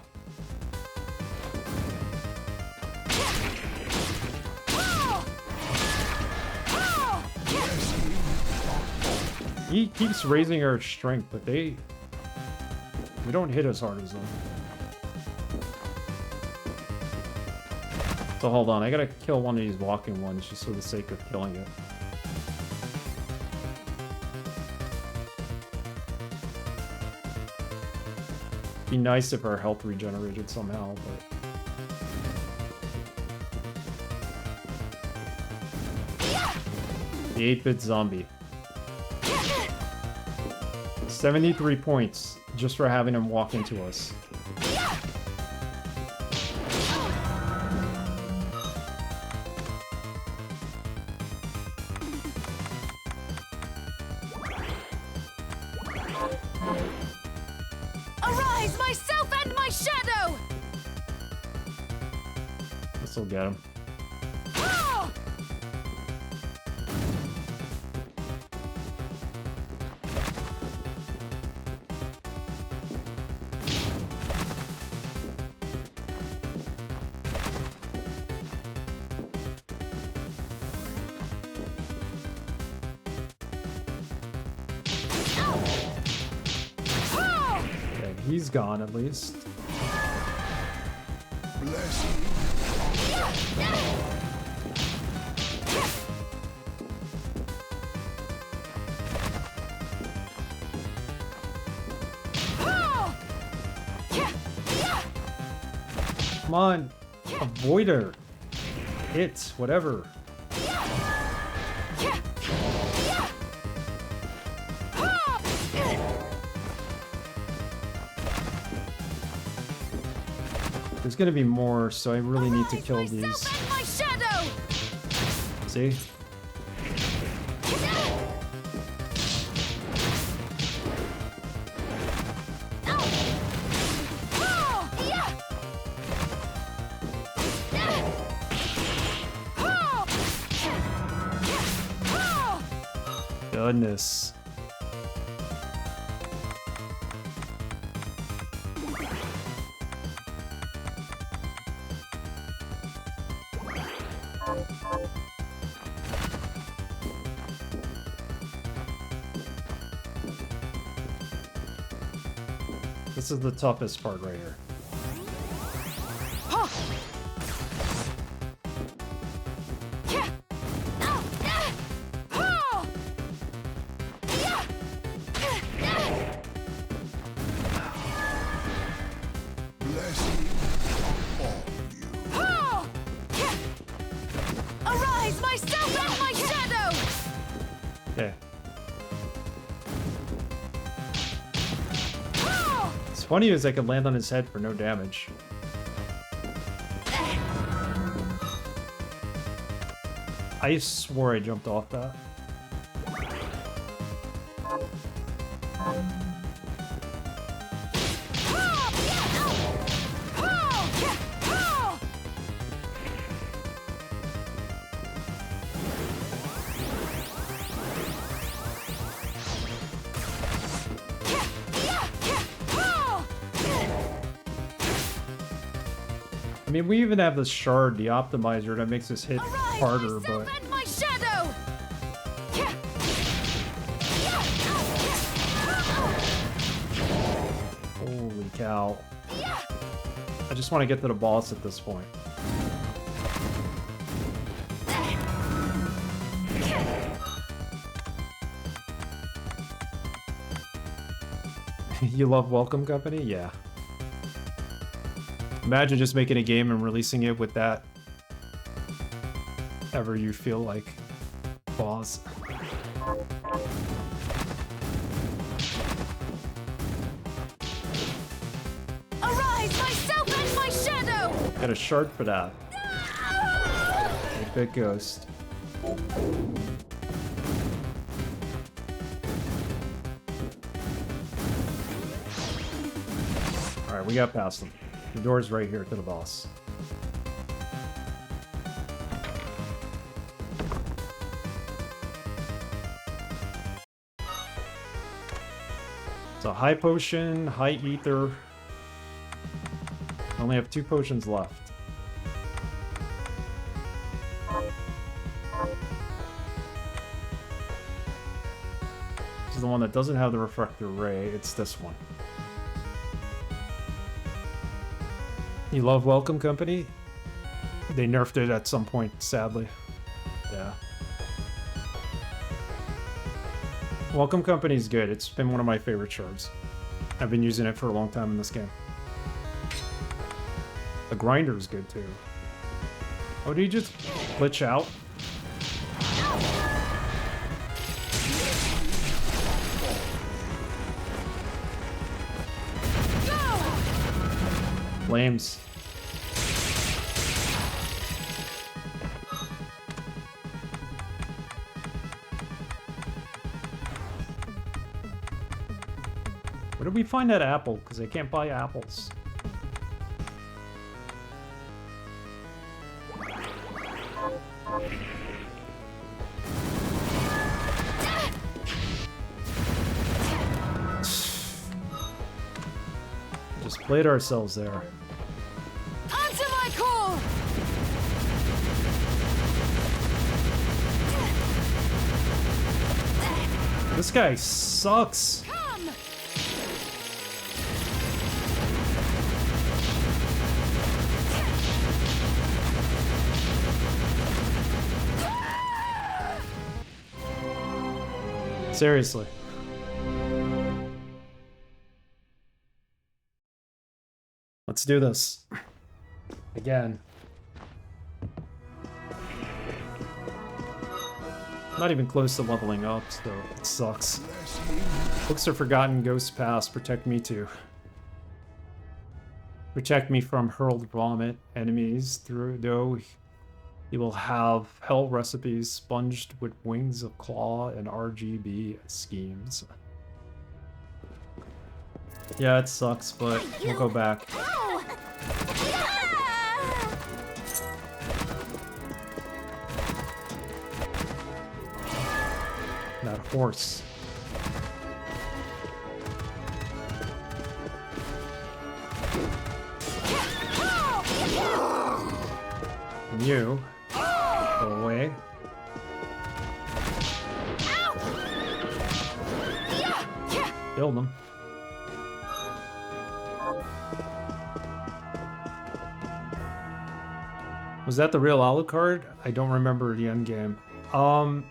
He keeps raising our strength, but we don't hit as hard as them. So hold on, I gotta kill one of these walking ones just for the sake of killing it. Be nice if our health regenerated somehow, but... The 8-bit zombie. 73 points just for having him walk into us. Arise, myself and my shadow! This'll get him. He's gone, at least. Come on! Avoid her! Hit! Whatever. There's gonna be more, so I really need to kill these. See? Goodness. This is the toughest part right here. Arise, myself and my shadow! Okay. What's funny is I could land on his head for no damage. I swore I jumped off that. I mean, we even have the shard, the optimizer, that makes us hit harder, but... My shadow! Holy cow. I just want to get to the boss at this point. You love Welcome Company? Yeah. Imagine just making a game and releasing it with that. Ever you feel like boss. Arise, myself and my shadow! Got a shard for that. Big ghost. Alright, we got past them. The door's right here to the boss. So high potion, high ether. only have 2 potions left. This is the one that doesn't have the refractor ray. It's this one. You love Welcome Company? They nerfed it at some point, sadly. Yeah. Welcome Company's good. It's been one of my favorite shards. I've been using it for a long time in this game. The grinder's good too. Oh, did he just glitch out? Flames. Where did we find that apple? Because I can't buy apples. Just played ourselves there. Answer my call! This guy sucks. Come! Seriously. Let's do this. Again. Not even close to leveling up, so it sucks. Books are forgotten, ghosts past, protect me too. Protect me from hurled vomit, enemies, though you will have hell recipes sponged with wings of claw and RGB schemes. Yeah, it sucks, but we'll go back. That horse. And you go away. Killed him. Was that the real Alucard? I don't remember the end game. Well,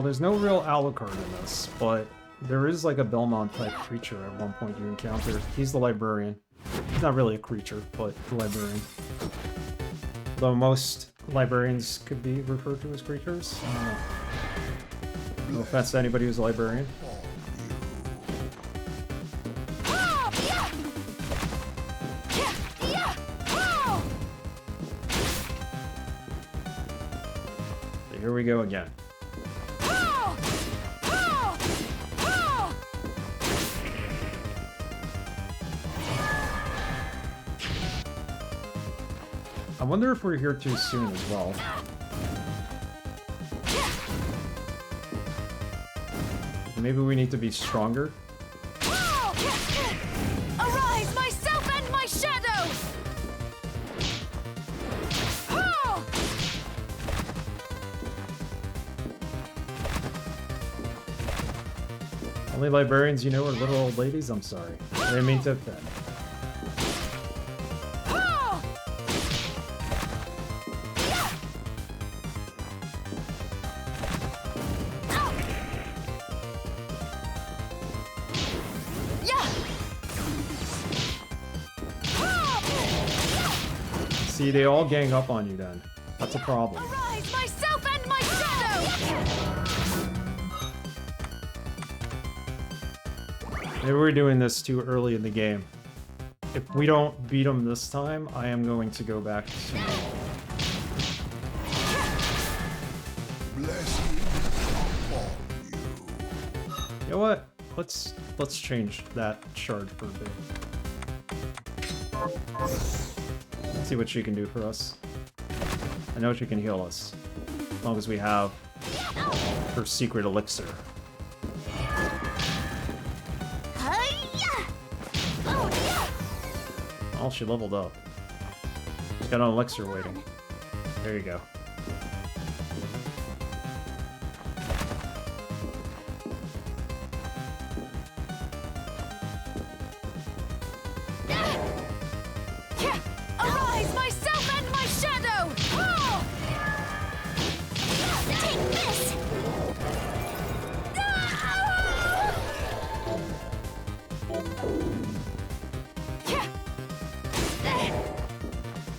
there's no real Alucard in this, but there is like a Belmont type creature at one point you encounter. He's the librarian. He's not really a creature, but the librarian. Though most librarians could be referred to as creatures. No offense to anybody who's a librarian. So here we go again. I wonder if we're here too soon as well. Maybe we need to be stronger. Arise, myself and my shadow! Only librarians you know are little old ladies? I'm sorry. I didn't mean to offend. See, they all gang up on you then. That's a problem. Arise, myself and my shadow! Maybe we're doing this too early in the game. If we don't beat them this time, I am going to go back to... You know what? Let's change that shard for a bit. Let's see what she can do for us. I know she can heal us. As long as we have her secret elixir. Oh, she leveled up. She's got an elixir waiting. There you go. Arise, myself and my shadow! Oh! Take this!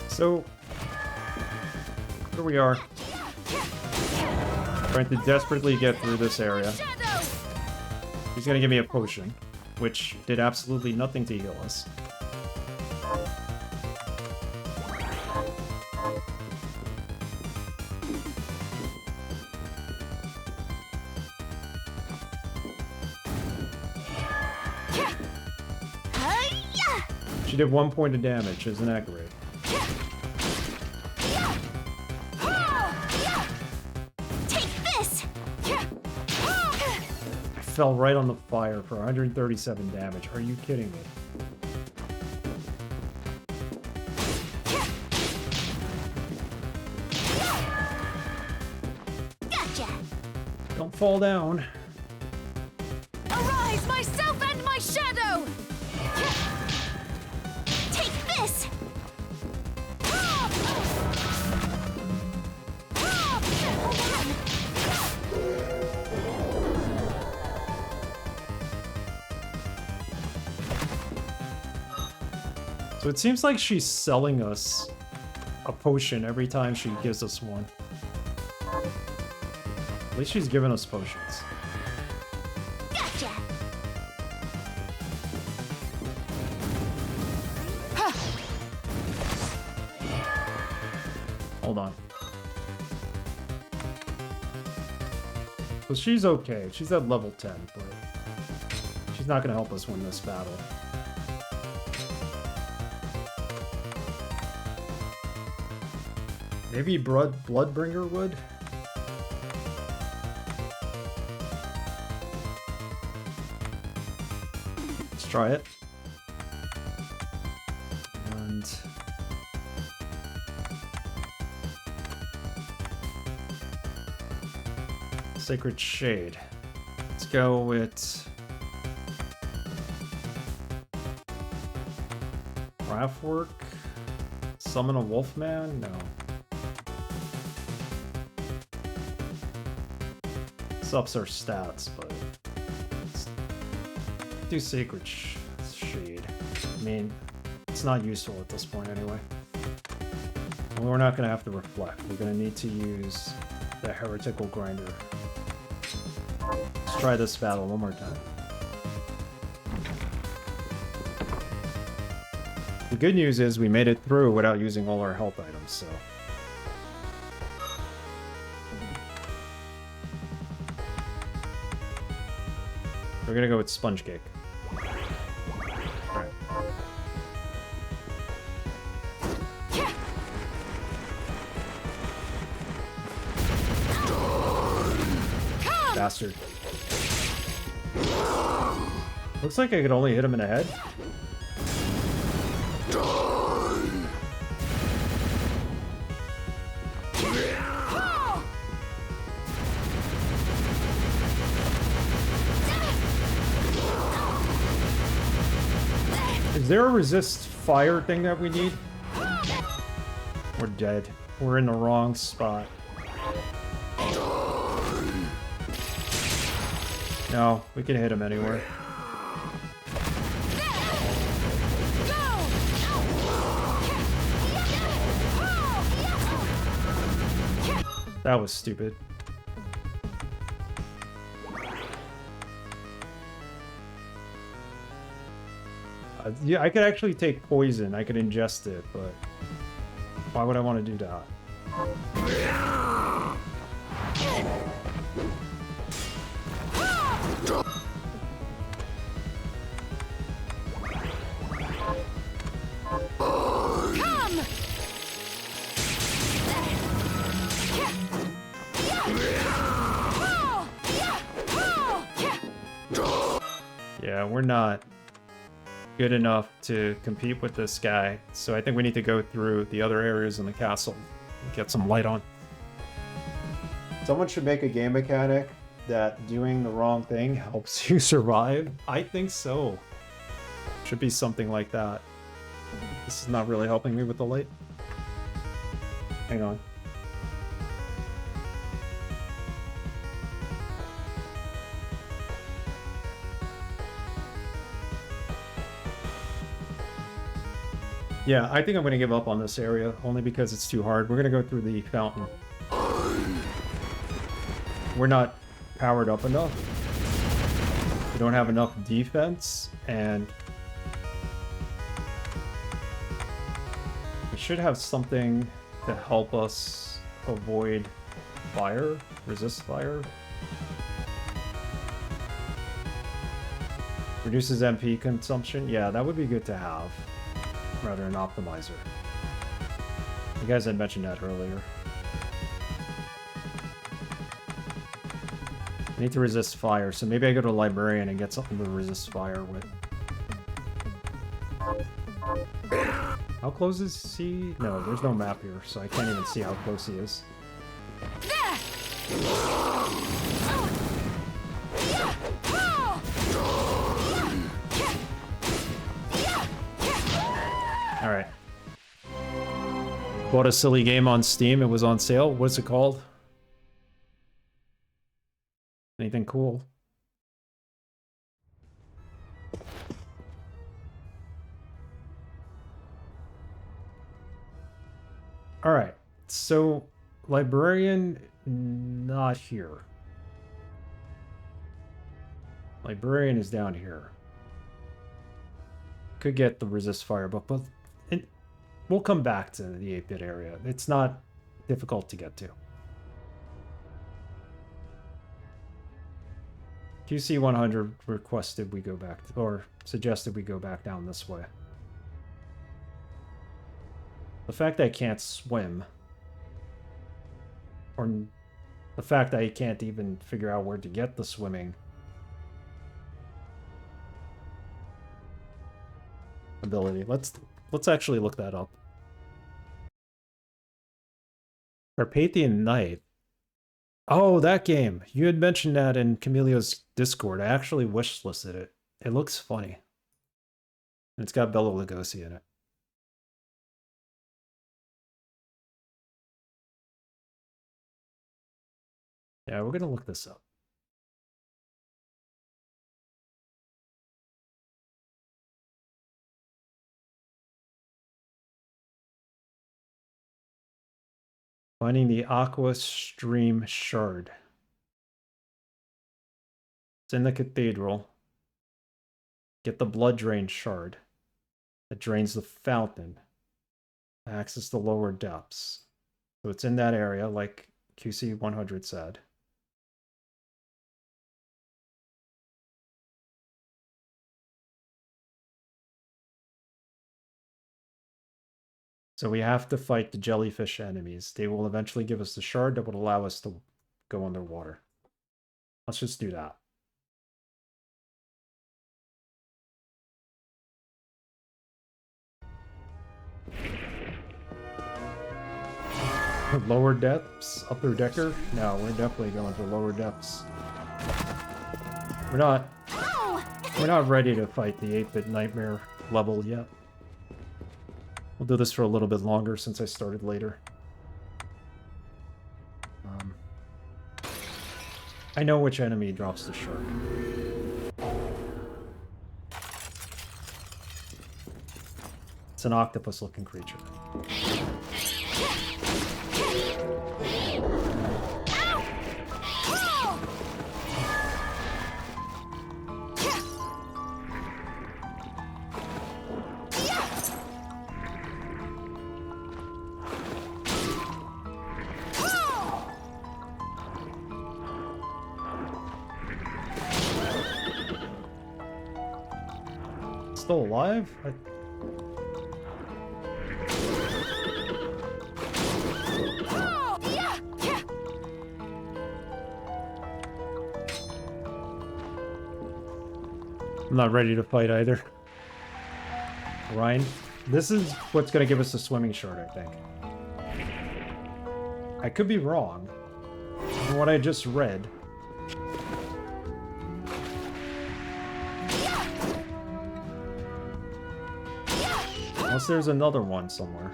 So, here we are. Trying to desperately get through this area. He's gonna give me a potion, which did absolutely nothing to heal us. She did 1 point of damage, isn't that great? Take this! I fell right on the fire for 137 damage. Are you kidding me? Gotcha! Don't fall down. Arise, myself and my shadow! Take this! So it seems like she's selling us a potion every time she gives us one. At least she's giving us potions. Gotcha! Hold on. So she's okay. She's at level 10, but she's not gonna help us win this battle. Maybe Bloodbringer would? Let's try it. And... Sacred Shade. Let's go with... Craftwork? Summon a Wolfman? No. This ups our stats, but... Let's do Sacred Shade. I mean, it's not useful at this point anyway. And we're not going to have to reflect. We're going to need to use the Heretical Grinder. Let's try this battle one more time. The good news is we made it through without using all our health items, so... We're gonna go with Sponge Cake. Alright. Bastard. Looks like I could only hit him in the head. Is there a resist fire thing that we need? We're dead. We're in the wrong spot. No, we can hit him anywhere. That was stupid. Yeah, I could actually take poison. I could ingest it, but why would I want to do that? Yeah, we're not good enough to compete with this guy. So I think we need to go through the other areas in the castle and get some light on. Someone should make a game mechanic that doing the wrong thing helps you survive. I think so. Should be something like that. This is not really helping me with the light. Hang on. Yeah, I think I'm going to give up on this area, only because it's too hard. We're going to go through the fountain. We're not powered up enough. We don't have enough defense, and we should have something to help us avoid fire, resist fire. Reduces MP consumption. Yeah, that would be good to have. Rather an optimizer. You guys had mentioned that earlier. I need to resist fire, so maybe I go to librarian and get something to resist fire with. How close is he? No, there's no map here, so I can't even see how close he is. Alright. Bought a silly game on Steam. It was on sale. What's it called? Anything cool? Alright. So, librarian, not here. Librarian is down here. Could get the resist fire, but we'll come back to the 8-bit area. It's not difficult to get to. QC 100 requested we go back, or suggested we go back down this way. The fact that I can't swim, or the fact that I can't even figure out where to get the swimming ability. Let's actually look that up. Carpathian Knight. Oh, that game. You had mentioned that in Camilleo's Discord. I actually wishlisted it. It looks funny. And it's got Bela Lugosi in it. Yeah, we're gonna look this up. Finding the Aqua Stream Shard. It's in the cathedral. Get the Blood Drain Shard. That drains the fountain. Access the lower depths. So it's in that area, like QC 100 said. So we have to fight the jellyfish enemies. They will eventually give us the shard that would allow us to go underwater. Let's just do that. Lower depths? Upper decker? No, we're definitely going for lower depths. We're not ready to fight the 8-bit nightmare level yet. We'll do this for a little bit longer since I started later. I know which enemy drops the shard. It's an octopus-looking creature. Still alive? I'm not ready to fight either. grind. This is what's gonna give us the swimming shard, I think. I could be wrong. From what I just read. Unless there's another one somewhere.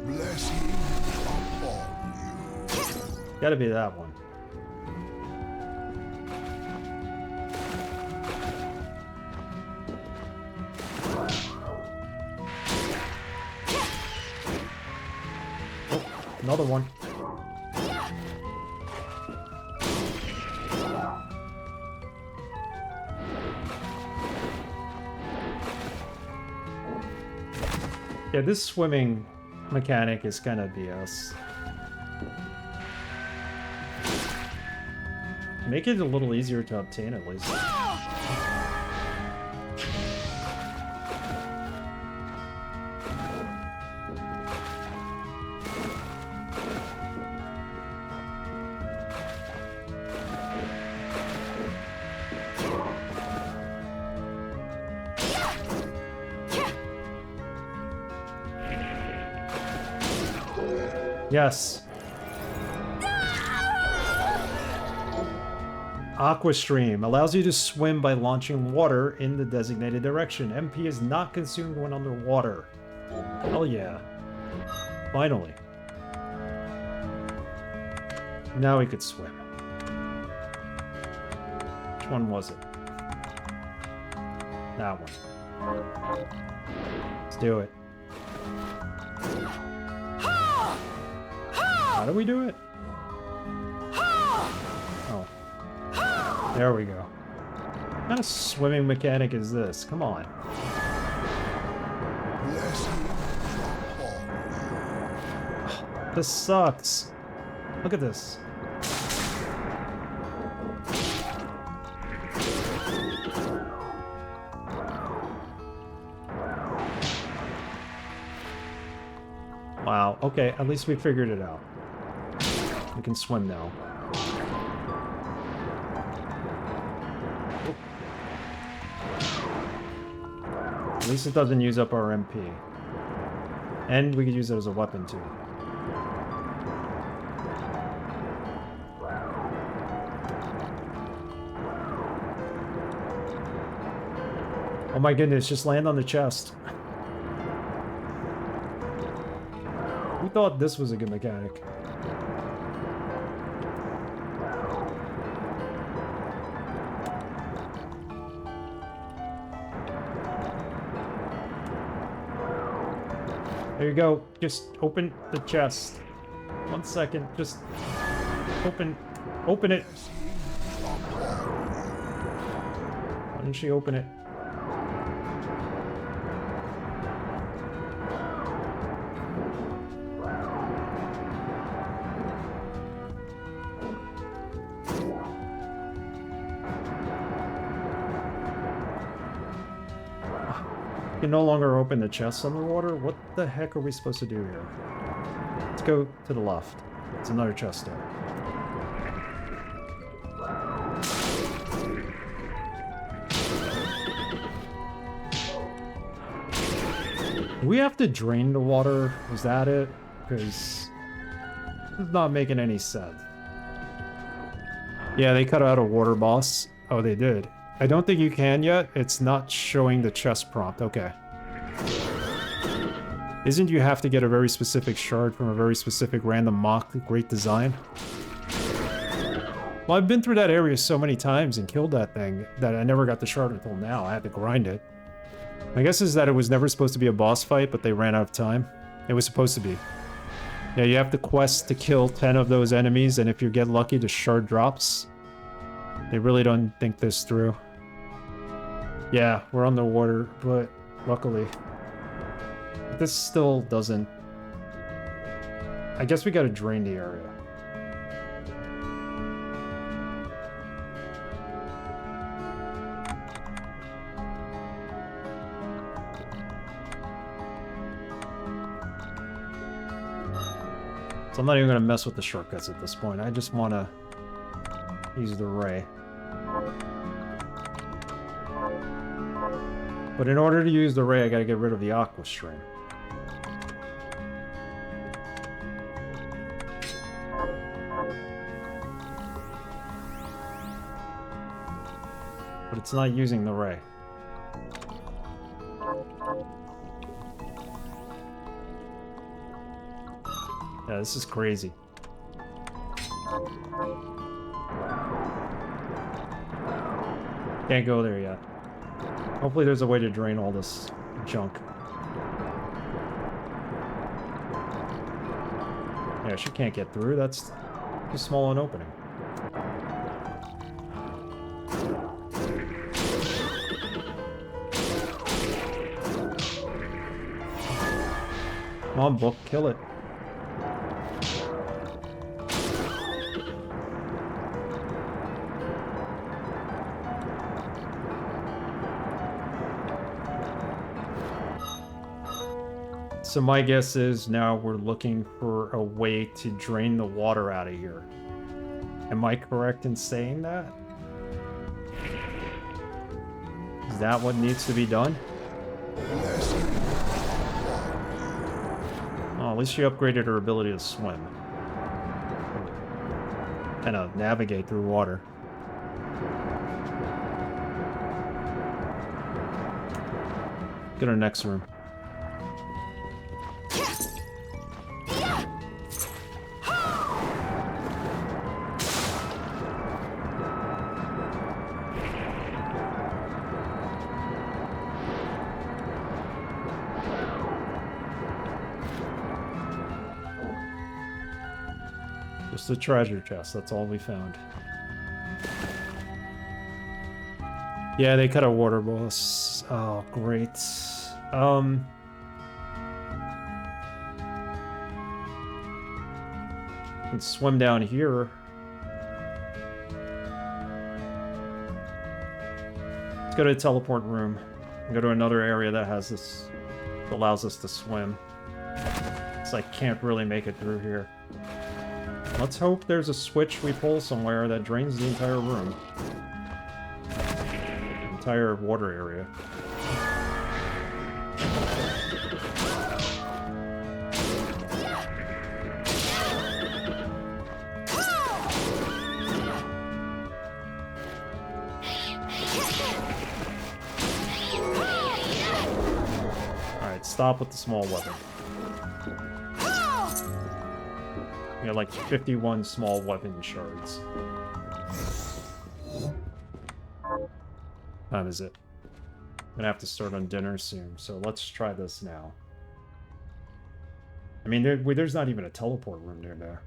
Blessings upon you. Gotta be that one. Oh, another one. Yeah, this swimming mechanic is kind of BS. Make it a little easier to obtain, at least. Yes. Aqua Stream allows you to swim by launching water in the designated direction. MP is not consumed when underwater. Hell yeah. Finally. Now we could swim. Which one was it? That one. Let's do it. How do we do it? Oh. There we go. What kind of swimming mechanic is this? Come on. This sucks. Look at this. Wow. Okay, at least we figured it out. We can swim now. At least it doesn't use up our MP. And we could use it as a weapon too. Oh my goodness, just land on the chest. Who thought this was a good mechanic? There you go. Just open the chest. 1 second. Just open it. Why didn't she open it? You can no longer open the chests underwater? What the heck are we supposed to do here? Let's go to the left. There's another chest there. Do we have to drain the water? Was that it? Because it's not making any sense. Yeah, they cut out a water boss. Oh, they did. I don't think you can yet. It's not showing the chest prompt. Okay. Isn't you have to get a very specific shard from a very specific random mock great design? Well, I've been through that area so many times and killed that thing that I never got the shard until now. I had to grind it. My guess is that it was never supposed to be a boss fight, but they ran out of time. It was supposed to be. Yeah, you have to quest to kill 10 of those enemies, and if you get lucky, the shard drops. They really don't think this through. Yeah, we're underwater, but luckily. This still doesn't... I guess we gotta drain the area. So I'm not even gonna mess with the shortcuts at this point. I just wanna use the ray. But in order to use the ray, I gotta get rid of the aqua stream. But it's not using the ray. Yeah, this is crazy. Can't go there yet. Hopefully there's a way to drain all this junk. Yeah, she can't get through. That's too small an opening. Come on, book, kill it. So my guess is now we're looking for a way to drain the water out of here. Am I correct in saying that? Is that what needs to be done? Oh, at least she upgraded her ability to swim. And navigate through water. Get our next room. Just a treasure chest, that's all we found. Yeah, they cut a water boss. Oh, great. Can swim down here. Let's go to the teleport room. And go to another area that has this, allows us to swim. So I can't really make it through here. Let's hope there's a switch we pull somewhere that drains the entire room. The entire water area. Alright, stop with the small weapon. We got like 51 small weapon shards. Time is it? I'm gonna have to start on dinner soon, so let's try this now. I mean, there's not even a teleport room near there.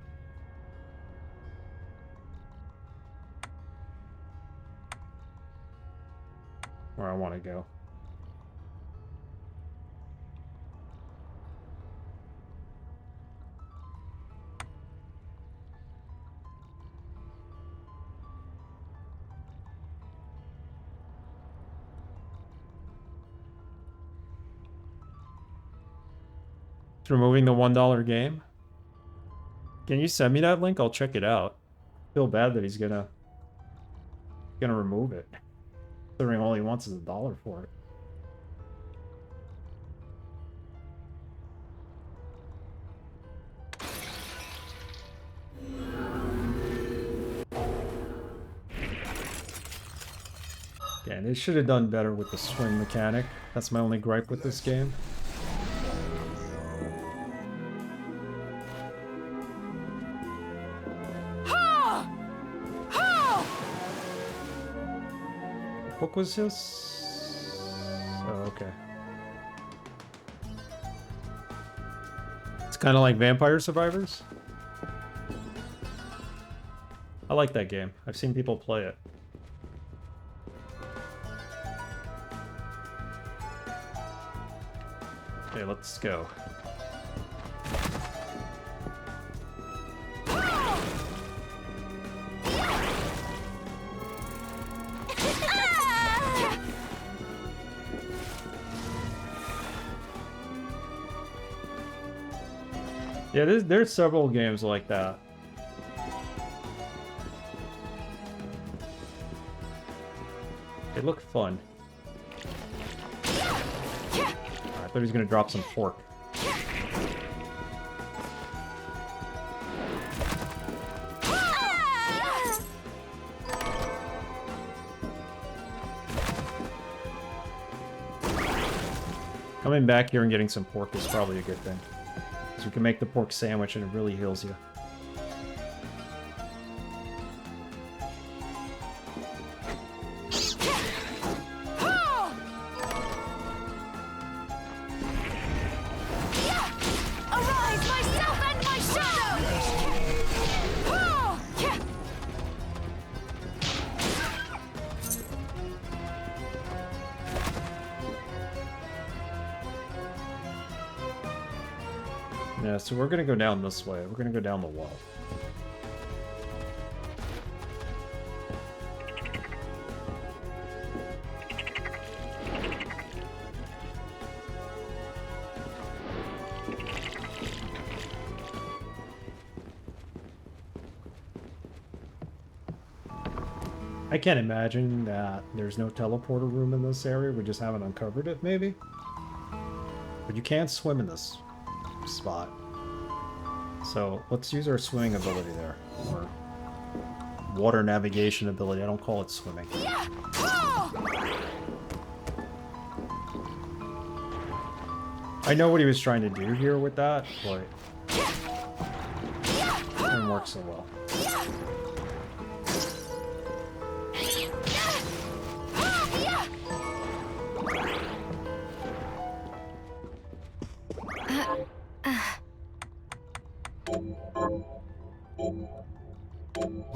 Where I want to go. Removing the $1 game. Can you send me that link? I'll check it out. I feel bad that he's gonna remove it. Considering all he wants is $1 for it. Yeah, they should have done better with the swing mechanic. That's my only gripe with this game. What was this? Oh, okay. It's kind of like Vampire Survivors. I like that game. I've seen people play it. Okay, let's go. Yeah, there's several games like that. They look fun. Thought he was gonna drop some pork. Coming back here and getting some pork is probably a good thing. Because you can make the pork sandwich and it really heals you. Yeah, so we're gonna go down this way. We're gonna go down the wall. I can't imagine that there's no teleporter room in this area. We just haven't uncovered it, maybe? But you can't swim in this spot. So let's use our swimming ability there. Or water navigation ability. I don't call it swimming. I know what he was trying to do here with that, but it didn't work so well.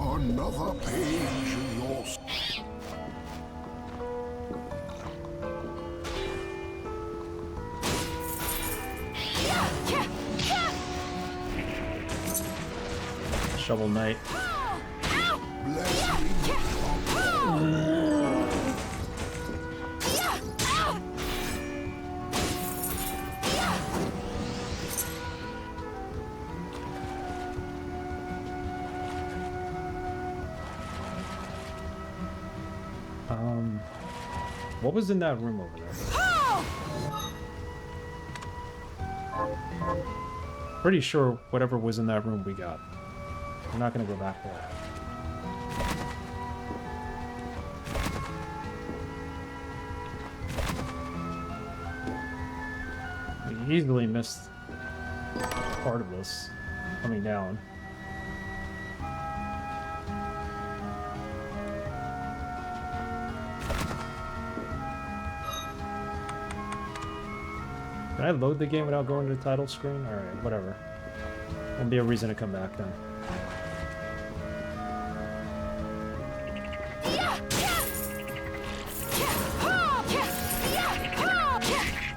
Another page in your... Shovel Knight. What was in that room over there? Pretty sure whatever was in that room we got. I'm not gonna go back there. We easily missed part of this coming down. Can I load the game without going to the title screen? Alright, whatever. Won't be a reason to come back then.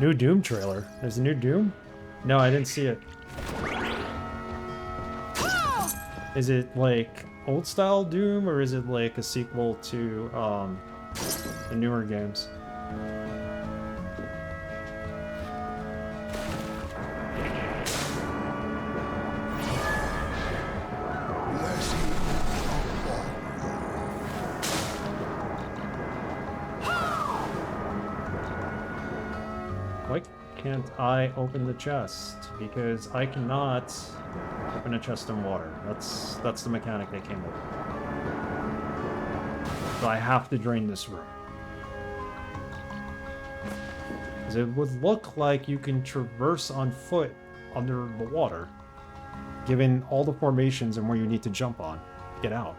New Doom trailer. There's a new Doom? No, I didn't see it. Is it like old style Doom or is it like a sequel to the newer games? Why can't I open the chest? Because I cannot open a chest in water. That's the mechanic they came up with. So I have to drain this room. Because it would look like you can traverse on foot under the water, given all the formations and where you need to jump on. Get out.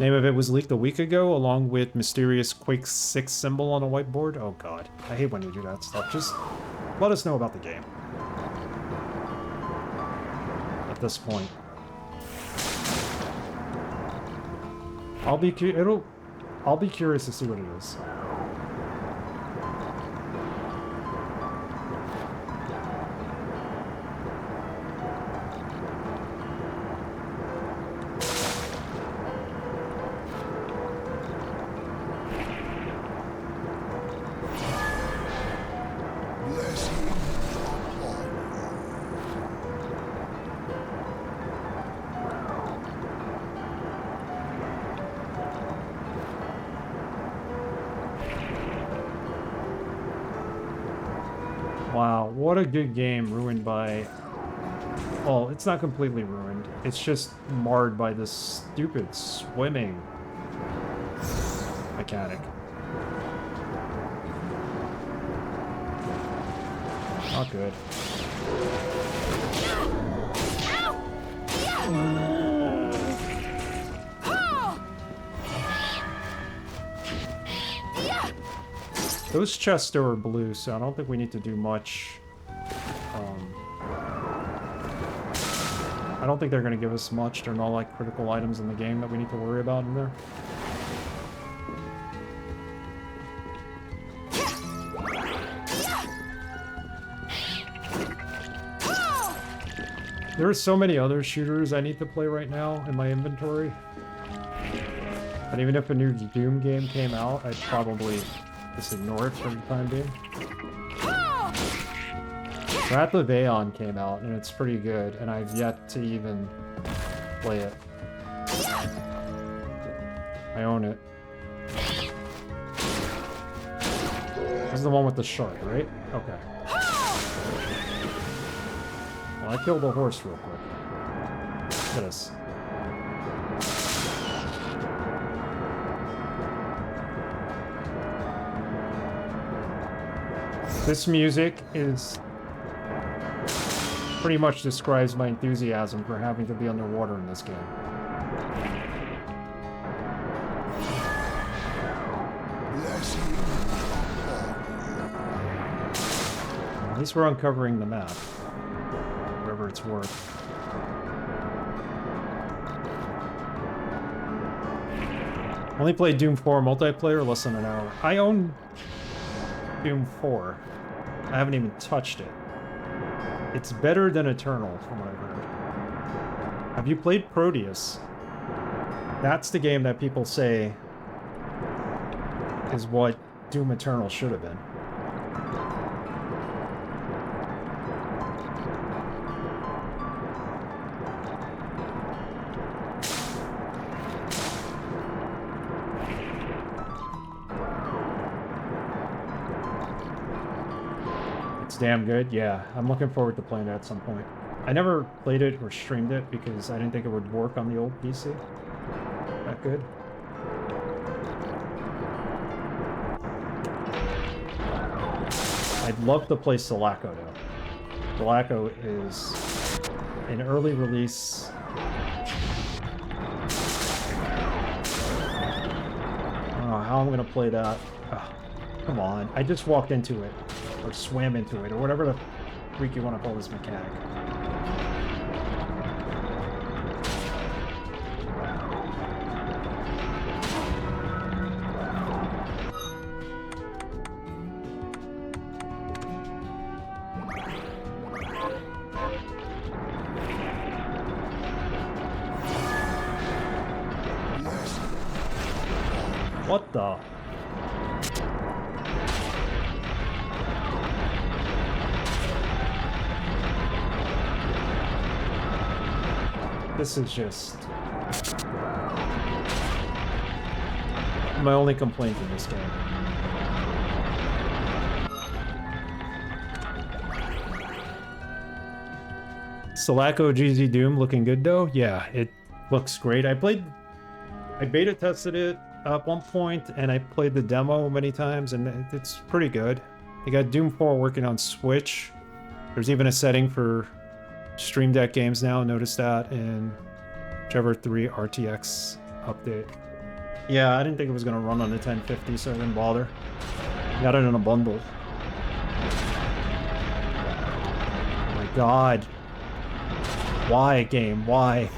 Name of it was leaked a week ago, along with mysterious Quake 6 symbol on a whiteboard. Oh god, I hate when you do that stuff. Just let us know about the game. At this point, I'll be curious to see what it is. Wow, what a good game ruined by... Well, it's not completely ruined. It's just marred by this stupid swimming mechanic. Not good. Those chests are blue, so I don't think we need to do much. I don't think they're going to give us much. They're not like critical items in the game that we need to worry about in there. There are so many other shooters I need to play right now in my inventory. And even if a new Doom game came out, I'd probably just ignore it for the time being. Wrath of Aeon came out, and it's pretty good, and I've yet to even play it. I own it. This is the one with the shark, right? Okay. Well, I killed a horse real quick. Look at this. This music is... pretty much describes my enthusiasm for having to be underwater in this game. At least we're uncovering the map. Whatever it's worth. Only played Doom 4 multiplayer less than an hour. I own Doom 4. I haven't even touched it. It's better than Eternal, from what I've heard. Have you played Proteus? That's the game that people say is what Doom Eternal should have been. Damn good. Yeah, I'm looking forward to playing it at some point. I never played it or streamed it because I didn't think it would work on the old PC. That good. I'd love to play Sulaco though. Sulaco is an early release. I don't know how I'm gonna play that. Oh, come on, I just walked into it. Or swam into it, or whatever the freak you want to call this mechanic. What the? This is just my only complaint in this game. Sulaco GZ Doom looking good though? Yeah, it looks great. I beta tested it at one point and I played the demo many times and it's pretty good. They got Doom 4 working on Switch. There's even a setting for Stream Deck games now, notice that in whichever 3 RTX update. Yeah, I didn't think it was gonna run on the 1050, so I didn't bother. Got it in a bundle. Oh my god. Why, game? Why?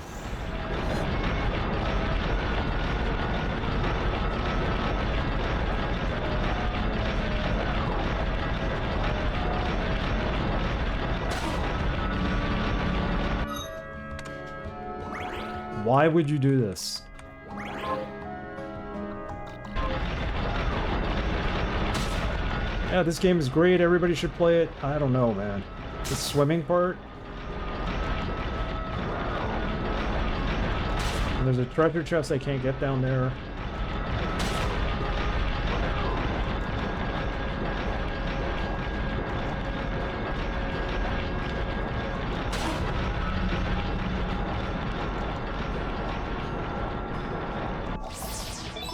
Why would you do this? Yeah, this game is great. Everybody should play it. I don't know, man. The swimming part. And there's a treasure chest I can't get down there.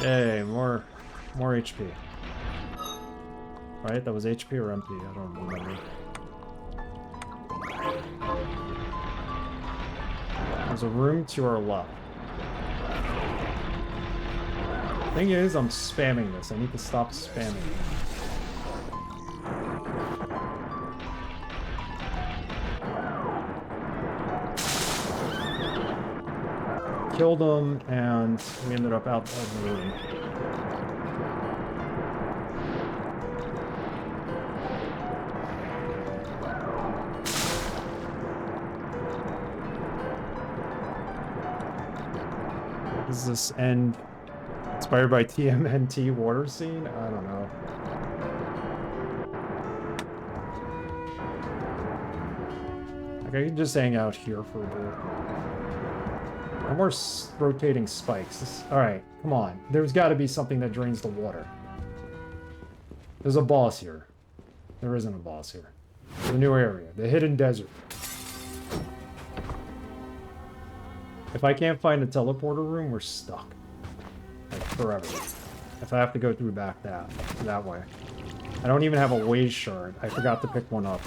Hey, more HP. Right? That was HP or MP? I don't remember. There's a room to our left. Thing is, I'm spamming this. I need to stop spamming it. Killed him, and we ended up out of the room. Does this end inspired by TMNT water scene? I don't know. Like, I can just hang out here for a bit. No more rotating spikes. Alright, come on. There's got to be something that drains the water. There's a boss here. There isn't a boss here. There's a new area. The hidden desert. If I can't find the teleporter room, we're stuck. Like, forever. If I have to go through back that way. I don't even have a ways shard. I forgot to pick one up.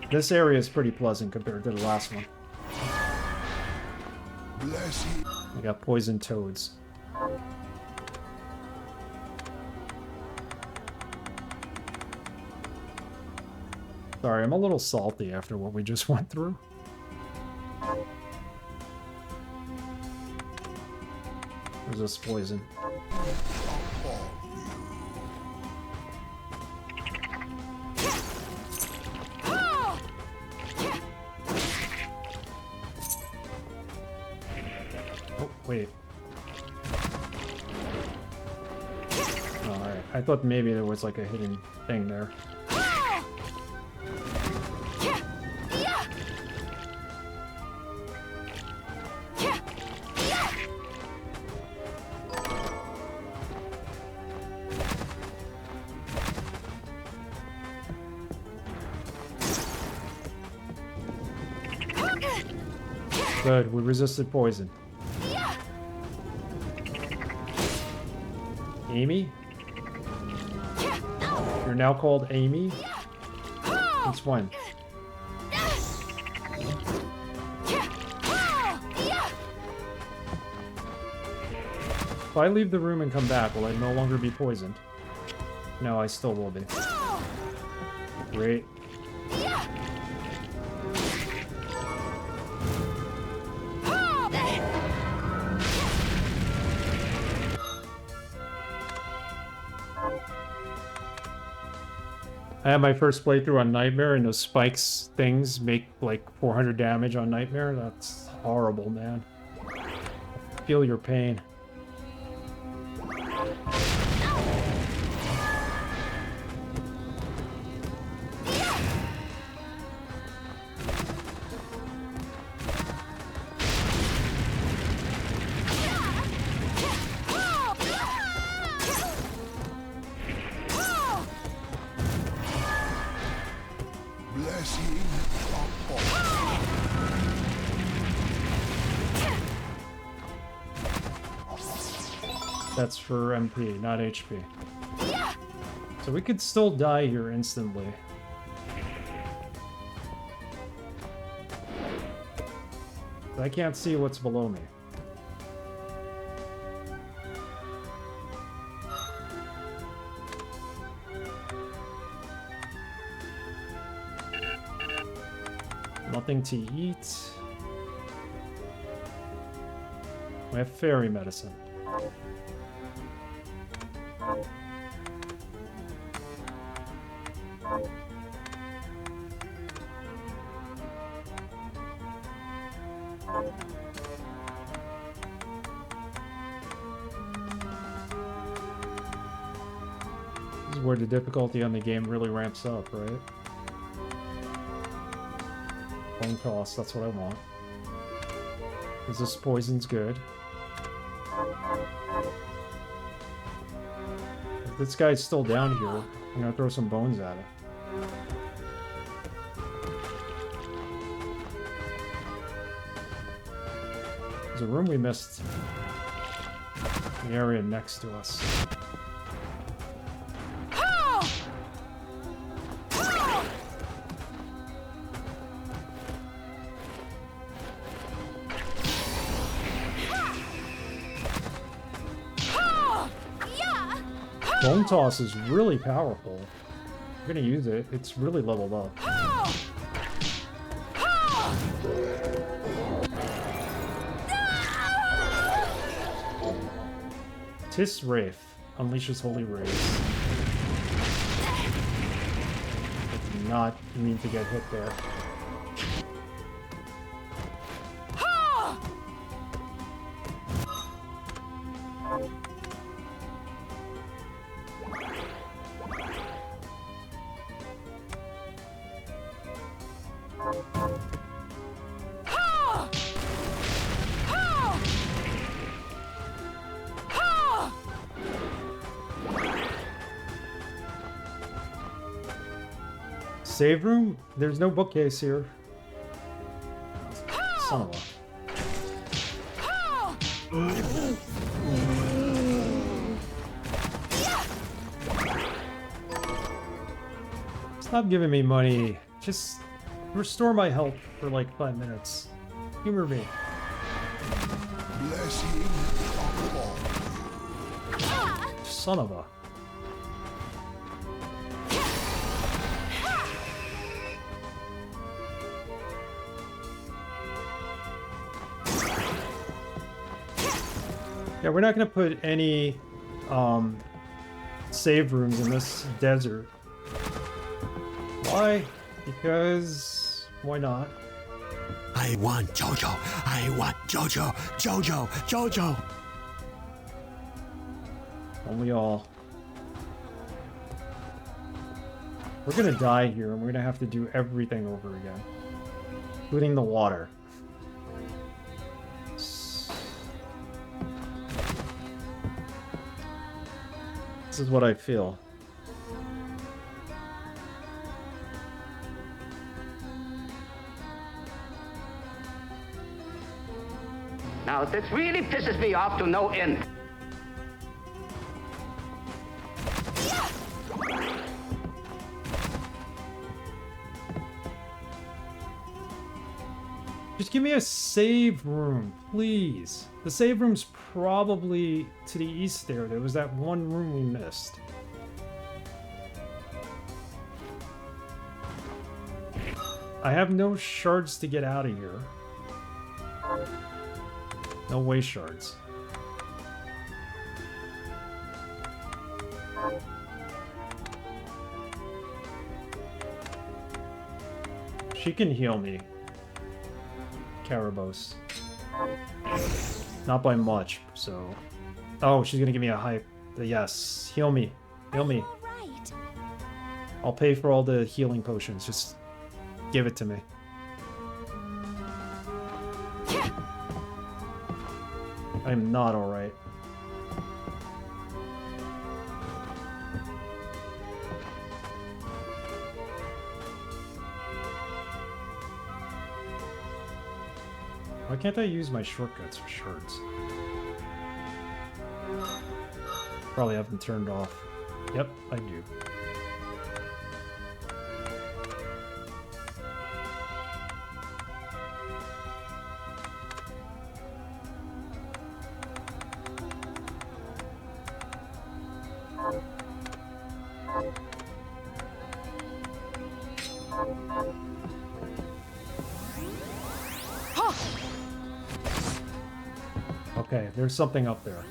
This area is pretty pleasant compared to the last one. Bless you. I got poison toads. Sorry, I'm a little salty after what we just went through. There's this poison. Oh, wait. Oh, alright. I thought maybe there was like a hidden thing there. Good, we resisted poison. Amy? You're now called Amy? Since when? If I leave the room and come back, will I no longer be poisoned? No, I still will be. Great. I had my first playthrough on Nightmare, and those spikes things make like 400 damage on Nightmare. That's horrible, man. I feel your pain. That's for MP, not HP. So we could still die here instantly. But I can't see what's below me. Nothing to eat. We have fairy medicine. This is where the difficulty on the game really ramps up, right? One cost, that's what I want. Because this poison's good. If this guy's still down here, I'm gonna throw some bones at it. There's a room we missed the area next to us. Bone Toss is really powerful. I'm gonna use it. It's really leveled up. Tis Wraith unleashes Holy Rays. I did not mean to get hit there. Save room? There's no bookcase here. Son of a... Stop giving me money. Just restore my health for like 5 minutes. Humor me. Blessing upon you. Son of a... Yeah, we're not gonna put any save rooms in this desert. Why? Because why not? I want Jojo. I want Jojo. Jojo. Jojo. Don't we all? We're gonna die here, and we're gonna have to do everything over again, including the water. This is what I feel. Now, this really pisses me off to no end. Just give me a save room, please. The save room's probably to the east there. There was that one room we missed. I have no shards to get out of here. No way shards. She can heal me. Karabos. Not by much, so... Oh, she's gonna give me a hype. Yes, heal me. Heal me. I'll pay for all the healing potions. Just give it to me. I'm not alright. Why can't I use my shortcuts for shards? Probably have them turned off. Yep, I do. Okay, there's something up there.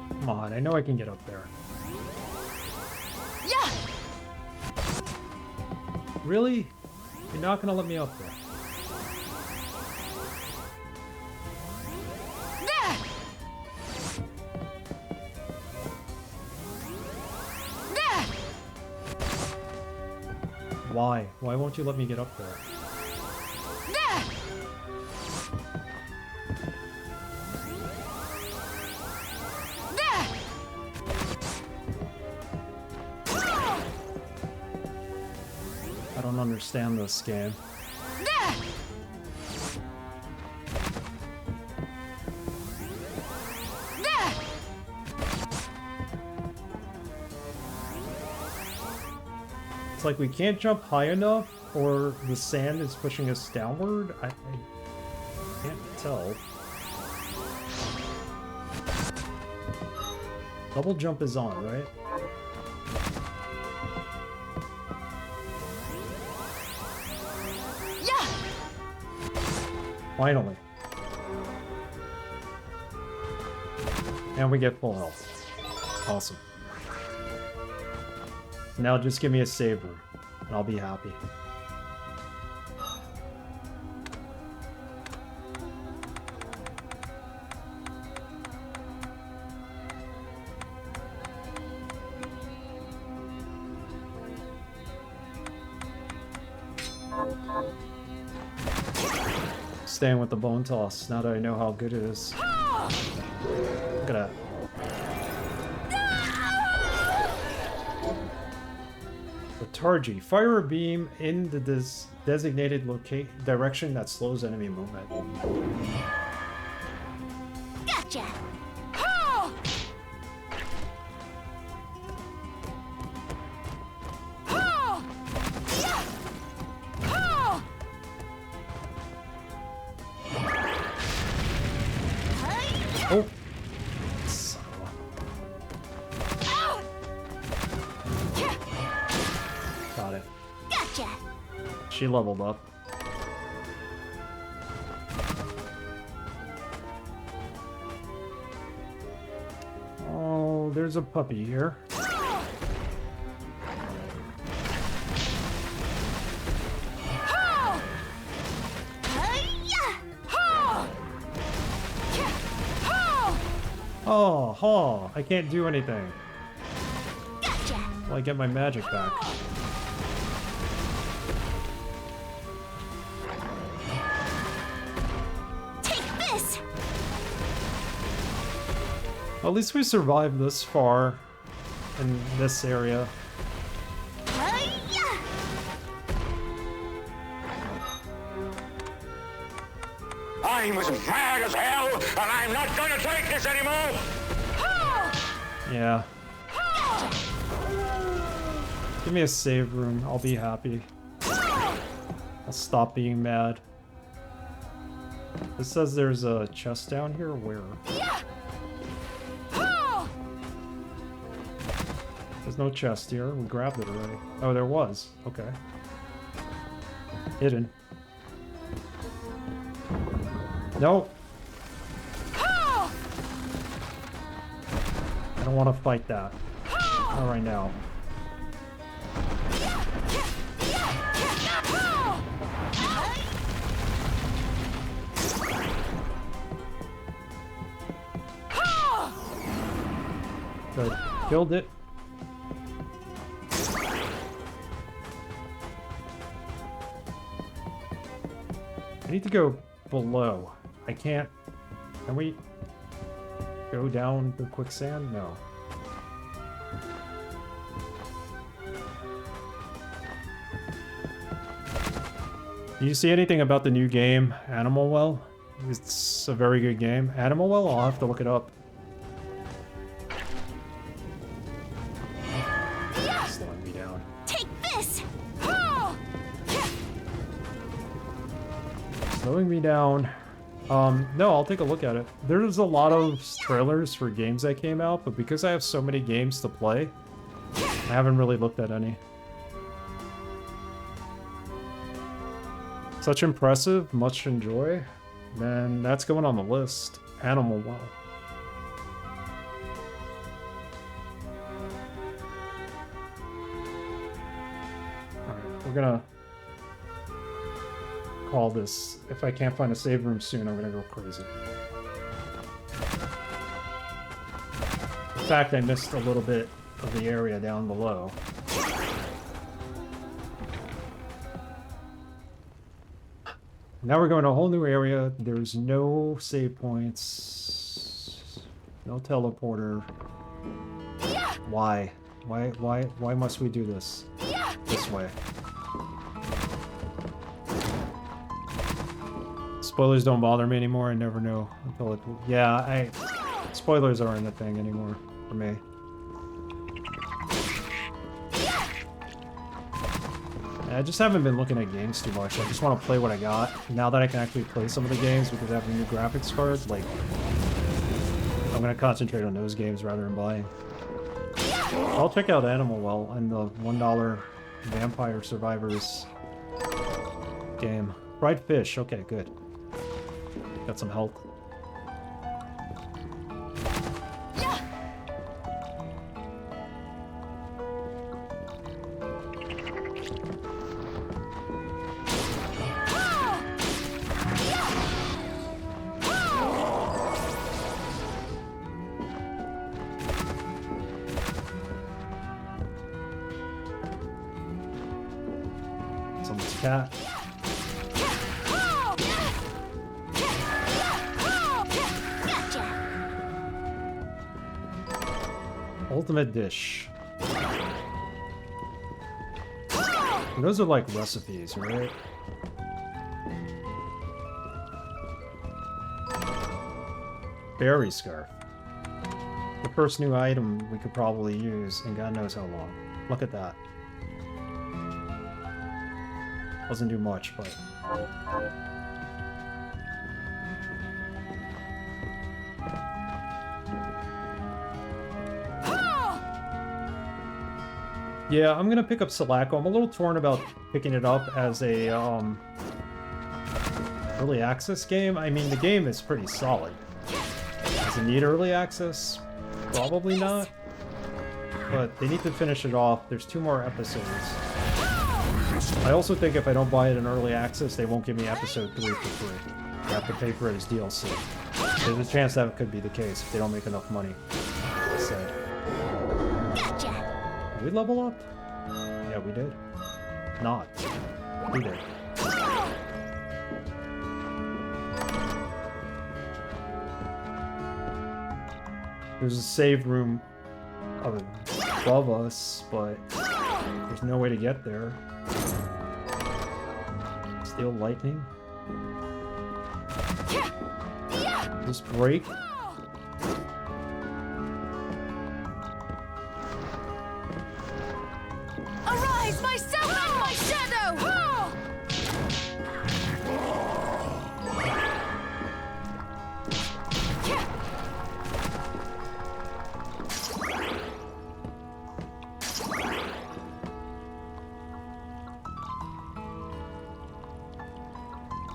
Come on, I know I can get up there. Yeah. Really? You're not gonna let me up there? Why? Why won't you let me get up there? I don't understand this game. It's like we can't jump high enough, or the sand is pushing us downward. I can't tell. Double jump is on, right? Finally. And we get full health. Awesome. Now just give me a save room, and I'll be happy. Staying with the bone toss, now that I know how good it is. Look at that. Lethargy. Fire a beam in the designated direction that slows enemy movement. Gotcha! Oh! Got it. Gotcha! She leveled up. Oh, there's a puppy here. Oh, ha! I can't do anything. Gotcha! Well, I get my magic back. Take this! At least we survived this far in this area. I'm as mad as hell, and I'm not gonna take this anymore! Yeah. Give me a save room, I'll be happy. I'll stop being mad. It says there's a chest down here, where? There's no chest here, we grabbed it already. Oh, there was, okay. Hidden. No! I don't want to fight that. Not right now. Good. Killed it. I need to go below. I can't... Can we go down the quicksand? No. Do you see anything about the new game, Animal Well? It's a very good game. Animal Well? I'll have to look it up. Slowing me down. Take this! Slowing me down. No, I'll take a look at it. There's a lot of trailers for games that came out, but because I have so many games to play, I haven't really looked at any. Such impressive, much enjoy. Then that's going on the list. Animal Well. Alright, we're gonna call this. If I can't find a save room soon, I'm gonna go crazy. In fact, I missed a little bit of the area down below. Now we're going to a whole new area. There's no save points. No teleporter. Why? Why must we do this? This way. Spoilers don't bother me anymore. I never know until it. Yeah, spoilers aren't a thing anymore for me. I just haven't been looking at games too much. I just want to play what I got. Now that I can actually play some of the games because I have a new graphics card, like, I'm going to concentrate on those games rather than buying. I'll check out Animal Well and the $1 Vampire Survivors game. Fried fish, okay, good. Got some health. Someone's cat. Ultimate dish. Those are like recipes, right? Berry scarf. The first new item we could probably use in God knows how long. Look at that. Doesn't do much, but... Yeah, I'm gonna pick up Sulaco. I'm a little torn about picking it up as a early access game. I mean, the game is pretty solid. Does it need early access? Probably not. But they need to finish it off. There's 2 more episodes. I also think if I don't buy it in early access, they won't give me episode 3 for free. I have to pay for it as DLC. There's a chance that could be the case if they don't make enough money. Sad. Did we level up? Yeah, we did. Not. We did. There's a save room above us, but there's no way to get there. Steel lightning? Just break? Arise, myself and my shadow!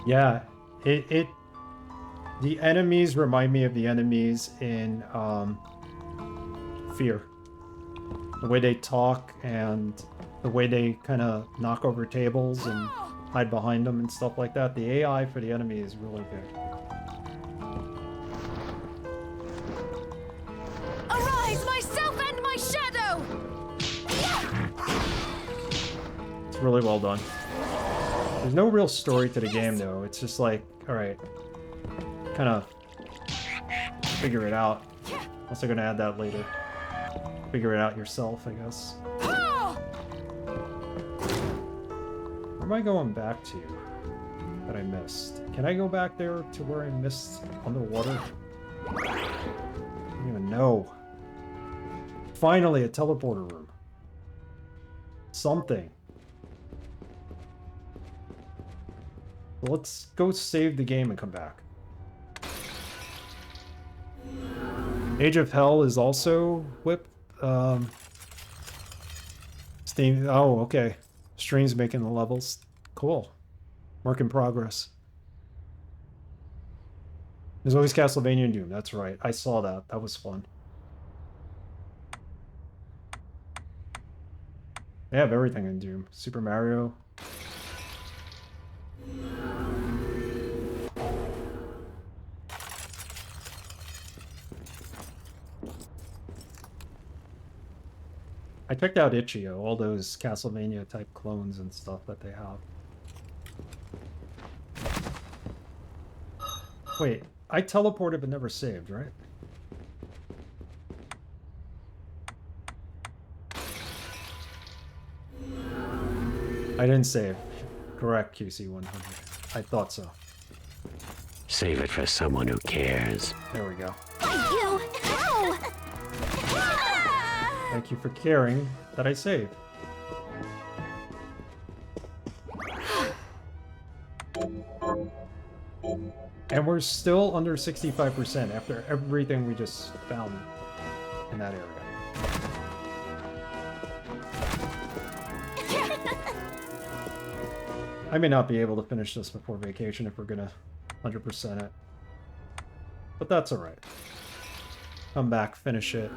Yeah, the enemies remind me of the enemies in Fear. The way they talk and the way they kind of knock over tables and hide behind them and stuff like that. The AI for the enemy is really good. Arise, myself and my shadow! It's really well done. There's no real story to the game, though. It's just like, alright, kind of figure it out. Unless they're going to add that later. Figure it out yourself, I guess. Where am I going back to that I missed? Can I go back there to where I missed underwater? I don't even know. Finally, a teleporter room. Something. Let's go save the game and come back. Age of Hell is also whip. Steam. Oh, okay. Stream's making the levels. Cool. Work in progress. There's always Castlevania and Doom. That's right. I saw that. That was fun. They have everything in Doom. Super Mario. I checked out Itch.io, all those Castlevania type clones and stuff that they have. Wait, I teleported but never saved, right? I didn't save. Correct, QC100. I thought so. Save it for someone who cares. There we go. You! Ow! Thank you for caring that I saved. And we're still under 65% after everything we just found in that area. I may not be able to finish this before vacation if we're gonna 100% it. But that's alright. Come back, finish it.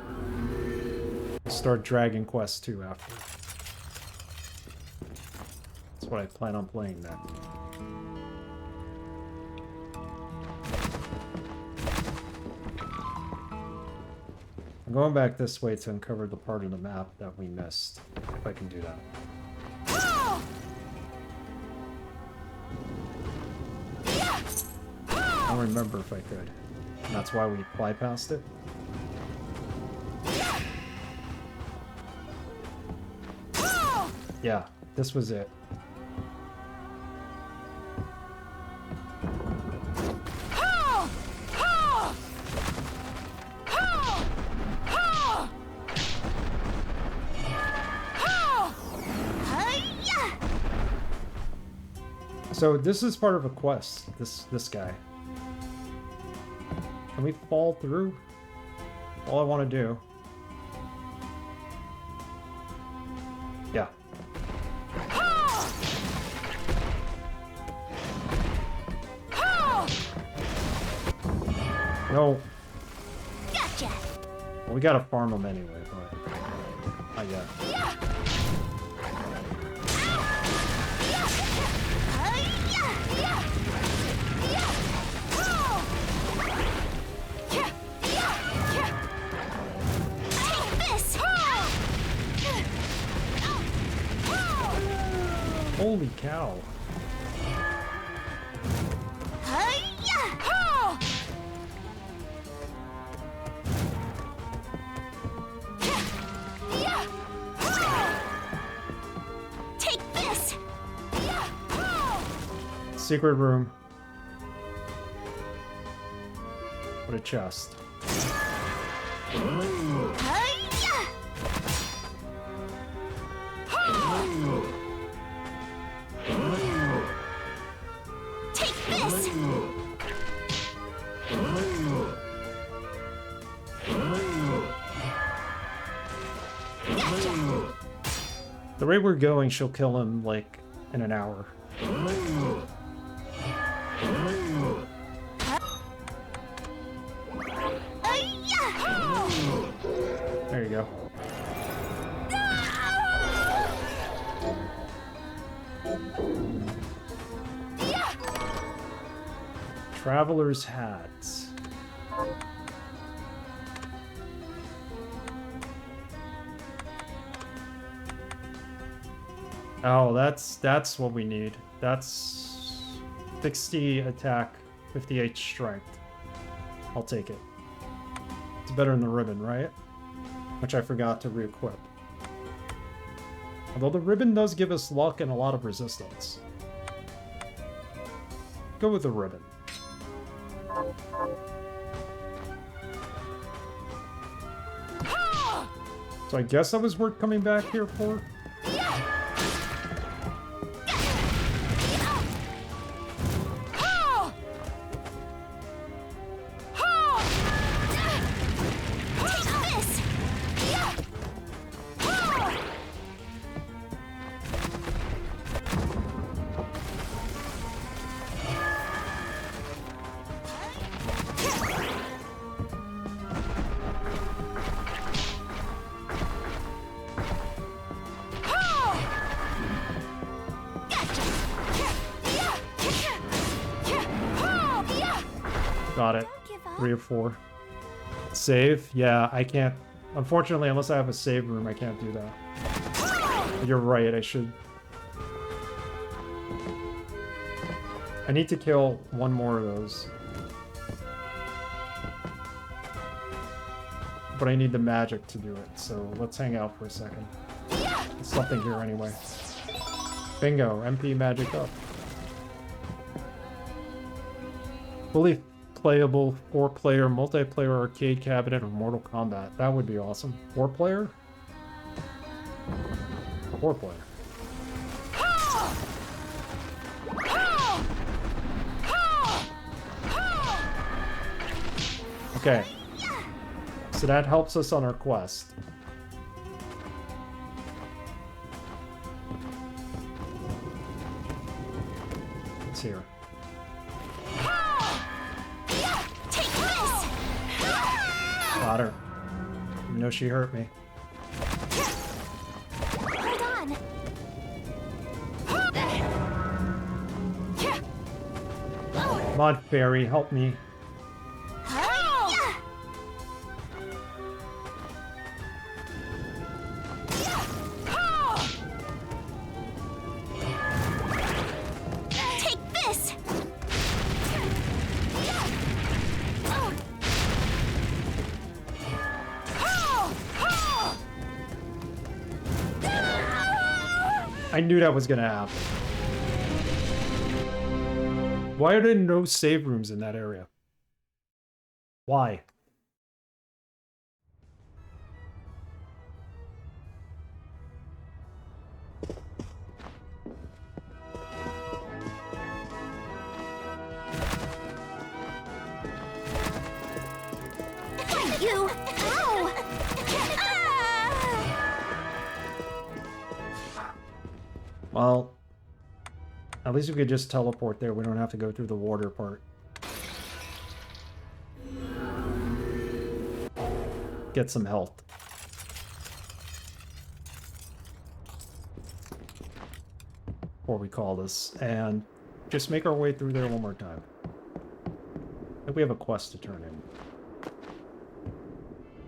Start Dragon Quest 2 after. That's what I plan on playing then. I'm going back this way to uncover the part of the map that we missed, if I can do that. I don't remember if I could. And that's why we bypassed it. Yeah, this was it. So this is part of a quest, this guy. Can we fall through? All I want to do. Yeah. No. Gotcha! Well, we gotta farm them anyway, but not yet. Holy cow. Take this. Secret room. What a chest. Take this. The rate we're going, she'll kill him, like, in an hour. There you go. Traveler's hats. Oh, that's what we need. That's 60 attack, 58 strength. I'll take it. It's better than the ribbon, right? Which I forgot to re-equip. Although the ribbon does give us luck and a lot of resistance. Go with the ribbon. So I guess that was worth coming back here for? Got it. 3 or 4. Save? Yeah, I can't. Unfortunately, unless I have a save room, I can't do that. You're right, I should. I need to kill one more of those. But I need the magic to do it, so let's hang out for a second. There's something here anyway. Bingo, MP magic up. Fully playable 4-player multiplayer arcade cabinet of Mortal Kombat. That would be awesome. 4-player? 4-player. Okay. So that helps us on our quest. It's here. Got her. Even though she hurt me. Hold on. Come on, fairy, help me. Take this. I knew that was gonna happen. Why are there no save rooms in that area? Why? You. Ow. Well, at least we could just teleport there. We don't have to go through the water part. Get some health. Before we call this, and just make our way through there one more time. I think we have a quest to turn in.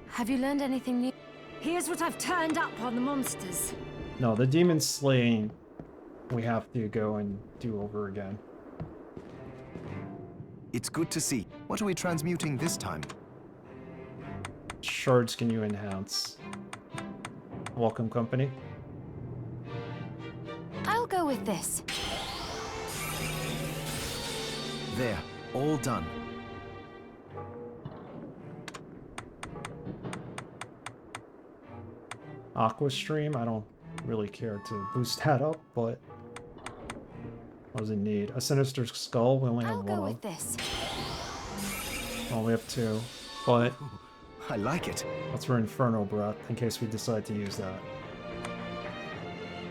Have you learned anything new? Here's what I've turned up on the monsters. No, the demon slaying we have to go and do over again. It's good to see. What are we transmuting this time? Shards can you enhance? Welcome, company. I'll go with this. There, all done. Aqua Stream, I don't really care to boost that up, but what does it need? A sinister skull, we only have I'll one. go with this. Oh, we have two, but I like it. that's for Inferno Breath, in case we decide to use that.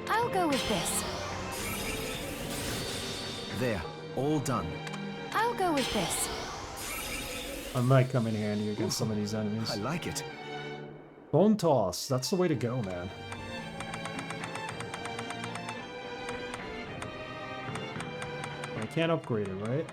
I'll go with this. There, all done. I'll go with this. I might come in handy against some of these enemies. I like it. Bone Toss, that's the way to go, man. I can't upgrade it, right?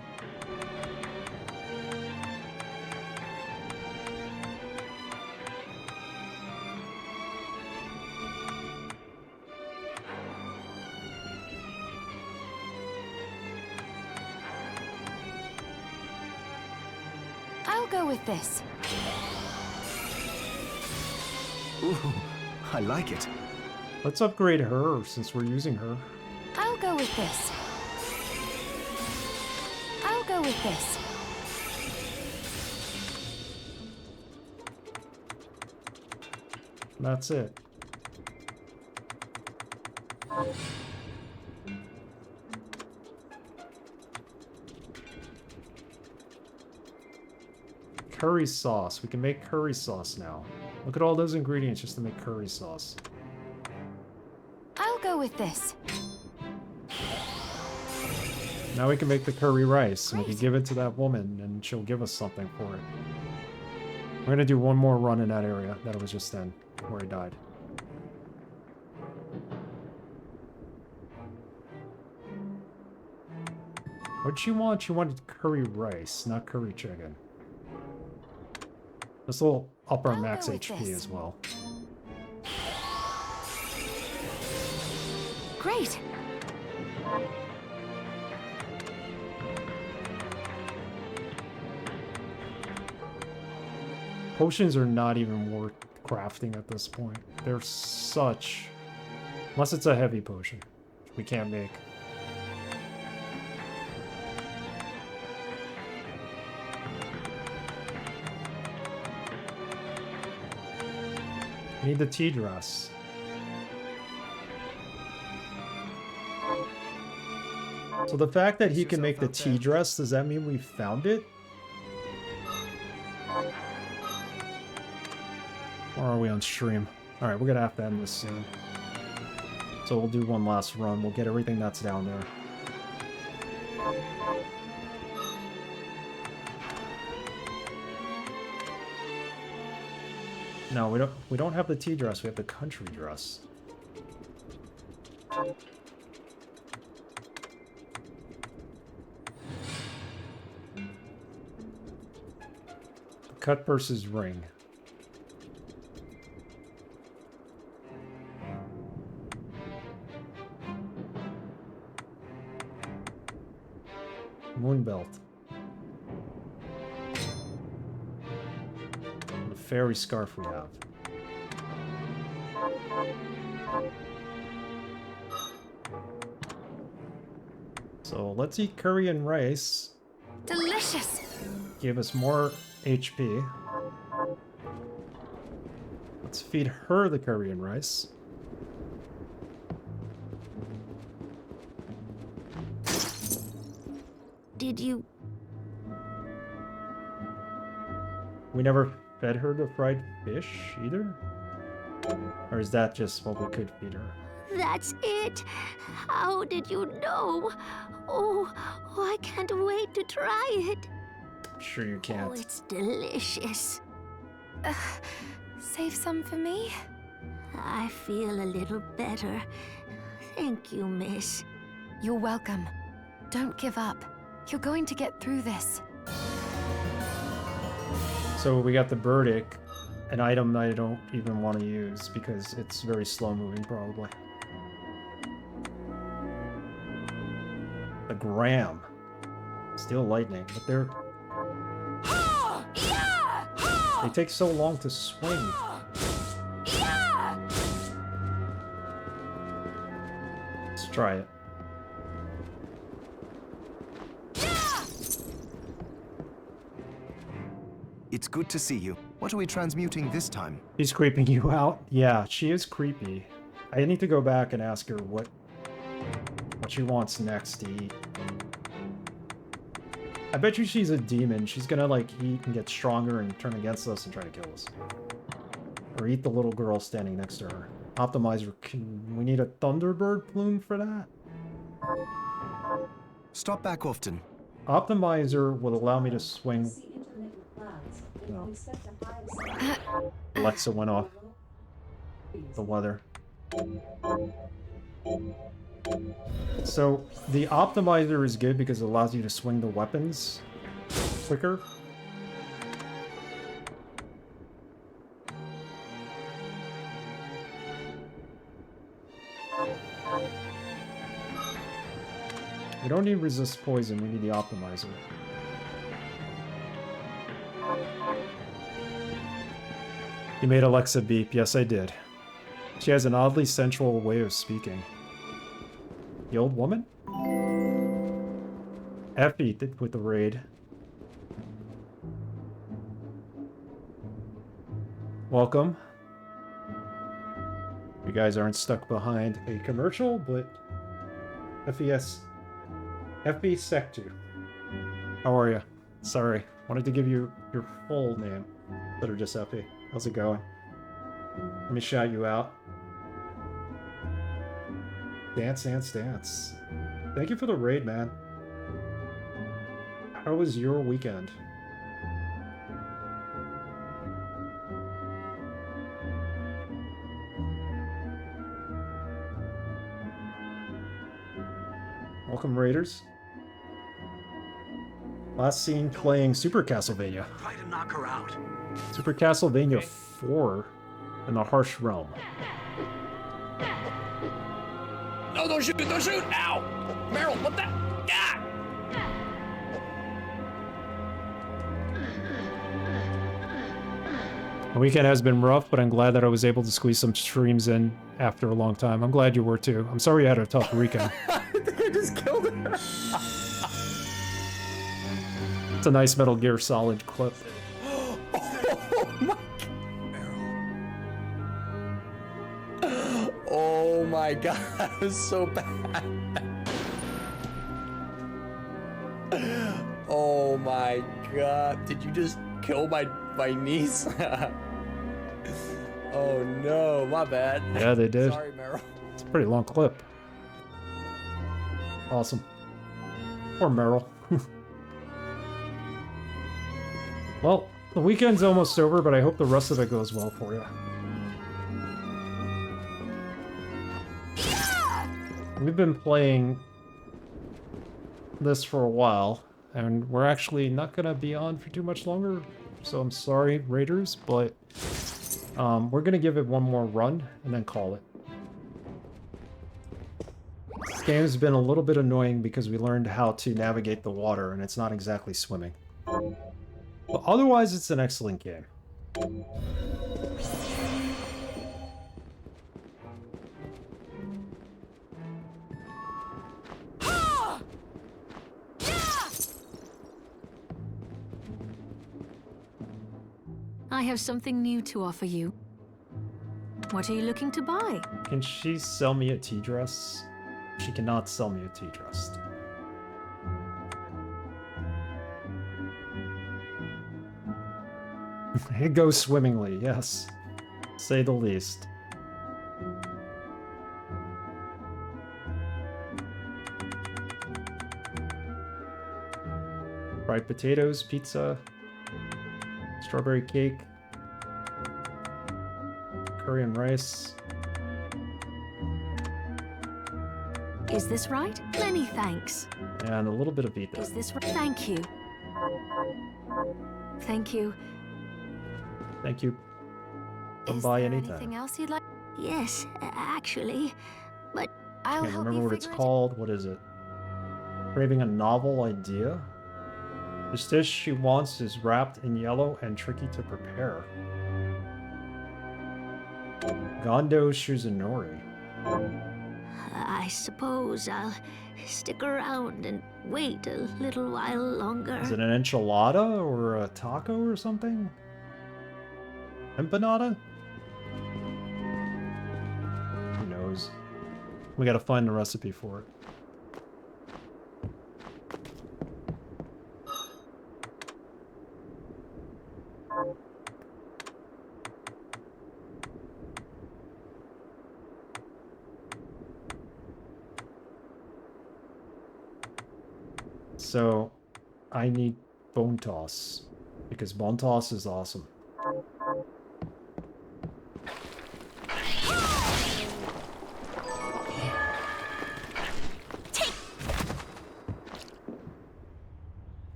I'll go with this. Ooh, I like it. Let's upgrade her since we're using her. I'll go with this. I'll go with this. That's it. Curry sauce. We can make curry sauce now. Look at all those ingredients just to make curry sauce. I'll go with this. Now we can make the curry rice, and we can give it to that woman, and she'll give us something for it. We're gonna do one more run in that area that I was just in, where he died. What'd she want? She wanted curry rice, not curry chicken. This will up our I'll max go with HP this. as well. Great. Potions are not even worth crafting at this point. They're such... Unless it's a heavy potion, which we can't make. Need the tea dress. So the fact that he can make the tea dress, does that mean we found it? Or are we on stream? Alright, we're gonna have to end this soon. So we'll do one last run. We'll get everything that's down there. No, we don't have the tea dress, we have the country dress. Cut versus ring. Moon belt. The fairy scarf we have. So let's eat curry and rice. Delicious. Give us more HP. Let's feed her the curry and rice. Did you... We never fed her the fried fish either? Or is that just what we could feed her? That's it. How did you know? Oh, I can't wait to try it. I'm sure you can't. Oh, it's delicious. Save some for me? I feel a little better. Thank you, miss. You're welcome. Don't give up. You're going to get through this. So we got the Burdick, an item I don't even want to use because it's very slow moving probably. The Gram. Steel lightning, but they're... They take so long to swing. Let's try it. It's good to see you. What are we transmuting this time? She's creeping you out? Yeah, she is creepy. I need to go back and ask her what she wants next to eat. I bet you she's a demon. She's gonna like eat and get stronger and turn against us and try to kill us. Or eat the little girl standing next to her. Optimizer, we need a Thunderbird plume for that? Stop back often. Optimizer will allow me to swing. No. Alexa went off. The weather. So the optimizer is good because it allows you to swing the weapons quicker. We don't need resist poison, we need the optimizer. You made Alexa beep. Yes, I did. She has an oddly sensual way of speaking. The old woman? Effie did with the raid. Welcome. You guys aren't stuck behind a commercial, but FES. FB Sectu. How are you? Sorry. Wanted to give you your full name. That are just Effie. How's it going? Let me shout you out. Dance, dance, dance. Thank you for the raid, man. How was your weekend? Welcome, Raiders. Last seen playing Super Castlevania. Try to knock her out. Super Castlevania 4 in the Harsh Realm. No, don't shoot! Don't shoot! Ow! Meryl, what the? Ah! The weekend has been rough, but I'm glad that I was able to squeeze some streams in after a long time. I'm glad you were too. I'm sorry you had a tough weekend. I think I just killed her. It's a nice Metal Gear Solid clip. my god, that was so bad. Oh my god, did you just kill my niece? Oh no, my bad. Yeah, they did. Sorry, Meryl. It's a pretty long clip. Awesome. Poor Meryl. Well, the weekend's almost over, but I hope the rest of it goes well for you. We've been playing this for a while, and we're actually not going to be on for too much longer, so I'm sorry, Raiders, but we're going to give it one more run and then call it. This game's been a little bit annoying because we learned how to navigate the water, and it's not exactly swimming. But otherwise, it's an excellent game. I have something new to offer you. What are you looking to buy? Can she sell me a tea dress? She cannot sell me a tea dress. It goes swimmingly, yes. Say the least. Fried potatoes, pizza, strawberry cake, curry and rice. Is this right? Many thanks. And a little bit of ether. Is this right? Thank you. Thank you. Thank you. Don't Is buy there anything. anything else you'd like? Yes, actually, but I'll Can't help remember you what it's figure it called. What is it? Craving a novel idea? This dish she wants is wrapped in yellow and tricky to prepare. Gondo Shizunori. I suppose I'll stick around and wait a little while longer. Is it an enchilada or a taco or something? Empanada? Who knows? We gotta find the recipe for it. So, I need bone toss, because bone toss is awesome.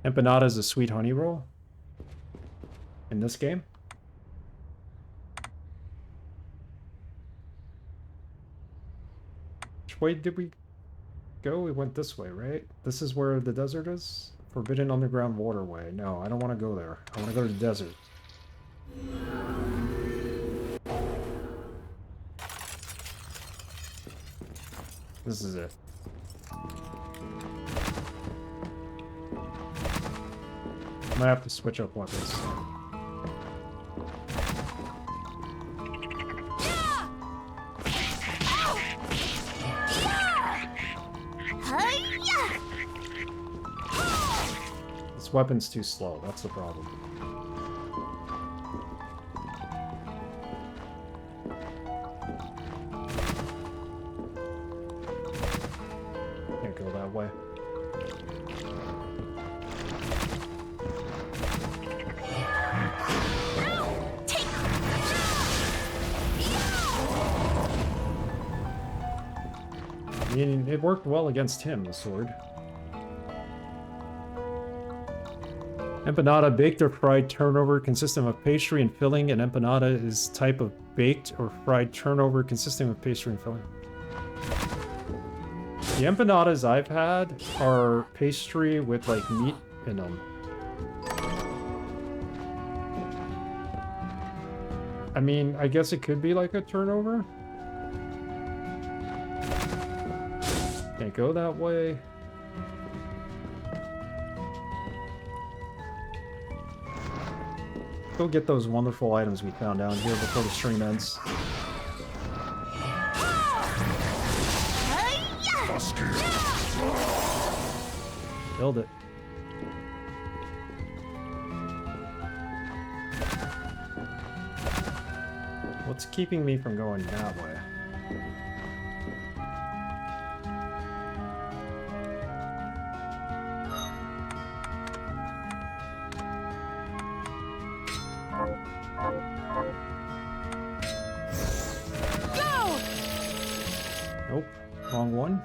Empanada is a sweet honey roll in this game. Which way did we go? We went this way, right? This is where the desert is? Forbidden Underground Waterway. No, I don't want to go there. I want to go to the desert. This is it. I might have to switch up weapons. This weapon's too slow, that's the problem. Can't go that way. I mean, it worked well against him, the sword. Empanada, baked or fried turnover, consisting of pastry and filling. An empanada is type of baked or fried turnover consisting of pastry and filling. The empanadas I've had are pastry with like meat in them. I mean, I guess it could be like a turnover. Can't go that way. Go get those wonderful items we found down here before the stream ends. Build it. What's keeping me from going that way? Nope, wrong one.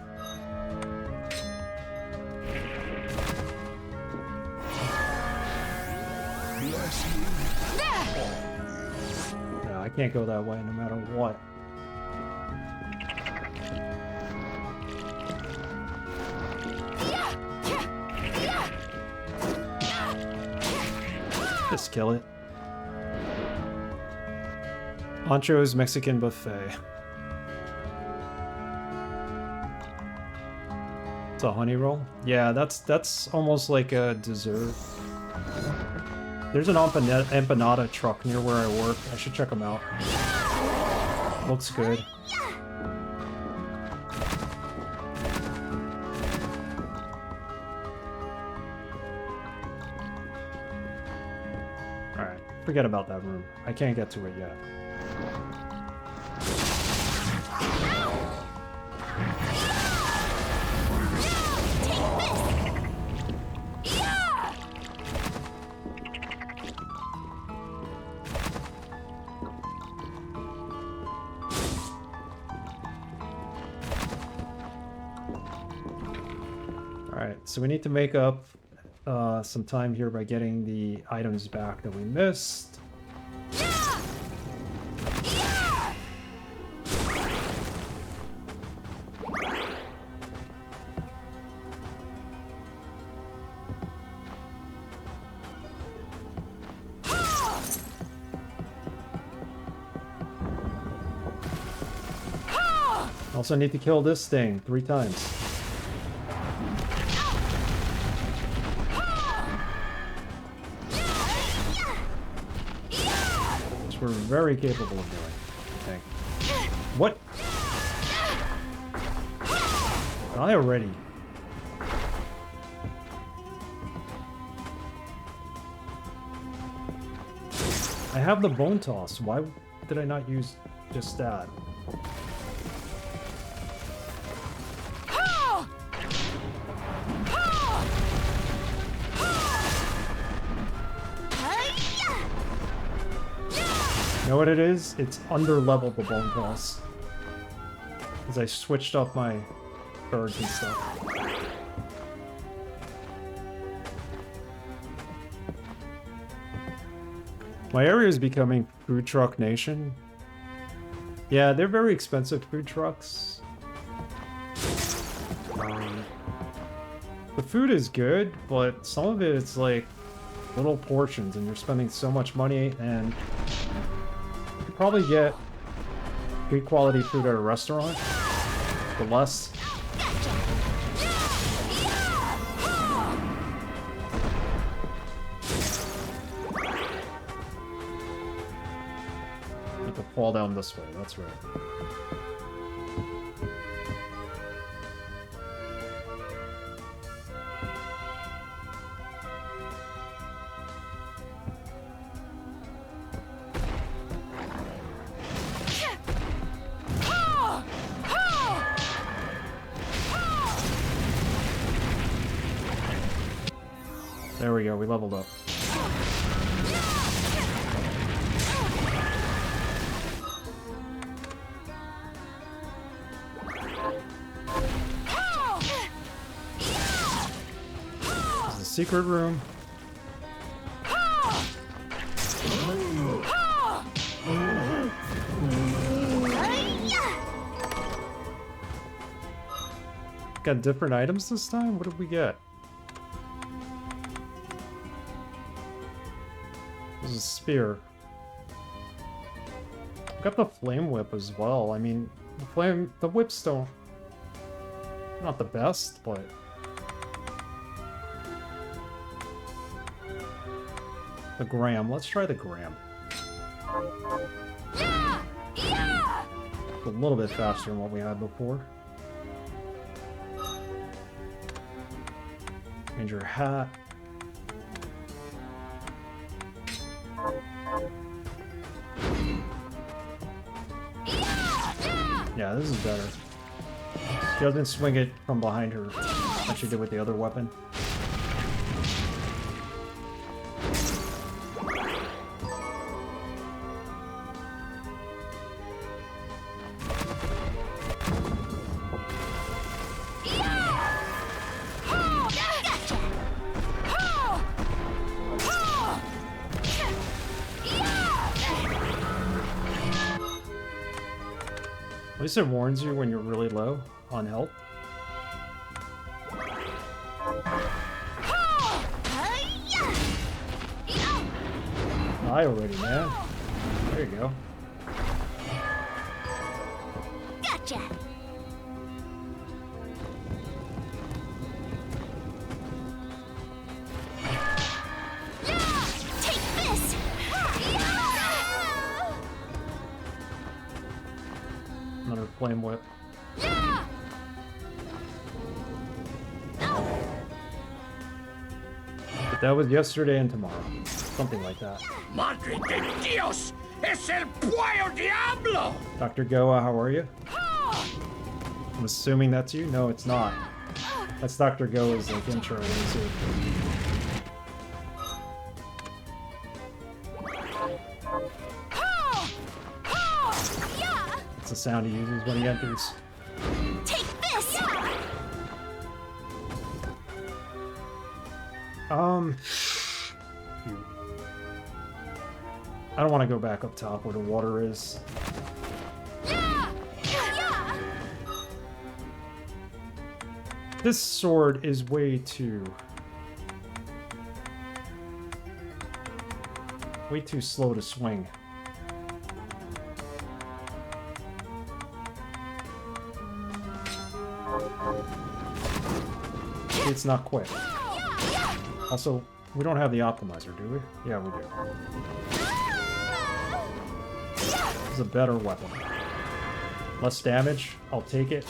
No, I can't go that way no matter what. Just kill it. Ancho's Mexican buffet. It's a honey roll? Yeah, that's almost like a dessert. There's an empanada truck near where I work. I should check them out. Looks good. Alright, forget about that room. I can't get to it yet. So we need to make up some time here by getting the items back that we missed. Also need to kill this thing 3 times. We're very capable of doing, I think. What? I already. I have the bone toss. Why did I not use just that? You know what it is? It's under-leveled the bone toss. Because I switched up my birds and stuff. My area is becoming food truck nation. Yeah, they're very expensive food trucks. The food is good, but some of it it's like little portions and you're spending so much money, and you could probably get good quality food at a restaurant for less. Need to fall down this way, that's right. There we go, we leveled up. This is a secret room. Got different items this time? What did we get? This is a spear. Got the flame whip as well. I mean, the whip's still not the best, but the gram. Let's try the gram. It's a little bit faster than what we had before. Change your hat. Yeah, this is better. She doesn't swing it from behind her like she did with the other weapon. At least it warns you when you're really low on health. Die already, man. There you go. Gotcha. Take this. Another flame whip. But that was yesterday and tomorrow. Something like that. Madre de Dios! Es el Puyo Diablo! Dr. Goa, how are you? I'm assuming that's you? No, it's not. That's Dr. Goa's like intro. It's the sound he uses when he enters. Take this. I don't want to go back up top where the water is. This sword is way too slow to swing. It's not quick. Also, we don't have the optimizer, do we? Yeah, we do. This is a better weapon. Less damage, I'll take it.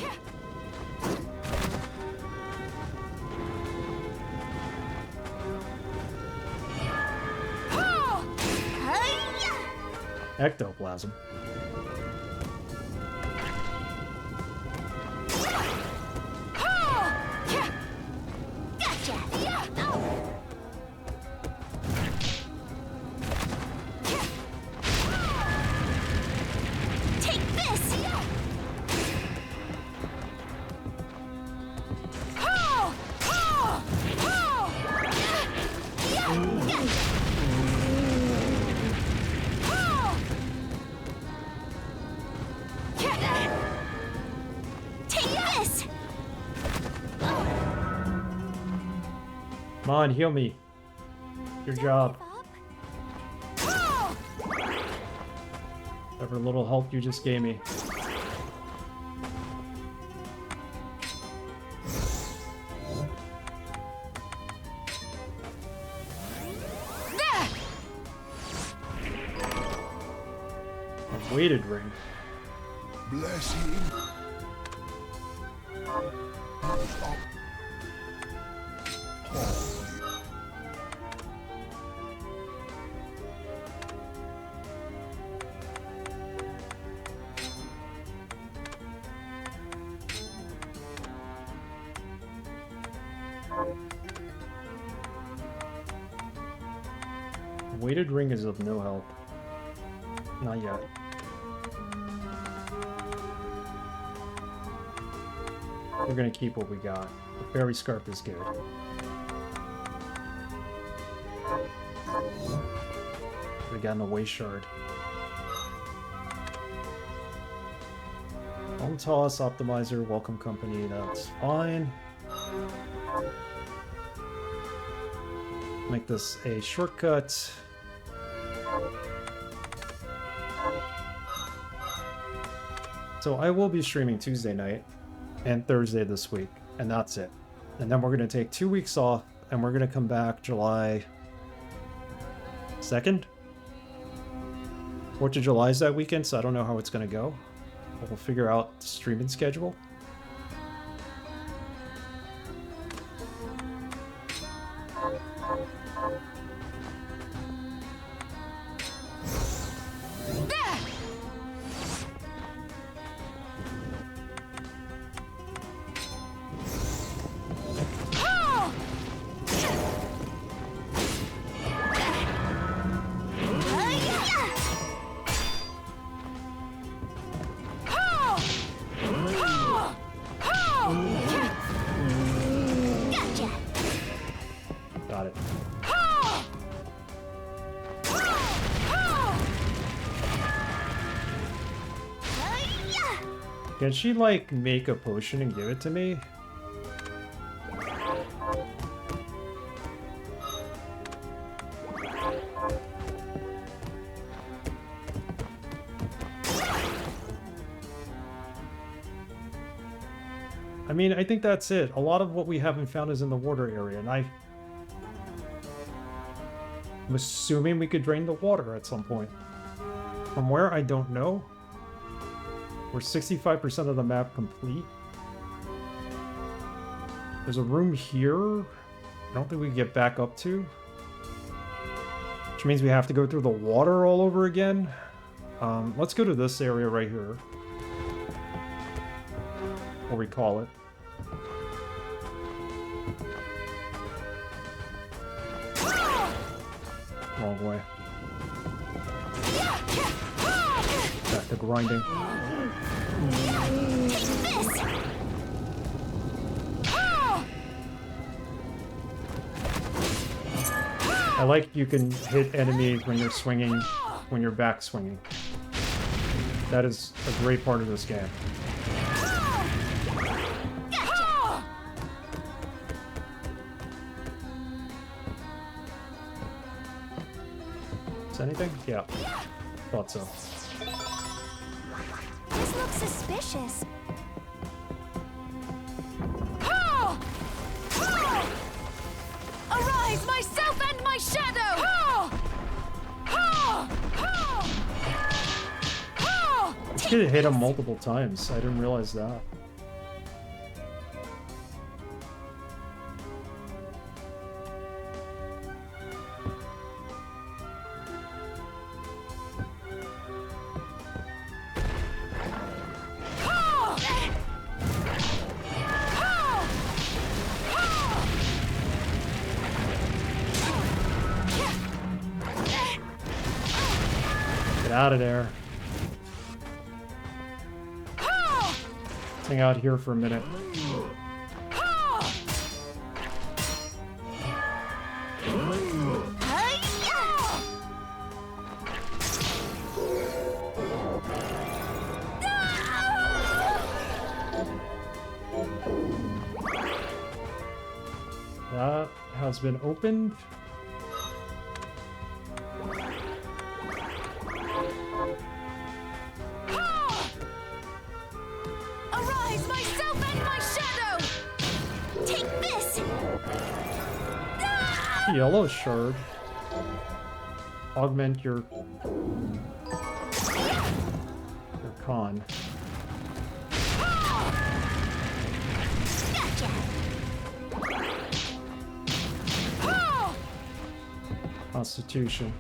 Ectoplasm. Come on, heal me. Your job. Whatever little help you just gave me. A weighted ring. Blessing. Weighted ring is of no help. Not yet. We're gonna keep what we got. The fairy scarf is good. We got a waste shard. Home toss, optimizer, welcome company, that's fine. Make this a shortcut. So I will be streaming Tuesday night and Thursday this week, and that's it. And then we're going to take 2 weeks off, and we're going to come back July 2nd? 4th of July is that weekend, so I don't know how it's going to go. But we'll figure out the streaming schedule. Got it. Can she, like, make a potion and give it to me? I mean, I think that's it. A lot of what we haven't found is in the water area, and I'm assuming we could drain the water at some point. From where, I don't know. We're 65% of the map complete. There's a room here. I don't think we can get back up to. Which means we have to go through the water all over again. Let's go to this area right here. Or we call it. Wrong way. Back to grinding. I like you can hit enemies when you're swinging, when you're back swinging. That is a great part of this game. Is anything? Yeah. Thought so. This looks suspicious. Arise, myself and my shadow! This kid hit him multiple times. I didn't realize that. Out of there. Hang out here for a minute. That has been opened. Yellow shard. Augment your con. Constitution.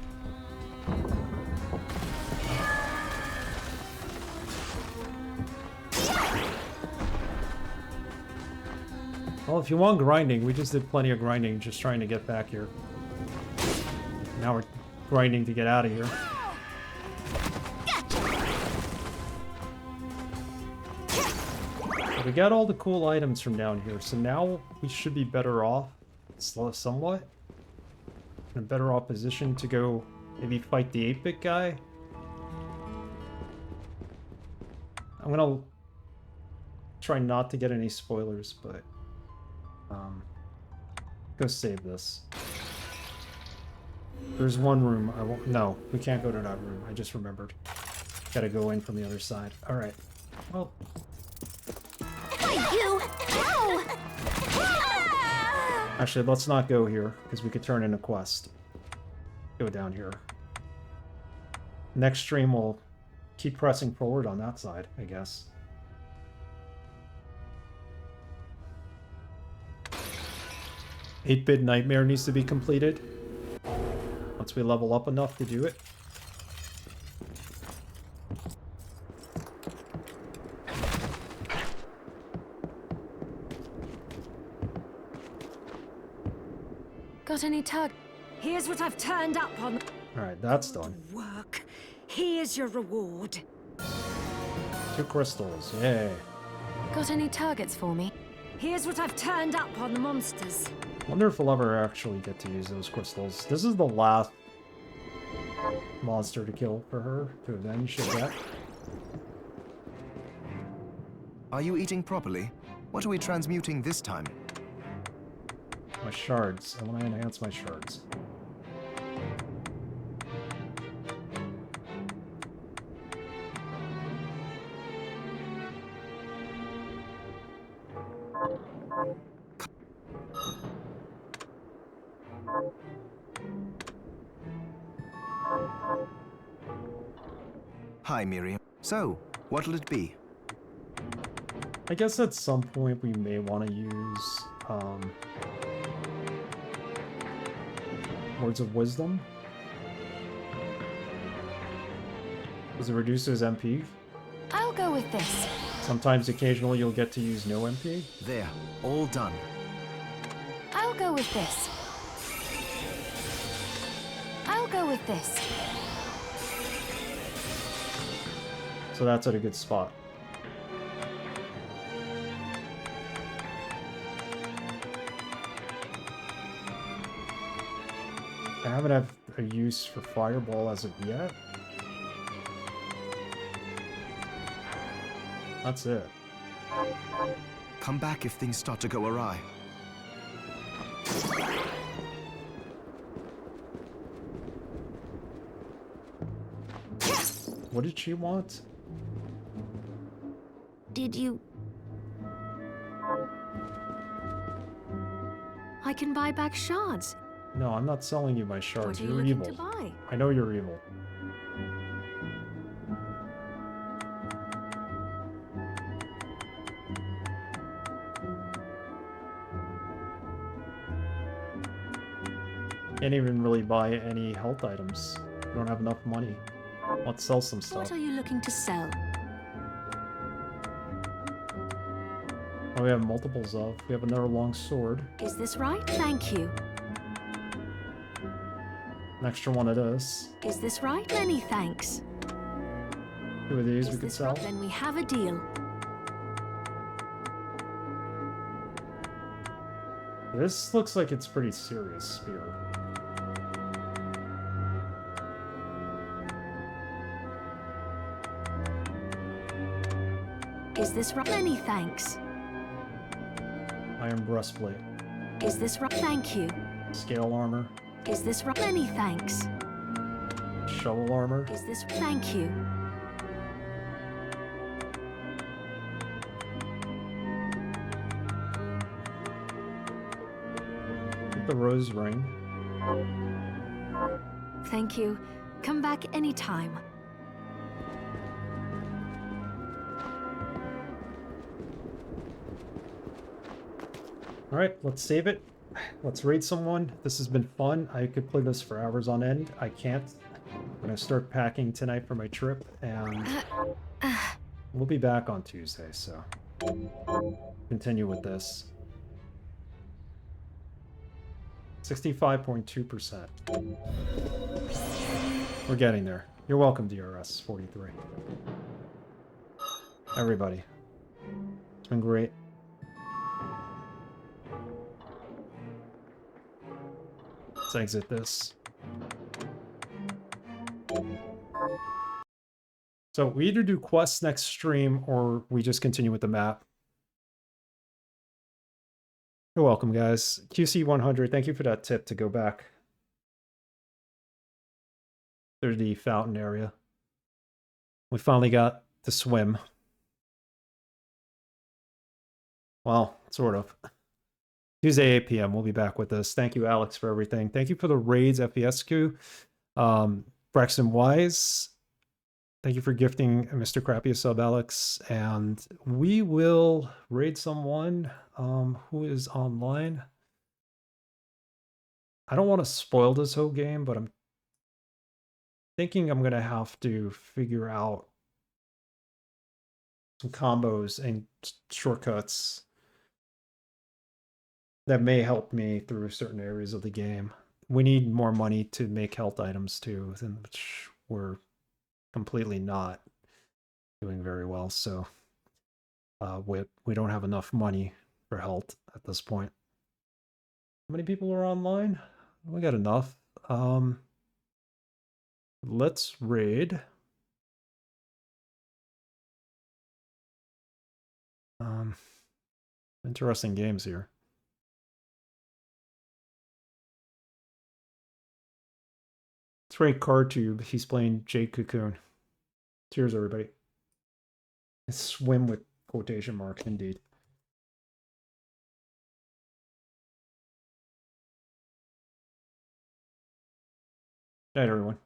Well, if you want grinding, we just did plenty of grinding just trying to get back here. Now we're grinding to get out of here. We got all the cool items from down here, so now we should be better off, somewhat. In a better off position to go maybe fight the 8-bit guy. I'm gonna try not to get any spoilers, but go save this. There's one room I won't. No, we can't go to that room. I just remembered. Gotta go in from the other side. All right. Well. You! Ow! Actually, let's not go here because we could turn in a quest. Go down here. Next stream we'll keep pressing forward on that side, I guess. 8-bit nightmare needs to be completed. Once we level up enough to do it. Got any tug? Here's what I've turned up on. Alright, that's done. Work. Here's your reward. 2 crystals, yay. Got any targets for me? Here's what I've turned up on the monsters. Wonder if we'll ever actually get to use those crystals. This is the last monster to kill for her, to avenge the death. Are you eating properly? What are we transmuting this time? My shards. I want to enhance my shards. Hi, Miriam. So, what'll it be? I guess at some point we may want to use Words of Wisdom. Does it reduce his MP? I'll go with this. Sometimes, occasionally, you'll get to use no MP. There, all done. I'll go with this. I'll go with this. So that's at a good spot. I haven't had a use for Fireball as of yet. That's it. Come back if things start to go awry. What did she want? Did you... I can buy back shards. No, I'm not selling you my What shards. are you You're looking evil. to buy? I know you're evil. Can't even really buy any health items. We don't have enough money. Let's sell some stuff. What are you looking to sell? Oh, we have multiples of. We have another long sword. Is this right? Thank you. An extra one of this. Is this right? Many thanks. 2 of these Is we could this sell. right? Then we have a deal. This looks like it's pretty serious spear. Is this right? Many thanks. Iron breastplate. Is this right? Thank you. Scale armor. Is this right? Many thanks. Shovel armor. Is this... Thank you. Get the rose ring. Thank you. Come back anytime. Alright, let's save it. Let's raid someone. This has been fun. I could play this for hours on end. I can't. I'm gonna start packing tonight for my trip, and we'll be back on Tuesday, so continue with this. 65.2%. We're getting there. You're welcome, DRS 43. Everybody. It's been great. Let's exit this. So we either do quests next stream or we just continue with the map. You're welcome, guys. QC100, thank you for that tip to go back. There's the fountain area. We finally got to swim. Well, sort of. Tuesday, 8 p.m. We'll be back with this. Thank you, Alex, for everything. Thank you for the raids, FESQ. Braxton Wise, thank you for gifting Mr. Crappy a sub, Alex. And we will raid someone who is online. I don't want to spoil this whole game, but I'm thinking I'm gonna have to figure out some combos and shortcuts that may help me through certain areas of the game. We need more money to make health items too, which we're completely not doing very well. So we don't have enough money for health at this point. How many people are online? We got enough. Let's raid. Interesting games here. Let's raid CarTube. He's playing Jade Cocoon. Cheers, everybody. Swim with quotation marks, indeed. Night, everyone.